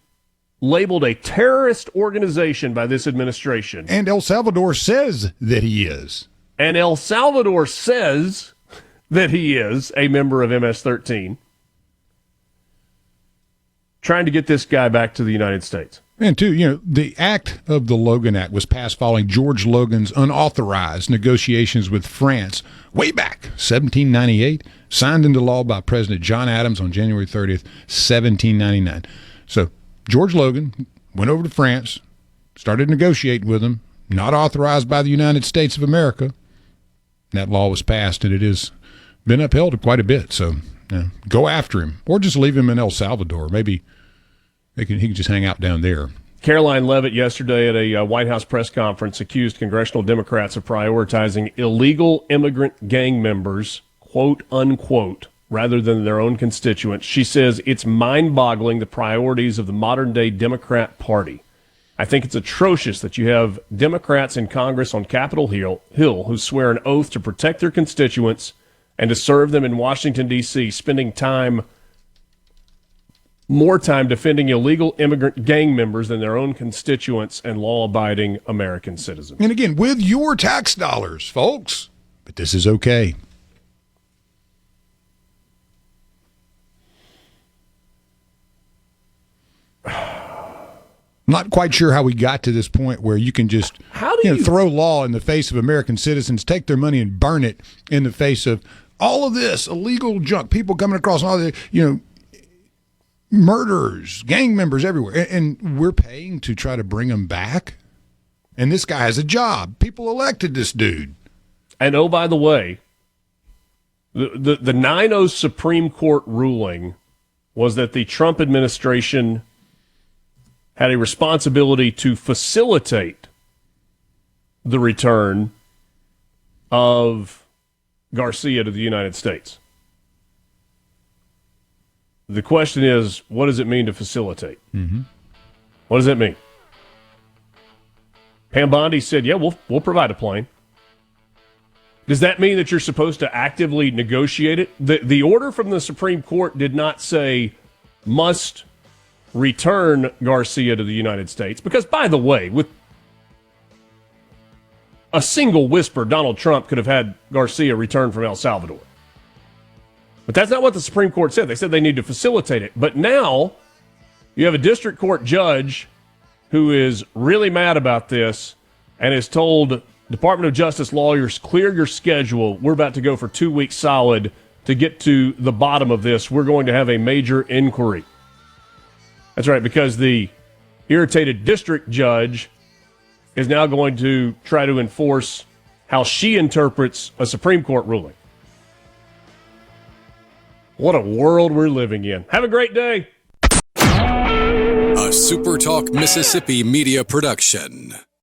labeled a terrorist organization by this administration. And El Salvador says that he is. And El Salvador says that he is a member of MS-13, trying to get this guy back to the United States. And too, the act of the Logan Act was passed following George Logan's unauthorized negotiations with France way back, 1798, signed into law by President John Adams on January 30th, 1799. So George Logan went over to France, started negotiating with them, not authorized by the United States of America. That law was passed, and it has been upheld quite a bit. So go after him, or just leave him in El Salvador. Maybe he can just hang out down there. Caroline Leavitt yesterday at a White House press conference accused congressional Democrats of prioritizing illegal immigrant gang members, quote unquote, rather than their own constituents. She says it's mind-boggling the priorities of the modern-day Democrat Party. I think it's atrocious that you have Democrats in Congress on Capitol Hill who swear an oath to protect their constituents and to serve them in Washington, D.C., spending more time defending illegal immigrant gang members than their own constituents and law-abiding American citizens. And again, with your tax dollars, folks. But this is okay. Not quite sure how we got to this point where you can just throw law in the face of American citizens, take their money and burn it in the face of all of this illegal junk, people coming across, all the murderers, gang members everywhere, and we're paying to try to bring them back. And this guy has a job. People elected this dude. And oh, by the way, the 9-0 Supreme Court ruling was that the Trump administration had a responsibility to facilitate the return of Garcia to the United States. The question is, what does it mean to facilitate? Mm-hmm. What does that mean? Pam Bondi said, yeah, we'll provide a plane. Does that mean that you're supposed to actively negotiate it? The order from the Supreme Court did not say must return Garcia to the United States. Because, by the way, with a single whisper, Donald Trump could have had Garcia return from El Salvador. But that's not what the Supreme Court said. They said they need to facilitate it. But now you have a district court judge who is really mad about this and has told Department of Justice lawyers, clear your schedule. We're about to go for 2 weeks solid to get to the bottom of this. We're going to have a major inquiry. That's right, because the irritated district judge is now going to try to enforce how she interprets a Supreme Court ruling. What a world we're living in. Have a great day. A SuperTalk Mississippi media production.